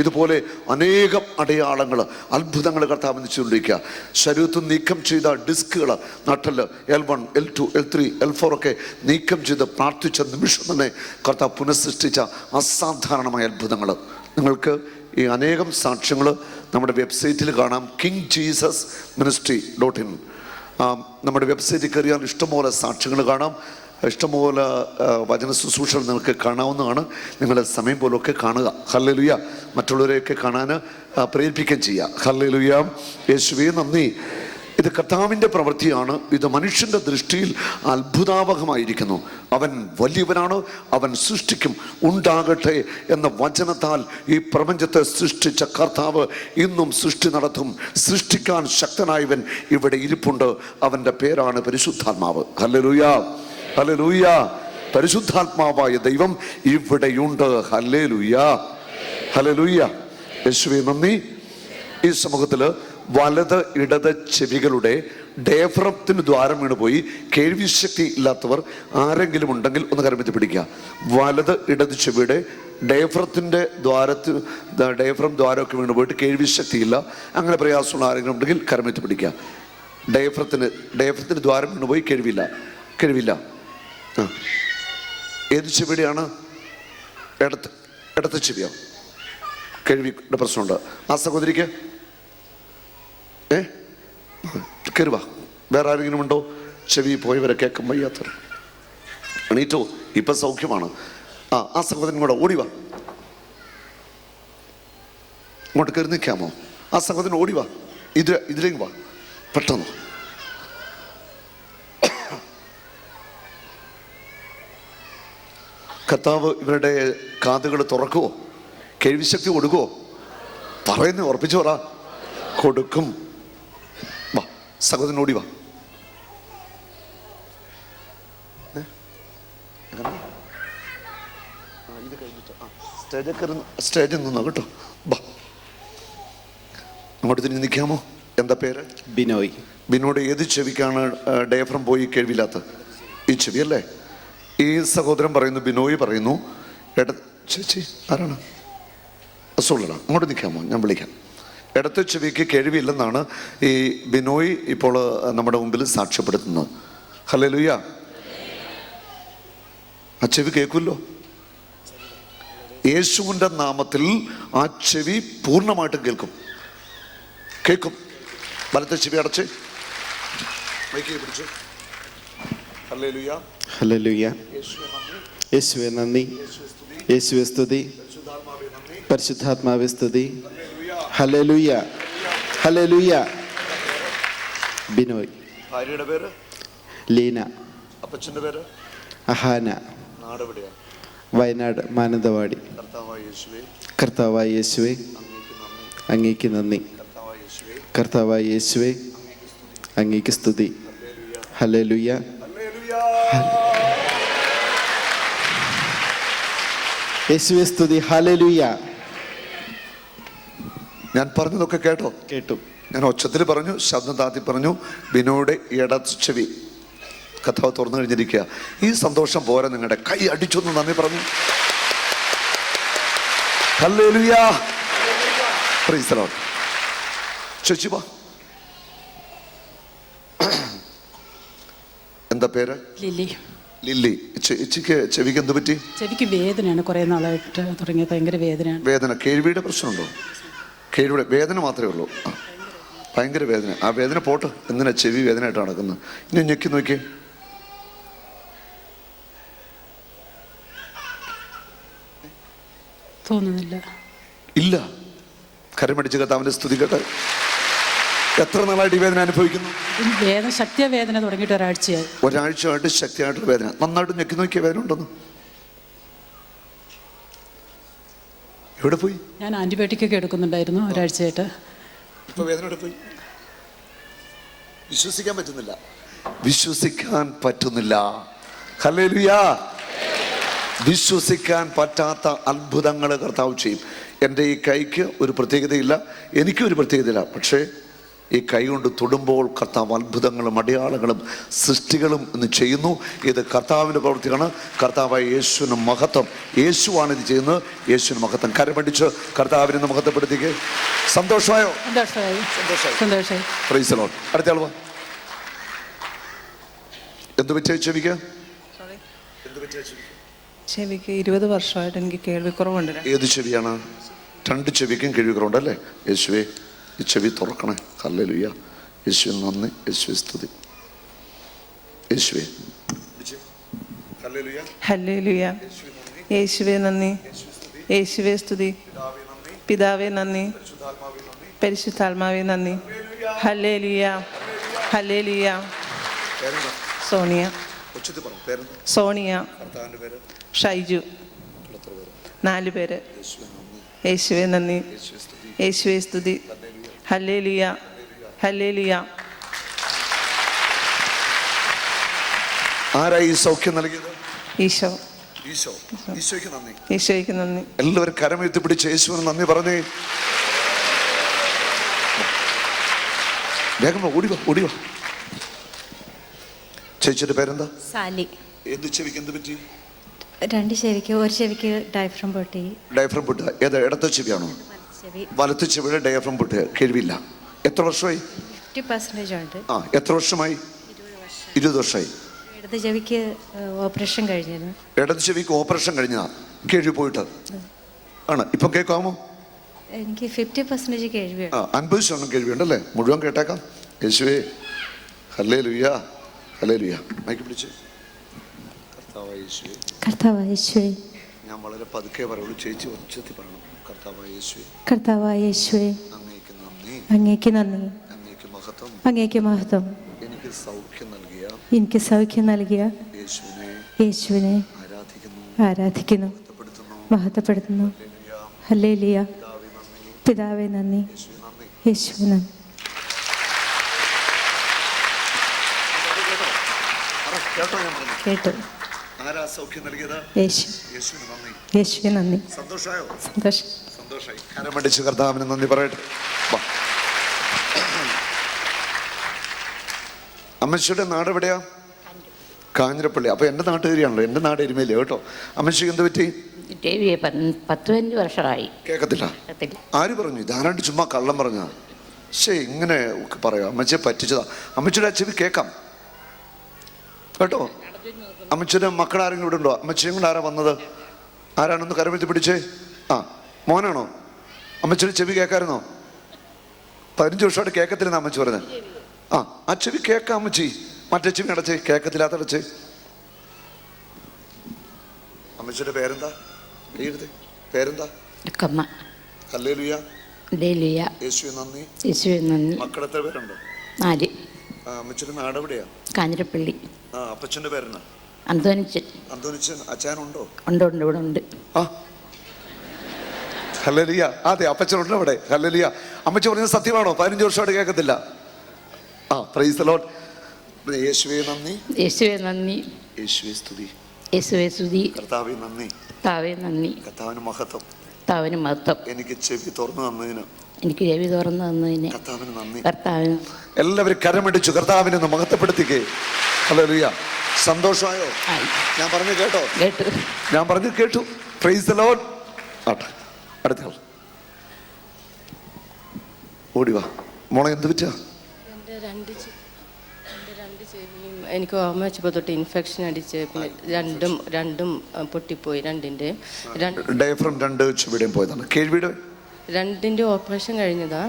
Speaker 2: ഇതുപോലെ അനേകം അടയാളങ്ങൾ, അത്ഭുതങ്ങൾ കർത്താവിന് ചെയ്തുകൊണ്ടിരിക്കുക. ശരീരത്തിൽ നീക്കം ചെയ്ത ഡിസ്കുകൾ, നട്ടല് L1, L2, L3, L4 ഒക്കെ നീക്കം ചെയ്ത് പ്രാർത്ഥിച്ച നിമിഷം തന്നെ കർത്താവ് പുനഃസൃഷ്ടിച്ച അസാധാരണമായ അത്ഭുതങ്ങൾ. നിങ്ങൾക്ക് ഈ അനേകം സാക്ഷ്യങ്ങൾ നമ്മുടെ വെബ്സൈറ്റിൽ കാണാം. KingJesusMinistry.in നമ്മുടെ വെബ്സൈറ്റിൽ കയറിയാൽ ഇഷ്ടംപോലെ സാക്ഷ്യങ്ങൾ കാണാം. ഇഷ്ടംപോലെ വചന ശുശ്രൂഷകൾ നിങ്ങൾക്ക് കാണാവുന്നതാണ്. നിങ്ങളുടെ സമയം പോലൊക്കെ കാണുക. ഹല്ലേലൂയ. മറ്റുള്ളവരെയൊക്കെ കാണാൻ പ്രേരിപ്പിക്കുകയും ചെയ്യുക. ഹല്ലേലൂയ. യേശുവേ നന്ദി. ഇത് കർത്താവിൻ്റെ പ്രവൃത്തിയാണ്. ഇത് മനുഷ്യൻ്റെ ദൃഷ്ടിയിൽ അത്ഭുതാവഹമായിരിക്കുന്നു. അവൻ വലിയവനാണ്, അവൻ സൃഷ്ടിക്കും. ഉണ്ടാകട്ടെ എന്ന വചനത്താൽ ഈ പ്രപഞ്ചത്തെ സൃഷ്ടിച്ച കർത്താവ് ഇന്നും സൃഷ്ടി നടത്തും. സൃഷ്ടിക്കാൻ ശക്തനായവൻ ഇവിടെ ഇരിപ്പുണ്ട്. അവൻ്റെ പേരാണ് പരിശുദ്ധാത്മാവ്. Hallelujah, hallelujah. പരിശുദ്ധാത്മാവായ ദൈവം ഇവിടെയുണ്ട്. Hallelujah, hallelujah. യേശുവേ നന്ദി. ഈ സമൂഹത്തിൽ വലത് ഇടത് ചെവികളുടെ ഡയഫ്രത്തിന് ദ്വാരം വീണുപോയി കേൾവിശക്തി ഇല്ലാത്തവർ ആരെങ്കിലും ഉണ്ടെങ്കിൽ ഒന്ന് കരമെത്തി പിടിക്കുക. വലത് ഇടത് ചെവിയുടെ ഡയഫ്രത്തിൻ്റെ ഡയഫ്രം ദ്വാരമൊക്കെ വീണുപോയിട്ട് കേൾവിശക്തിയില്ല, അങ്ങനെ പ്രയാസമുള്ള ആരെങ്കിലും ഉണ്ടെങ്കിൽ കരമെത്തി പിടിക്കുക. ഡയഫ്രത്തിന് ദ്വാരം വീണുപോയി കേൾവില്ല. ഏത് ചെവിയുടെയാണ്? ഇടത്ത് ചെവിയോ? കേൾവിയുടെ പ്രശ്നമുണ്ട്. ആ സഹോദരിക്ക് കയറുവാ. വേറെ ആരെങ്കിലും ഉണ്ടോ? ചെവി പോയവരെ കേൾക്കാൻ വയ്യാത്തവർ എണീറ്റോ? ഇപ്പൊ സൗഖ്യമാണ്. ആ സഹോദരൻ കൂടെ ഓടിവാ. ഇങ്ങോട്ട് കയറി നിൽക്കാമോ? ആ സഹോദരൻ ഓടിവാ. ഇതിലേക്ക് വാ പെട്ടെന്ന്. കർത്താവ് ഇവരുടെ കാതുകൾ തുറക്കുവോ? കേൾവിശക്തി കൊടുക്കുവോ? പറയുന്ന ഉറപ്പിച്ചു പറ. കൊടുക്കും. വാ സഹോദരൻ ഓടി വാ. ഇത് കഴിഞ്ഞിട്ട് സ്റ്റേജിൽ നിന്നോ കേട്ടോ. വാ അങ്ങോട്ട് തിരിഞ്ഞ് നിൽക്കാമോ? എന്താ പേര്?
Speaker 4: ബിനോയ്.
Speaker 2: ബിനോയുടെ ഏത് ചെവിക്കാണ് ഡയഫ്രം പോയി കേൾവില്ലാത്ത? ഈ ചെവി അല്ലേ? ഈ സഹോദരൻ പറയുന്നു, ബിനോയ് പറയുന്നു, ചേച്ചി ആരാണ്? അസുഖമുള്ളതാണ്. അങ്ങോട്ട് നിൽക്കാമോ? ഞാൻ വിളിക്കാം. ഇടത്തെ ചെവിക്ക് കേൾവിയില്ലെന്നാണ് ഈ ബിനോയ് ഇപ്പോൾ നമ്മുടെ മുമ്പിൽ സാക്ഷ്യപ്പെടുത്തുന്നത്. ഹല്ലേലൂയ. ആ ചെവി കേൾക്കുമല്ലോ. യേശുവിൻ്റെ നാമത്തിൽ ആ ചെവി പൂർണ്ണമായിട്ടും കേൾക്കും. വലത്തെ ചെവി അടച്ച് പിടിച്ചു. Hallelujah,
Speaker 4: hallelujah. യേശുവേ നന്ദി, യേശുവേ സ്തുതി, പരിശുദ്ധാത്മാവേ സ്തുതി. Hallelujah, hallelujah. ബിനോയ്.
Speaker 2: ഭാര്യയുടെ പേര്
Speaker 4: ലീന.
Speaker 2: അപ്പച്ചൻ്റെ പേര്
Speaker 4: അഹാന.
Speaker 2: നാട് എവിടെയാ?
Speaker 4: വയനാട് മാനന്തവാടി. കർത്താവായ യേശുവേ അങ്ങേക്ക് നന്ദി. കർത്താവായ യേശുവേ അങ്ങേക്ക് സ്തുതി. ഹല്ലേലൂയ. യേശുവേ സ്തുതി. ഹല്ലേലൂയ.
Speaker 2: ഞാൻ പറഞ്ഞതൊക്കെ കേട്ടോ?
Speaker 4: കേട്ടു.
Speaker 2: ഞാൻ ഒച്ചത്തിൽ പറഞ്ഞു, ശബ്ദം താത്തി പറഞ്ഞു. ബിനോയുടെ ഇടത് ചെവി കഥാവ് തുറന്നു കഴിഞ്ഞിരിക്കുക. ഈ സന്തോഷം പോരെ നിങ്ങളുടെ കൈ അടിച്ചൊന്ന് നന്ദി പറഞ്ഞു. ഹല്ലേലൂയ. Praise the Lord. ചേച്ചി വാ. എന്താ പേര്?
Speaker 7: ലില്ലി.
Speaker 2: ലില്ലി, ചേച്ചിക്ക് ചെവിക്ക് എന്ത് പറ്റി?
Speaker 7: ചെവിക്ക് വേദനയാണ്, കുറേ നാളായിട്ട് തുടങ്ങിയ ഭയങ്കര വേദനയാണ്.
Speaker 2: വേദന, കേൾവിയുടെ പ്രശ്നമുണ്ടോ? കേൾവിയുടെ വേദന മാത്രമേ ഉള്ളൂ. ആ, ഭയങ്കര വേദന. ആ വേദന പോട്ട്, എന്തിനാ ചെവി വേദനയായിട്ട് നടക്കുന്നത്? ഇനി ഞെക്കി നോക്കിയേ.
Speaker 7: തോന്നുന്നില്ല.
Speaker 2: ഇല്ല. കരമടിച്ച് കർത്താവിന്റെ സ്തുതി കേട്ട്. എത്ര നാളായിട്ട് ഈ വേദന അനുഭവിക്കുന്നു?
Speaker 7: വേദന, ശക്തിയ വേദന തുടങ്ങിയിട്ട് ഒരാഴ്ചയായി.
Speaker 2: ഒരാഴ്ചയായിട്ട് ശക്തിയായിട്ടുള്ള വേദന. നന്നായിട്ട് ഞെക്കി നോക്കിയ വേദന ഉണ്ടെന്ന്. എവിടെ പോയി?
Speaker 7: ഞാൻ ആന്റിബയോട്ടിക് ഒക്കെ എടുക്കുന്നുണ്ടായിരുന്നു ഒരാഴ്ചയായിട്ട്.
Speaker 2: ഇപ്പൊ വേദന എവിടെ പോയി? വിശ്വസിക്കാൻ പറ്റുന്നില്ല. വിശ്വസിക്കാൻ പറ്റുന്നില്ല. ഹല്ലേലൂയ. വിശ്വസിക്കാൻ പറ്റാത്ത അത്ഭുതങ്ങൾ കർത്താവ് ചെയ്യും. എൻ്റെ ഈ കൈക്ക് ഒരു പ്രത്യേകതയില്ല, എനിക്കും ഒരു പ്രത്യേകതയില്ല. പക്ഷേ ഈ കൈ കൊണ്ട് തൊടുമ്പോൾ കർത്താവ് അത്ഭുതങ്ങളും അടയാളങ്ങളും സൃഷ്ടികളും ഇന്ന് ചെയ്യുന്നു. ഇത് കർത്താവിൻ്റെ പ്രവൃത്തിയാണ്. കർത്താവായ യേശുവിന് മഹത്വം. യേശുവാണ് ഇത് ചെയ്യുന്നത്. യേശുവിന് മഹത്വം. കരമടിച്ച് കർത്താവിനെ ഒന്ന് മഹത്വപ്പെടുത്തിക്ക്. സന്തോഷമായോ?
Speaker 7: സന്തോഷമായി.
Speaker 2: Price the Lord. അടുത്ത ആൾ വാ. എന്ത് പറ്റിയ ചെവിക്ക്?
Speaker 8: ചെവിക്ക് 20 വർഷമായിട്ട് എനിക്ക് കേൾവിക്കുറവുണ്ട്.
Speaker 2: ഏത് ചെവിയാണ്? രണ്ട് ചെവിക്കും കേൾവിക്കുറവുണ്ടല്ലേ? യേശുവേ, ഈ ചെവി തുറക്കണേ. ഹല്ലേലൂയ. യേശുവിന് നന്ദി, യേശുവേ സ്തുതി. യേശുവേ, ഹല്ലേലൂയ.
Speaker 8: ഹല്ലേലൂയ. യേശുവേ നന്ദി, യേശുവേ സ്തുതി. പിതാവേ നന്ദി, പരിശുദ്ധാത്മാവേ നന്ദി. Hallelujah, hallelujah. സോണിയ. സോണിയ. ഷൈജു. 4 പേര്. യേശുവേ നന്ദി, യേശുവേ സ്തുതി. Hallelujah, hallelujah.
Speaker 2: ആരാ ഈ സൗഖ്യം നൽകിയത്?
Speaker 8: ഈശോ.
Speaker 2: ഈശോയ്ക്ക് നന്ദി.
Speaker 8: ഈശോയ്ക്ക് നന്ദി.
Speaker 2: എല്ലാവരും കരമെത്തി പിടിച്ച് യേശുവിന് നന്ദി പറഞ്ഞേ. വേഗം വാ, ഓടി വാ, ഓടി വാ. ചേച്ചിയുടെ പേരെന്താ?
Speaker 9: സാലി.
Speaker 2: ഏത് ചെവിക്ക് എന്ത് പറ്റി?
Speaker 9: 2 ചെവിക്ക്, ഒരു ചെവിക്ക് ഡയഫ്രം പൊട്ടി.
Speaker 2: ഡയഫ്രം പൊട്ടുക. ഏത്, ഇടത്തെ ചെവിയാണോ?
Speaker 9: ചെവി
Speaker 2: വലത്തെ ചെവിയുടെ ഡയഫ്രം പൊട്ടുക. കേൾവില്ല. എത്ര വർഷമായി?
Speaker 9: 50% ഉണ്ട്.
Speaker 2: ആ, എത്ര വർഷമായി? 20 വർഷമായി.
Speaker 9: ഇടത് ചെവിക്ക് ഓപ്പറേഷൻ കഴിഞ്ഞിരുന്നു.
Speaker 2: ഇടത് ചെവിക്ക് ഓപ്പറേഷൻ കഴിഞ്ഞതാ, കേൾവി പോയിട്ട് ആണ്. ഇപ്പം കേൾക്കാമോ?
Speaker 9: എനിക്ക് 50% കേൾവിയുണ്ട്.
Speaker 2: 50% കേൾവിയുണ്ടല്ലേ? മുഴുവൻ കേട്ടേക്കാം. യേശുവേ, ഹല്ലേലൂയ, ഹല്ലേലൂയ. മൈക്ക് പിടിച്ച്. കർത്താവായ യേശുവേ.
Speaker 3: കർത്താവായ യേശുവേ.
Speaker 2: ഞാൻ വളരെ പതുക്കെ പറയുള്ളൂ, ചേച്ചി ഉച്ചത്തിൽ പറയണം. കർത്താവായ യേശുവേ.
Speaker 3: കർത്താവായ യേശുവേ.
Speaker 2: അങ്ങേക്ക് നന്ദി,
Speaker 3: അങ്ങേക്ക് നന്ദി,
Speaker 2: അങ്ങേക്ക് മഹത്വം.
Speaker 3: അങ്ങേക്ക് മഹത്വം.
Speaker 2: എനിക്ക് സൗഖ്യം നൽകിയ
Speaker 3: യേശുവിനെ ആരാധിക്കുന്നു, മഹത്വപ്പെടുത്തുന്നു. ഹല്ലേലൂയ. പിതാവേ നന്ദി, യേശുവേ നന്ദി. കേട്ടു.
Speaker 2: ആരാ സൗഖ്യം നൽകിയത്?
Speaker 3: യേശു.
Speaker 2: യേശുവിന് നന്ദി.
Speaker 3: യേശുവേ നന്ദി.
Speaker 2: സന്തോഷമായോ?
Speaker 3: സന്തോഷം.
Speaker 2: സന്തോഷമായി. കരമടിച്ച് കർത്താവിന് നന്ദി പറയട്ടെ. അമ്മച്ചിയുടെ നാട് എവിടെയാ? കാഞ്ഞിരപ്പള്ളി. അപ്പൊ എൻ്റെ നാട്ടുകാരിയാണല്ലോ. എൻ്റെ നാട് എരുമേലി കേട്ടോ. അമ്മച്ചിക്ക് എന്ത് പറ്റി?
Speaker 10: 15 വർഷമായി
Speaker 2: കേൾക്കത്തില്ല. ആര് പറഞ്ഞു? ധാരാണ്ട് ചുമ്മാ കള്ളം പറഞ്ഞ. ഇങ്ങനെ പറയാം. അമ്മച്ചിയെ പറ്റിച്ചതാ. അമ്മച്ചിയുടെ ചെവി കേൾക്കാം കേട്ടോ. അമ്മച്ചിയുടെ മക്കളാരെങ്കിലും ഇവിടെ ഉണ്ടോ? അമ്മച്ചിയും കൊണ്ട് ആരാ വന്നത്? ആരാണൊന്ന് കരമെത്തി പിടിച്ചേ. ആ, മോനാണോ? അമ്മച്ചിയുടെ ചെവി കേൾക്കാമായിരുന്നോ? 15 വർഷമായിട്ട് കേൾക്കത്തില്ലെന്ന് അമ്മച്ചി പറഞ്ഞത്. ആ ചെവി കേൾക്കാം അമ്മച്ചി. മറ്റേ ചെവി അടച്ചേ, കേൾക്കത്തില്ലാത്തടച്ചേ. അമ്മച്ചിയുടെ പേരെന്താ? പേരെന്താ? ഹല്ലേലൂയ. യേശുവേ നന്ദി,
Speaker 10: യേശുവേ നന്ദി.
Speaker 2: മക്കളെത്ര പേരുണ്ടോ?
Speaker 10: 4.
Speaker 2: അമ്മച്ചിയുടെ നാട് എവിടെയാ?
Speaker 10: കാഞ്ഞിരപ്പള്ളി.
Speaker 2: അപ്പച്ചൻ്റെ പേരെന്നാ?
Speaker 10: അന്തോനിച്ചൻ.
Speaker 2: അച്ഛനുണ്ടോ?
Speaker 10: ഉണ്ട്, ഇവിടെ ഉണ്ട്.
Speaker 2: ഹല്ലേലൂയ. അതെ, അപ്പച്ചനുണ്ട് അവിടെ. ഹല്ലേലൂയ. അമ്മച്ചി പറഞ്ഞത് സത്യമാണോ? 15 വർഷമായിട്ട് കേൾക്കത്തില്ല. Price the Lord. യേശുവേ നന്ദി,
Speaker 10: യേശുവേ നന്ദി,
Speaker 2: യേശുവേ സ്തുതി,
Speaker 10: യേശുവേ സ്തുതി.
Speaker 2: കർത്താവേ നന്ദി,
Speaker 10: കർത്താവേ നന്ദി,
Speaker 2: കർത്താവിന് മഹത്വം,
Speaker 10: കർത്താവിന് മഹത്വം.
Speaker 2: എനിക്ക് ചെവി തുറന്നു തന്നതിന്
Speaker 10: കർത്താവിന്
Speaker 2: നന്ദി.
Speaker 10: കർത്താവിന്.
Speaker 2: എല്ലാവരും കരമടിച്ചു കർത്താവിനെ ഒന്ന് മഹത്വപ്പെടുത്തിക്കേ. ഹല്ലേലൂയ. സന്തോഷമായോ? ഞാൻ പറഞ്ഞു കേട്ടോ?
Speaker 10: കേട്ടു.
Speaker 2: ഞാൻ പറഞ്ഞു കേട്ടു. Price the Lord. അടുത്ത ആൾ ഓടി വാ മോളെ. എന്ത് പറ്റാ?
Speaker 11: എനിക്ക് ഓർമ്മ വെച്ചപ്പോൾ തൊട്ട് ഇൻഫെക്ഷൻ അടിച്ച് പിന്നെ രണ്ടും പൊട്ടിപ്പോയി.
Speaker 2: ഡയഫ്രം 2 ചെവിയുടെയും പോയതാണ്. കേൾവിയുടെ
Speaker 11: രണ്ടിൻ്റെ ഓപ്പറേഷൻ കഴിഞ്ഞതാ.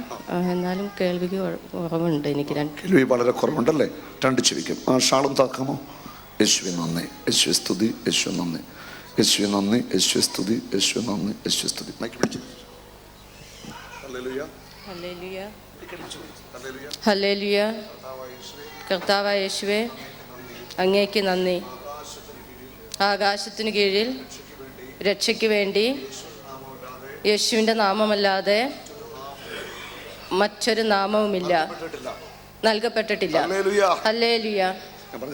Speaker 11: എന്നാലും കേൾവിക്ക് കുറവുണ്ട് എനിക്ക്.
Speaker 2: കേൾവി വളരെ കുറവുണ്ടല്ലേ 2 ചെവിക്കും. ആ ഷാളും താക്കാമോ? യേശുവേ നന്ദി, യേശുവേ സ്തുതി, യേശുവേ നന്ദി, യേശുവേ നന്ദി, യേശുവേ സ്തുതി, യേശുവേ നന്ദി, യേശുവേ സ്തുതി. മൈക്ക് പിടിച്ചു. Hallelujah,
Speaker 11: hallelujah, hallelujah. കർത്താവായ യേശുവേ അങ്ങേക്ക് നന്ദി. ആകാശത്തിനു കീഴിൽ രക്ഷയ്ക്ക് വേണ്ടി യേശുവിൻ്റെ നാമമല്ലാതെ മറ്റൊരു നാമവുമില്ല, നൽകപ്പെട്ടിട്ടില്ല. ഹല്ലേലൂയ.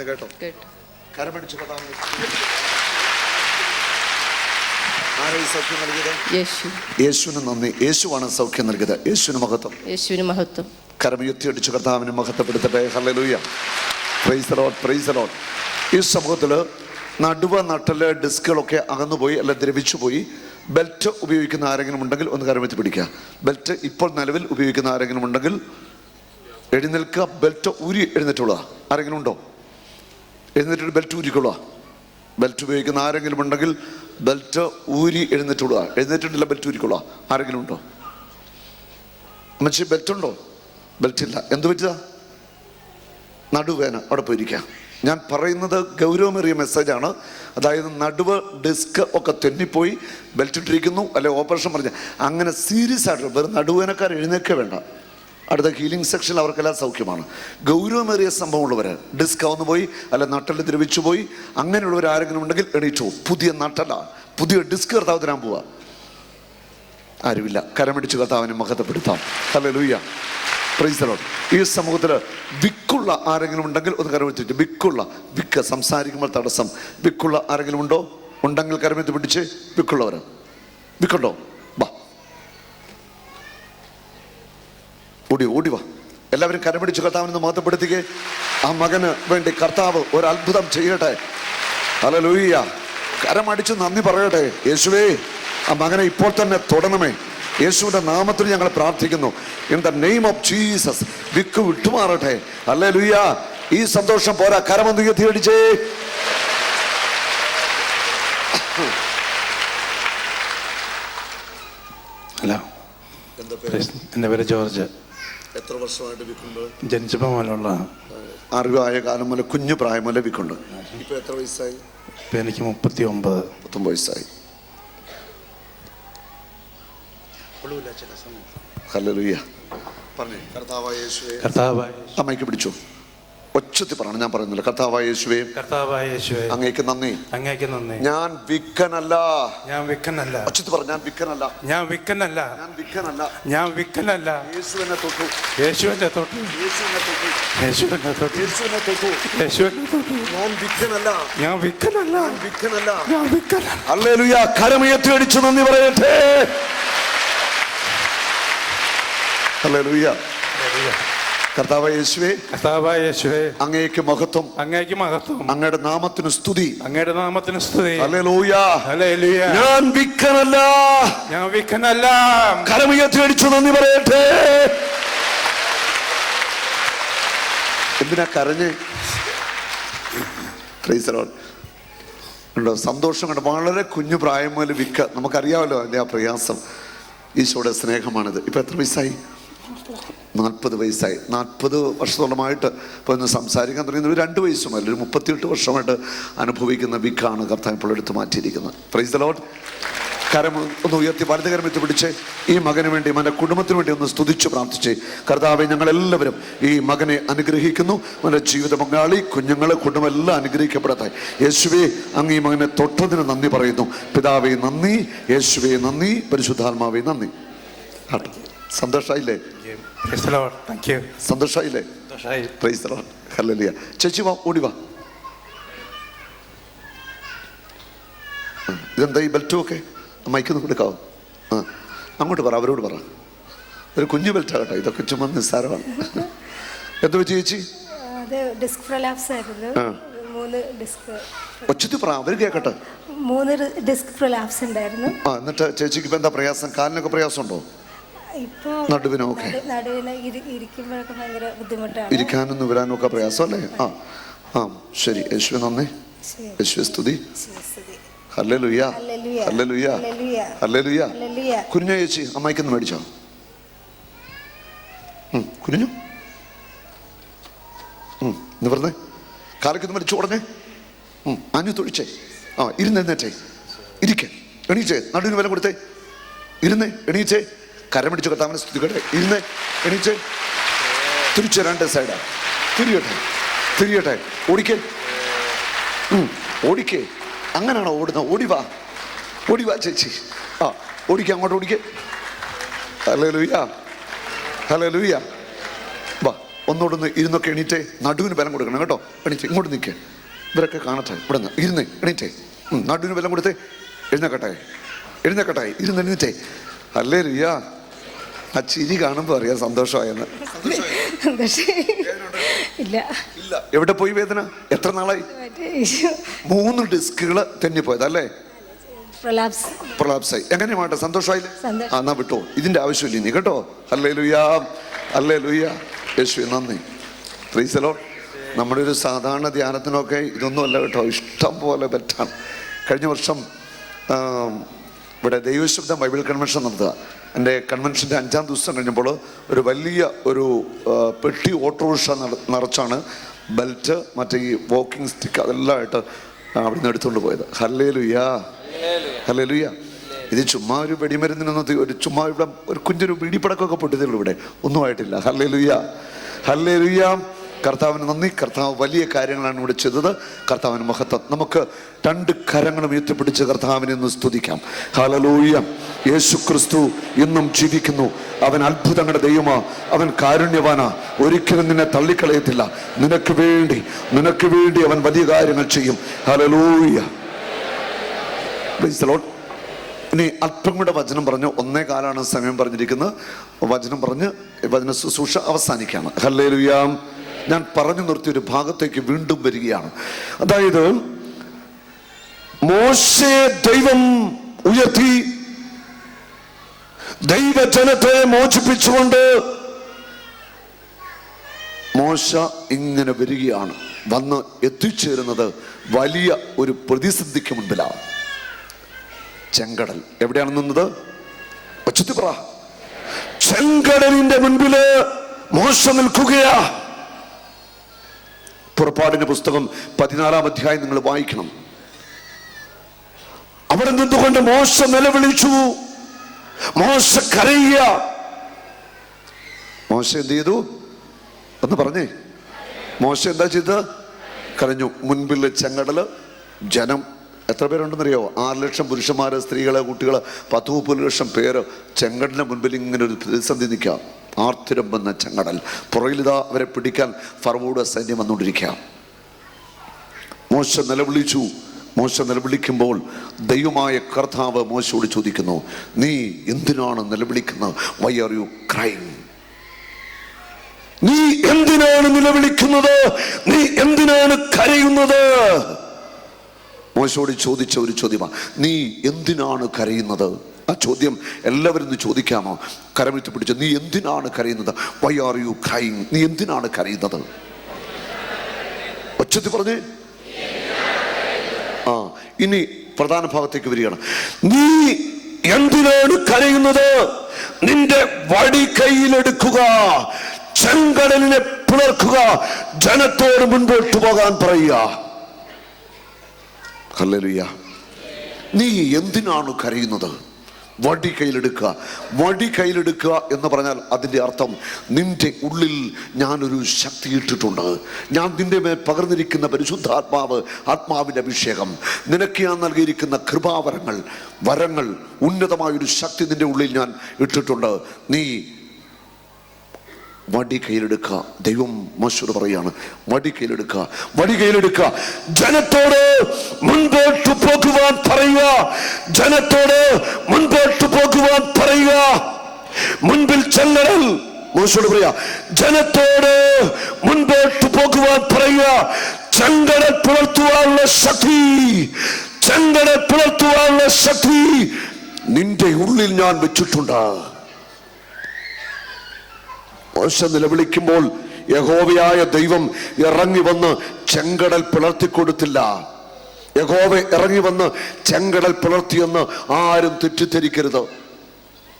Speaker 2: കേട്ടോ?
Speaker 11: കേട്ടു.
Speaker 2: യേശുവിന് നന്ദി. യേശുവാണ് സൗഖ്യം നൽകിയത്. യേശുവിന് മഹത്വം,
Speaker 11: യേശുവിന് മഹത്വം.
Speaker 2: കരമുയർത്തി അടിച്ചു കർത്താവിനെ മഹത്വപ്പെടുത്തട്ടെ. ഹല്ലേലൂയ, praise the lord, praise the lord. ഈ സമൂഹത്തിൽ നടുവ്, നട്ടല്, ഡിസ്കുകളൊക്കെ അകന്നുപോയി, അല്ല ദ്രവിച്ചു പോയി. ബെൽറ്റ് ഉപയോഗിക്കുന്ന ആരെങ്കിലും ഉണ്ടെങ്കിൽ ഒന്ന് കരമെത്തി പിടിക്കുക. ബെൽറ്റ് ഇപ്പോൾ നിലവിൽ ഉപയോഗിക്കുന്ന ആരെങ്കിലും ഉണ്ടെങ്കിൽ എഴുന്നേൽക്കുക. ബെൽറ്റ് ഊരി എഴുന്നേറ്റുള്ള ആരെങ്കിലും ഉണ്ടോ? എഴുന്നേറ്റിട്ട് ബെൽറ്റ് ഊരിക്കൊള്ളുക. ബെൽറ്റ് ഉപയോഗിക്കുന്ന ആരെങ്കിലും ഉണ്ടെങ്കിൽ ബെൽറ്റ് ഊരി എഴുന്നേറ്റുള്ള. എഴുന്നേറ്റിട്ടില്ല, ബെൽറ്റ് ഊരിക്കൊള്ളുക. ആരെങ്കിലും ഉണ്ടോ? അമ്മച്ചി ബെൽറ്റ് ഉണ്ടോ? ബെൽറ്റ് ഇല്ല. എന്ത് പറ്റുക? നടുവേന. അവിടെ പോയിരിക്കുക. ഞാൻ പറയുന്നത് ഗൗരവമേറിയ മെസ്സേജാണ്. അതായത് നടുവ്, ഡിസ്ക് ഒക്കെ തെന്നിപ്പോയി, ബെൽറ്റ് ഇട്ടിരിക്കുന്നു, അല്ലെ ഓപ്പറേഷൻ പറഞ്ഞ അങ്ങനെ സീരിയസ് ആയിട്ട് വെറും നടുവേനക്കാർ എഴുന്നേൽക്കേ വേണ്ട. അടുത്ത ഹീലിംഗ് സെക്ഷനിൽ അവർക്കെല്ലാം സൗഖ്യമാണ്. ഗൗരവമേറിയ സംഭവമുള്ളവർ, ഡിസ്ക് ആവുന്നു പോയി, അല്ലെ നട്ടല് ദ്രവിച്ചു പോയി, അങ്ങനെയുള്ളവർ ആരെങ്കിലും ഉണ്ടെങ്കിൽ എണീറ്റോ. പുതിയ നട്ടല, പുതിയ ഡിസ്ക് കർത്താവ് തരാൻ പോവാ. ആരുമില്ല. കരമടിച്ച് കർത്താവിനെ മഹത്വപ്പെടുത്താം. ഹല്ലേലൂയ, പ്രൈസ് ദി ലോർഡ്. ഈ സമൂഹത്തിൽ വിക്കുള്ള ആരെങ്കിലും ഉണ്ടെങ്കിൽ ഒന്ന് കരമെത്തിട്ട്. വിക്ക് സംസാരിക്കുമ്പോൾ തടസ്സം. വിക്കുള്ള ആരെങ്കിലും ഉണ്ടോ? ഉണ്ടെങ്കിൽ കരമെത്തി പിടിച്ച്. വിക്കുള്ളവർ, വിക്കുണ്ടോ? വാ, ഓടി വാ. എല്ലാവരും കരപിടിച്ച് കർത്താവിനെ മഹത്വപ്പെടുത്തിക്കേ. ആ മകന് വേണ്ടി കർത്താവ് ഒരു അത്ഭുതം ചെയ്യട്ടെ. ഹല്ലേലൂയ. കരമടിച്ച് നന്ദി പറയട്ടെ. യേശുവേ, ആ മകനെ ഇപ്പോൾ തന്നെ തൊടണമേ. യേശുവിന്റെ നാമത്തിൽ ഞങ്ങൾ പ്രാർത്ഥിക്കുന്നു. In the name of Jesus. വിക്ക് വിട്ടുമാറട്ടെ. ഹല്ലേലൂയ. ഈ സന്തോഷം പോരാ, കരമൊന്ന് ഉയർത്തിയടിച്ചേ.
Speaker 12: ഹലോ, എൻ്റെ പേര് ജോർജ്.
Speaker 2: എത്ര വർഷമായിട്ട് വിക്കുണ്ട്?
Speaker 12: ജനിച്ചപ്പോൾ മുതലുള്ള
Speaker 2: അറിവായ കാലം മുതൽ, കുഞ്ഞു പ്രായം മുതൽ വിക്കുണ്ട്. ഇപ്പൊ എത്ര വയസ്സായി?
Speaker 12: ഇപ്പം എനിക്ക് 39
Speaker 2: വയസ്സായി. ഹല്ലേലൂയ. പറഞ്ഞേ, കർത്താവായ യേശുവേ. അമ്മയ്ക്ക് പിടിച്ചു. ഒച്ചത്തി പറയണം, ഞാൻ പറയുന്നില്ല. കർത്താവായ യേശുവേ, അങ്ങേക്ക് നന്ദി. ഞാൻ വിക്കനല്ല. ഒച്ചത്തി പറ. ഞാൻ വിക്കനല്ല. യേശുവിനെ തൊട്ടു. ഞാൻ വിക്കനല്ല. ഹല്ലേലൂയ. കരമുയർത്തി അടിച്ചു നന്ദി പറയട്ടെ. ഹല്ലേലൂയ. കർത്താവായ യേശുവേ, അങ്ങേക്ക് മഹത്വം. അങ്ങയുടെ നാമത്തിന് സ്തുതി. ഹല്ലേലൂയ. ഞാൻ വിക്കനല്ല. കരമുയർത്തി അടിച്ചു നന്ദി പറയട്ടെ. എന്തിനാ കരഞ്ഞ്? Price the Lord. ഉണ്ടോ? സന്തോഷം കണ്ടോ? വളരെ കുഞ്ഞു പ്രായം മുതൽ വിക്ക. നമുക്കറിയാമല്ലോ അതിൻ്റെ ആ പ്രയാസം. ഈശോയുടെ സ്നേഹമാണിത്. ഇപ്പം എത്ര വയസ്സായി? 40 വയസ്സായി. 40 വർഷത്തോളമായിട്ട് ഇപ്പോൾ ഒന്ന് സംസാരിക്കാൻ തുടങ്ങുന്ന ഒരു 2 വയസ്സുമല്ല, ഒരു 38 വർഷമായിട്ട് അനുഭവിക്കുന്ന വിക്കാണ് കർത്താവ് ഇപ്പോൾ എടുത്തു മാറ്റിയിരിക്കുന്നത്. Price the Lord. കരം ഒന്ന് ഉയർത്തി, വലതുകരം എത്തി പിടിച്ച് ഈ മകന് വേണ്ടി, അവൻ്റെ കുടുംബത്തിന് വേണ്ടി ഒന്ന് സ്തുതിച്ച് പ്രാർത്ഥിച്ച്. കർത്താവെ, ഞങ്ങളെല്ലാവരും ഈ മകനെ അനുഗ്രഹിക്കുന്നു. അവൻ്റെ ജീവിത പങ്കാളി, കുഞ്ഞുങ്ങൾ, കുടുംബം എല്ലാം അനുഗ്രഹിക്കപ്പെടട്ടെ. യേശുവേ, അങ്ങ് ഈ മകനെ തൊട്ടതിന് നന്ദി പറയുന്നു. പിതാവേ നന്ദി, യേശുവേ നന്ദി, പരിശുദ്ധാത്മാവേ നന്ദി. സന്തോഷായില്ലേ? സന്തോഷായില്ലേ? Praise the lord. ഹല്ലേലൂയ. ചേച്ചി വാ, ഓടി വാ. ഇതെന്താ ഈ ബെൽറ്റും ഒക്കെ? മൈക്കൊന്ന് കൊടുക്കാവോ? അങ്ങോട്ട് പറ, അവരോട് പറ. ഒരു കുഞ്ഞു ബെൽറ്റാകട്ടെ, ഇതൊക്കെ ചുമ്മാ നിസ്സാരമാണ്. എന്താ പറ്റി ചേച്ചി?
Speaker 13: ഡിസ്ക് പ്രൊലാപ്സ് ആയിരുന്നു. 3 ഡിസ്ക്.
Speaker 2: ഒച്ചത്തി പറ, അവർ കേൾക്കട്ടെ.
Speaker 13: 3 ഡിസ്ക് പ്രൊലാപ്സ് ഉണ്ടായിരുന്നു.
Speaker 2: എന്നിട്ട് ചേച്ചിക്ക് ഇപ്പം എന്താ പ്രയാസം? കാലിനൊക്കെ പ്രയാസം ഉണ്ടോ?
Speaker 13: ഇപ്പോ
Speaker 2: നടുവിനൊക്കെ
Speaker 13: നടുവിന് ഇരിക്കുമ്പോഴൊക്കെ ഭയങ്കര ബുദ്ധിമുട്ടാണ്.
Speaker 2: ഇരിക്കാനും നിവരാനും ഒക്കെ പ്രയാസം അല്ലേ? ശരി. യേശുവേ നന്ദി, യേശുവേ സ്തുതി. Hallelujah, hallelujah, hallelujah. കുഞ്ഞു ചേച്ചി അമ്മയ്ക്കൊന്ന് മേടിച്ചോ? കുഞ്ഞു നിവർന്നേ, കാലക്കൊന്ന് മേടിച്ചു ഉടനെ ആഞ്ഞു തൊഴിച്ചേ. ഇരുന്നേറ്റേ, ഇരിക്കേ, എണീച്ചേ, നടുവിന് വില കൊടുത്തേ, ഇരുന്നേ, എണീച്ചേ, കരം പിടിച്ചു കർത്താവിനെ സ്തുതിക്കട്ടെ. ഇരുന്നേ, എണീച്ചേ, തിരിച്ച് രണ്ട് സൈഡാ, തിരിയട്ടെ, തിരിയട്ടെ, ഓടിക്കേ, ഓടിക്കേ. അങ്ങനെയാണോ ഓടുന്നത്? ഓടിവാ, ഓടിവാ ചേച്ചി. ഓടിക്കേ, അങ്ങോട്ട് ഓടിക്കേ. Hallelujah, hallelujah. വാ, ഒന്നോടൊന്ന് ഇരുന്നൊക്കെ എണീറ്റേ, നടുവിന് ബലം കൊടുക്കണം കേട്ടോ. എണീറ്റേ, ഇങ്ങോട്ട് നിൽക്കേ, ഇവരൊക്കെ കാണട്ടെ. ഇവിടെ നിന്ന് ഇരുന്നേ, എണീറ്റേ, നടുവിന് ബലം കൊടുത്തേ, എഴുന്നേക്കട്ടെ, എഴുന്നേക്കട്ടെ, എണീറ്റേ. ഹല്ലേലൂയ. ആ ചിരി കാണുമ്പോൾ അറിയാം സന്തോഷമായെന്ന്.
Speaker 13: ഇല്ല.
Speaker 2: എവിടെ പോയി വേദന? എത്ര നാളായി? 3 ഡിസ്കുകൾ തെന്നിപ്പോയതല്ലേ? പ്രൊലാപ്സായി. എങ്ങനെ വേണ്ട? സന്തോഷമായില്ലേ? എന്നാ വിട്ടോ, ഇതിന്റെ ആവശ്യമില്ല നീ കേട്ടോ. Hallelujah, hallelujah. യേശുവേ നന്ദി. Price the Lord. നമ്മുടെ ഒരു സാധാരണ ധ്യാനത്തിനൊക്കെ ഇതൊന്നും അല്ല കേട്ടോ, ഇഷ്ടം പോലെ പറ്റാം. കഴിഞ്ഞ വർഷം ഇവിടെ ദൈവശബ്ദം ബൈബിൾ കൺവെൻഷൻ നടത്തുക. എൻ്റെ കൺവെൻഷൻ്റെ 5ാം ദിവസം കഴിഞ്ഞപ്പോൾ ഒരു വലിയ ഒരു പെട്ടി ഓട്ടോറിക്ഷ നിറച്ചാണ് ബെൽറ്റ്, മറ്റേ ഈ വാക്കിംഗ് സ്റ്റിക്ക് അതെല്ലാം ആയിട്ട് അവിടെ നിന്ന് എടുത്തുകൊണ്ട് പോയത്. Hallelujah, hallelujah. ഇത് ചുമ്മാ ഒരു വെടിമരുന്നിനൊന്നും ഒരു ചുമ്മാ ഇവിടെ ഒരു കുഞ്ഞൊരു പിടിപ്പടക്കമൊക്കെ പൊട്ടിയതുള്ളൂ, ഇവിടെ ഒന്നും ആയിട്ടില്ല. Hallelujah, hallelujah. കർത്താവിന് നന്ദി. കർത്താവ് വലിയ കാര്യങ്ങളാണ് ഇവിടെ ചെയ്തത്. കർത്താവിന് മഹത്വം. നമുക്ക് 2 കരങ്ങളും ഉയർത്തിപ്പിടിച്ച് കർത്താവിനെ ഒന്ന് സ്തുതിക്കാം. ഹല്ലേലൂയ. യേശു ക്രിസ്തു ഇന്നും ജീവിക്കുന്നു. അവൻ അത്ഭുതങ്ങളുടെ ദൈവമാ, അവൻ കാരുണ്യവാനാ, ഒരിക്കലും നിന്നെ തള്ളിക്കളയത്തില്ല. നിനക്ക് വേണ്ടി അവൻ വലിയ കാര്യങ്ങൾ ചെയ്യും. ഹല്ലേലൂയ. Praise the Lord. ഇനി അല്പം കൂടെ വചനം പറഞ്ഞു. 1:15 സമയം പറഞ്ഞിരിക്കുന്നത്. വചനം പറഞ്ഞ് വചന ശുശ്രൂഷ അവസാനിക്കുകയാണ്. ഹല്ലേലൂയ. ഞാൻ പറഞ്ഞു നിർത്തിയൊരു ഭാഗത്തേക്ക് വീണ്ടും വരികയാണ്. അതായത് മോശയെ ദൈവം ഉയർത്തി ദൈവജനത്തെ മോചിപ്പിച്ചുകൊണ്ട് മോശ ഇങ്ങനെ വരികയാണ്. വന്ന് എത്തിച്ചേരുന്നത് വലിയ ഒരു പ്രതിസന്ധിക്ക് മുൻപിലാണ്. ചെങ്കടൽ. എവിടെയാണ് നിന്നത്? ഉച്ചത്തി പറ. ചെങ്കടലിന്റെ മുൻപില് മോശ നിൽക്കുകയാ. പുറപ്പാടിന്റെ പുസ്തകം 14-ാം അധ്യായം നിങ്ങൾ വായിക്കണം. അവിടെ നിന്നുകൊണ്ട് മോശ നിലവിളിച്ചു, മോശ കരയുക. മോശ എന്ത് ചെയ്തു? ഒന്ന് പറഞ്ഞേ. മോശ എന്താ ചെയ്തത്? കരഞ്ഞു. മുൻപിൽ ചെങ്കടല്. ജനം എത്ര പേരുണ്ടെന്നറിയോ? 6 ലക്ഷം പുരുഷന്മാര്, സ്ത്രീകള്, കുട്ടികള്, 10-30 ലക്ഷം പേര് ചെങ്കടലിന്റെ മുൻപിൽ ഇങ്ങനെ ഒരു പ്രതിസന്ധി നിൽക്കാം. ആർത്തിരമ്പെന്ന ചെങ്കടൽ. പുറകിലിതാ അവരെ പിടിക്കാൻ ഫറവോയുടെ സൈന്യം വന്നുകൊണ്ടിരിക്കുക. മോശ നിലവിളിച്ചു. മോശ നിലവിളിക്കുമ്പോൾ ദൈവമായ കർത്താവ് മോശയോട് ചോദിക്കുന്നു, നീ എന്തിനാണ് നിലവിളിക്കുന്നത്? Why are you crying? നീ എന്തിനാണ് നിലവിളിക്കുന്നത്? നീ എന്തിനാണ് കരയുന്നത്? മോശയോട് ചോദിച്ച ഒരു ചോദ്യമാണ്, നീ എന്തിനാണ് കരയുന്നത്? ആ ചോദ്യം എല്ലാവരും ഒന്ന് ചോദിക്കാമോ? കരമെടുത്ത് പിടിച്ച്, നീ എന്തിനാണ് കരയുന്നത്? Why are you crying? നീ എന്തിനാണ് കരയുന്നത്? ഒച്ചത്തിൽ പറഞ്ഞേ. ഇനി പ്രധാന ഭാഗത്തേക്ക് വരികയാണ്. നീ എന്തിനാണ് കരയുന്നത്? നിന്റെ വടി കയ്യിലെടുക്കുക, ചെങ്കടലിനെ പിളർക്കുക, ജനത്തോട് മുൻപോട്ട് പോകാൻ പറയുക. ഹല്ലേലൂയ. നീ എന്തിനാണ് കരയുന്നത്? വടി കയ്യിലെടുക്കുക. വടി കയ്യിലെടുക്കുക എന്ന് പറഞ്ഞാൽ അതിൻ്റെ അർത്ഥം, നിന്റെ ഉള്ളിൽ ഞാനൊരു ശക്തി ഇട്ടിട്ടുണ്ട്. ഞാൻ നിന്റെ മേൽ പകർന്നിരിക്കുന്ന പരിശുദ്ധാത്മാവ്, ആത്മാവിൻ്റെ അഭിഷേകം, നിനക്ക് ഞാൻ നൽകിയിരിക്കുന്ന കൃപാവരങ്ങൾ, വരങ്ങൾ, ഉന്നതമായൊരു ശക്തി നിന്റെ ഉള്ളിൽ ഞാൻ ഇട്ടിട്ടുണ്ട്. നീ വടി കയ്യിലെടുക്കുക. ദൈവം മോശയോട് പറയാണ്, വടി കയ്യിലെടുക്കുക, വടി കയ്യിലെടുക്കുക. ജനത്തോട് മുൻപോട്ട് പോകുവാൻ പറയുക. ജനത്തോട് മുൻപോട്ട് പോകുവാൻ പറയുക. മുൻപിൽ ചെങ്കടൽ. മോശയോട് പറയുക, ജനത്തോട് മുൻപോട്ട് പോകുവാൻ പറയുക. ചെങ്കടൽ പിളർത്തുവാനുള്ള ശക്തി, ചെങ്കടൽ പിളർത്തുവാനുള്ള ശക്തി നിന്റെ ഉള്ളിൽ ഞാൻ വെച്ചിട്ടുണ്ട്. മോശ നിലവിളിക്കുമ്പോൾ യഹോവയായ ദൈവം ഇറങ്ങി വന്ന് ചെങ്കടൽ പിളർത്തിക്കൊടുത്തില്ല. യഹോവ ഇറങ്ങി വന്ന് ചെങ്കടൽ പിളർത്തിയെന്ന് ആരും തെറ്റിദ്ധരിക്കരുത്.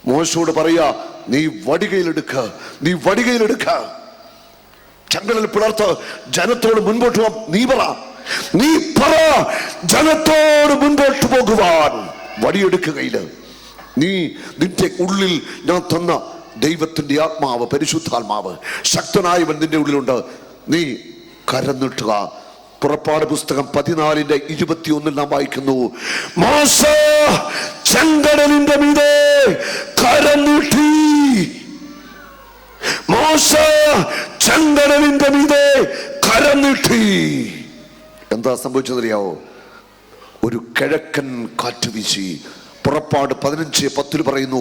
Speaker 2: മോശയോട് പറയാ, നീ വടികയിലെടുക്ക, നീ വടികയിലെടുക്ക, ചെങ്കടൽ പിളർത്ത് ജനത്തോട് മുൻപോട്ട് പോ. നീ പറ ജനത്തോട് മുൻപോട്ട് പോകുവാൻ. വടിയെടുക്കുകയില് നീ നിന്റെ ഉള്ളിൽ ഞാൻ തന്ന ദൈവത്തിന്റെ ആത്മാവ്, പരിശുദ്ധാത്മാവ്, ശക്തനായവൻ നിന്റെ ഉള്ളിലുണ്ട്. നീ കരം നീട്ടുക. പുറപ്പാട് പുസ്തകം 14:21 നാം വായിക്കുന്നു, മോശ ചെങ്കടലിന്റെ മീതെ കരം നീട്ടി. മോശ ചെങ്കടലിന്റെ മീതെ കരം നീട്ടി. എന്താ സംഭവിച്ചതറിയാവോ? ഒരു കിഴക്കൻ കാറ്റ് വീശി. പുറപ്പാട് 15:10 പറയുന്നു,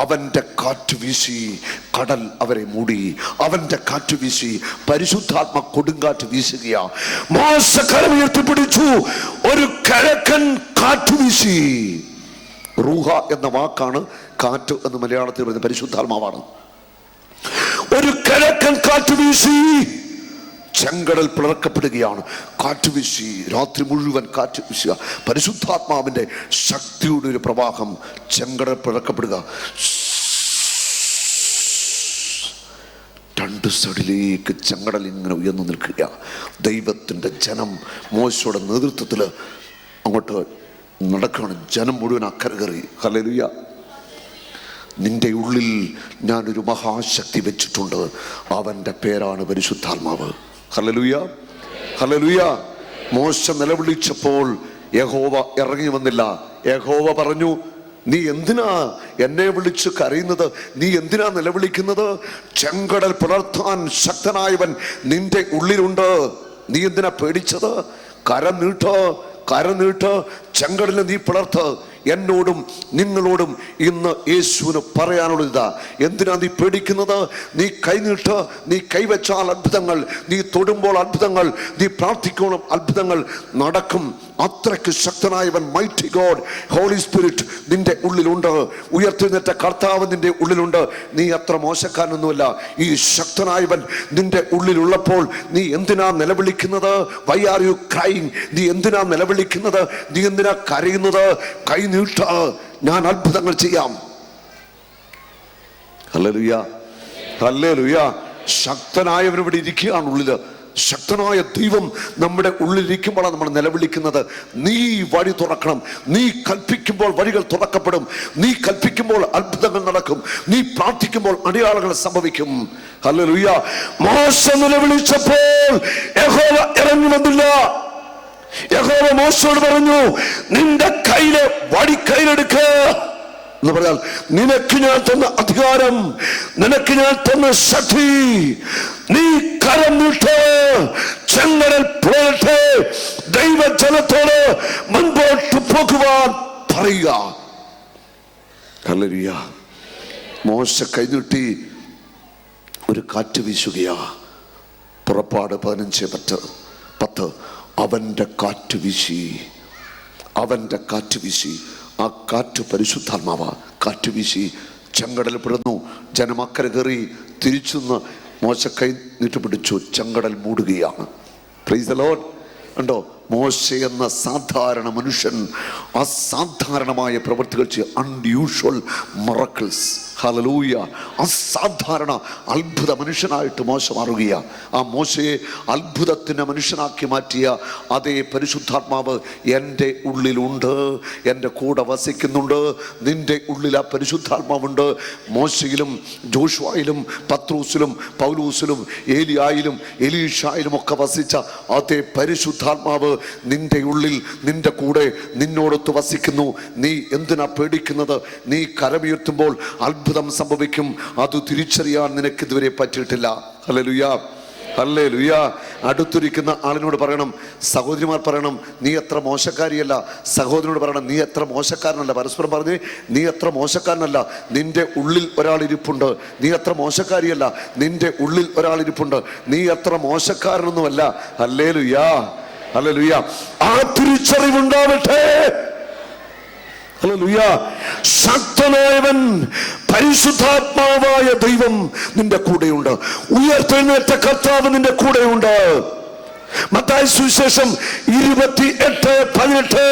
Speaker 2: അവന്റെ കാറ്റ് വീശി കടൽ അവരെ മൂടി. അവന്റെ കാറ്റ് വീശി പരിശുദ്ധാത്മ കൊടുങ്കാറ്റ് വീശുകയാ. മോശ കരമുയർത്തിപ്പിടിച്ചു, ഒരു കിഴക്കൻ കാറ്റ് വീശി. റൂഹ എന്ന വാക്കാണ് കാറ്റ് എന്ന് മലയാളത്തിൽ പറയുന്നത്, പരിശുദ്ധാത്മാവാണ്. ഒരു കിഴക്കൻ കാറ്റ് വീശി ചെങ്കടൽ പിളർക്കപ്പെടുകയാണ്. കാറ്റ് വീശി, രാത്രി മുഴുവൻ കാറ്റ് വീശുക. പരിശുദ്ധാത്മാവിന്റെ ശക്തിയുടെ ഒരു പ്രവാഹം. ചെങ്കടൽ പിളർക്കപ്പെടുക. 2 സൈഡിലേക്ക് ചെങ്കടൽ ഇങ്ങനെ ഉയർന്നു നിൽക്കുക. ദൈവത്തിന്റെ ജനം മോശയുടെ നേതൃത്വത്തിൽ അങ്ങോട്ട് നടക്കുകയാണ്. ജനം മുഴുവൻ അക്കരെ കയറി. ഹല്ലേലൂയ. നിന്റെ ഉള്ളിൽ ഞാനൊരു മഹാശക്തി വെച്ചിട്ടുണ്ട്. അവന്റെ പേരാണ് പരിശുദ്ധാത്മാവ്. Hallelujah, hallelujah. മോശ നിലവിളിച്ചപ്പോൾ യഹോവ ഇറങ്ങി വന്നില്ല. യഹോവ പറഞ്ഞു, നീ എന്തിനാ എന്നെ വിളിച്ച് കരയുന്നത്? നീ എന്തിനാ നിലവിളിക്കുന്നത്? ചെങ്കടൽ പിളർത്താൻ ശക്തനായവൻ നിന്റെ ഉള്ളിലുണ്ട്. നീ എന്തിനാ പേടിച്ചത്? കരം നീട്ട്, ചെങ്കടലിനെ നീ പിളർത്ത്. എന്നോടും നിങ്ങളോടും ഇന്ന് യേശുവിന് പറയാനുള്ളത് ഇതാ. എന്തിനാ നീ പേടിക്കുന്നത്? നീ കൈനീട്ട്, നീ കൈവച്ചാൽ അത്ഭുതങ്ങൾ, നീ തൊടുമ്പോൾ അത്ഭുതങ്ങൾ, നീ പ്രാർത്ഥിക്കുമ്പോൾ അത്ഭുതങ്ങൾ നടക്കും. അത്രയ്ക്ക് ശക്തനായവൻ, മൈറ്റി ഗോഡ്, ഹോളി സ്പിരിറ്റ് നിന്റെ ഉള്ളിലുണ്ട്. ഉയർത്തിരുന്നിട്ട കർത്താവ് നിന്റെ ഉള്ളിലുണ്ട്. നീ അത്ര മോശക്കാരനൊന്നുമല്ല. ഈ ശക്തനായവൻ നിന്റെ ഉള്ളിലുള്ളപ്പോൾ നീ എന്തിനാ നിലവിളിക്കുന്നത്? Why are you crying? നീ എന്തിനാ നിലവിളിക്കുന്നത്? നീ എന്തിനാ കരയുന്നത്? കൈ നീട്ട, ഞാൻ അത്ഭുതങ്ങൾ ചെയ്യാം. Hallelujah, hallelujah. ശക്തനായവൻ ഇവിടെ ഇരിക്കുകയാണ് ഉള്ളില്. ശക്തനായ ദൈവം നമ്മുടെ ഉള്ളിലിരിക്കുമ്പോഴാണ് നമ്മൾ നിലവിളിക്കുന്നത്. നീ വഴി തുറക്കണം. നീ കൽപ്പിക്കുമ്പോൾ വഴികൾ തുറക്കപ്പെടും. നീ കൽപ്പിക്കുമ്പോൾ അത്ഭുതങ്ങൾ നടക്കും. നീ പ്രാർത്ഥിക്കുമ്പോൾ അടയാളങ്ങൾ സംഭവിക്കും. ഹല്ലേലൂയ. മോശ നിലവിളിച്ചപ്പോൾ യഹോവ ഇറങ്ങി വന്നില്ല. യഹോവ മോശയോട് പറഞ്ഞു, നിന്റെ കയ്യിലെ വടി കയ്യിലെടുക്ക എന്ന് പറഞ്ഞാൽ, നിനക്ക് ഞാൻ തന്ന അധികാരം, നിനക്ക് ഞാൻ തന്ന ശക്തി, നീ കരം നീട്ട്, ചെങ്കടൽ പിളരട്ടെ, ദൈവജനത്തോട് മുൻപോട്ട് പോകുവാൻ പറയുക. ഹല്ലേലൂയ. മോശ കൈനീട്ടി, ഒരു കാറ്റ് വീശുകയാ. പുറപ്പാട് 15:10. അവന്റെ കാറ്റ് വീശി, അവന്റെ കാറ്റ് വീശി. ആ കാറ്റ് പരിശുദ്ധാത്മാവ. കാറ്റ് വീശി ചെങ്കടൽ പിളർന്നു. ജനം അക്കരെ കയറി. തിരിച്ചെന്ന് മോശ കൈ നീട്ടിപ്പിടിച്ചു. ചെങ്കടൽ മൂടുകയാണ്. Price the Lord. ഉണ്ടോ? മോശ എന്ന സാധാരണ മനുഷ്യൻ അസാധാരണമായ പ്രവൃത്തികൾ ചെയ്യും. Unusual miracles. ഹല്ലേലൂയ. അസാധാരണ അത്ഭുത മനുഷ്യനായിട്ട് മോശ മാറുകയാണ്. ആ മോശയെ അത്ഭുതത്തിൻ്റെ മനുഷ്യനാക്കി മാറ്റിയ അതേ പരിശുദ്ധാത്മാവ് എൻ്റെ ഉള്ളിലുണ്ട്, എൻ്റെ കൂടെ വസിക്കുന്നുണ്ട്. നിൻ്റെ ഉള്ളിൽ ആ പരിശുദ്ധാത്മാവുണ്ട്. മോശയിലും ജോഷുവായിലും പത്രൂസിലും പൗലൂസിലും ഏലിയായിലും എലീഷായിലും ഒക്കെ വസിച്ച അതേ പരിശുദ്ധാത്മാവ് നിന്റെ ഉള്ളിൽ, നിന്റെ കൂടെ, നിന്നോടൊത്ത് വസിക്കുന്നു. നീ എന്തിനാ പേടിക്കുന്നത്? നീ കരമുയർത്തുമ്പോൾ അത്ഭുതം സംഭവിക്കും. അത് തിരിച്ചറിയാൻ നിനക്ക് ഇതുവരെ പറ്റിയിട്ടില്ല. Hallelujah, hallelujah. അടുത്തിരിക്കുന്ന ആളിനോട് പറയണം, സഹോദരിമാർ പറയണം, നീ എത്ര മോശക്കാരിയല്ല. സഹോദരനോട് പറയണം, നീ എത്ര മോശക്കാരനല്ല. പരസ്പരം പറഞ്ഞ്, നീ എത്ര മോശക്കാരനല്ല. നിന്റെ ഉള്ളിൽ ഒരാൾ ഇരിപ്പുണ്ട്. നീ എത്ര മോശക്കാരിയല്ല. നിന്റെ ഉള്ളിൽ ഒരാൾ ഇരിപ്പുണ്ട്. നീ എത്ര മോശക്കാരനൊന്നുമല്ല. Hallelujah, hallelujah. ആ തിരിച്ചറിവുണ്ടാവട്ടെ. ഹല്ലേലൂയ. ശക്തനായവൻ പരിശുദ്ധാത്മാവായ ദൈവം നിന്റെ കൂടെയുണ്ട്. ഉയർത്തെഴുന്നേറ്റ കർത്താവ് നിന്റെ കൂടെയുണ്ട്. മത്തായി സുവിശേഷം 28:18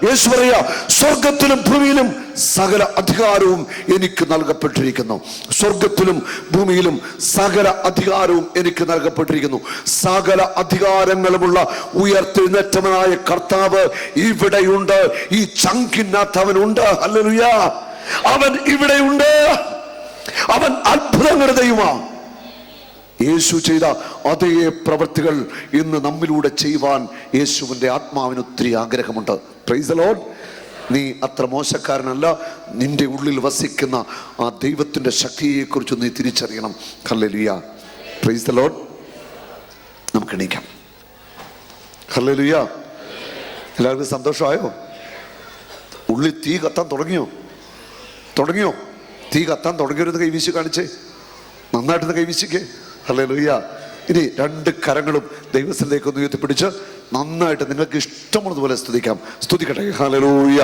Speaker 2: യേശു പറയാ, സ്വർഗത്തിലും ഭൂമിയിലും സകല അധികാരവും എനിക്ക് നൽകപ്പെട്ടിരിക്കുന്നു. സ്വർഗത്തിലും ഭൂമിയിലും സകല അധികാരവും എനിക്ക് നൽകപ്പെട്ടിരിക്കുന്നു. സകല അധികാരങ്ങളുമുള്ള ഉയർത്തെഴുന്നേറ്റവനായ കർത്താവ് ഇവിടെയുണ്ട്. ഈ ചങ്കിനകത്ത് അവനുണ്ട്. ഹല്ലേലൂയ. അവൻ ഇവിടെയുണ്ട്. അവൻ അത്ഭുതങ്ങളുടെ ദൈവമാണ്. യേശു ചെയ്ത അതേ പ്രവൃത്തികൾ ഇന്ന് നമ്മിലൂടെ ചെയ്യുവാൻ യേശുവിൻ്റെ ആത്മാവിന് ഒത്തിരി ആഗ്രഹമുണ്ട്. Price the Lord. നീ അത്ര മോശക്കാരനല്ല. നിന്റെ ഉള്ളിൽ വസിക്കുന്ന ആ ദൈവത്തിൻ്റെ ശക്തിയെക്കുറിച്ച് നീ തിരിച്ചറിയണം. ഹല്ലേലൂയ. Praise the Lord. നമുക്ക് എണീക്കാം. ഹല്ലേലൂയ. എല്ലാവർക്കും സന്തോഷമായോ? ഉള്ളിൽ തീ കത്താൻ തുടങ്ങിയോ? തീ കത്താൻ തുടങ്ങിയൊരു കൈവീശി കാണിച്ചേ. നന്നായിട്ടൊന്ന് കൈവീശിക്കേ. ഹല്ലേലൂയ. ഇനി 2 കരങ്ങളും ദൈവത്തിലേക്ക് ഒന്ന് ഉയർത്തിപ്പിടിച്ച് നന്നായിട്ട് നിങ്ങൾക്ക് ഇഷ്ടമുള്ളതുപോലെ സ്തുതിക്കാം. സ്തുതിക്കട്ടെ. ഹല്ലേലൂയ.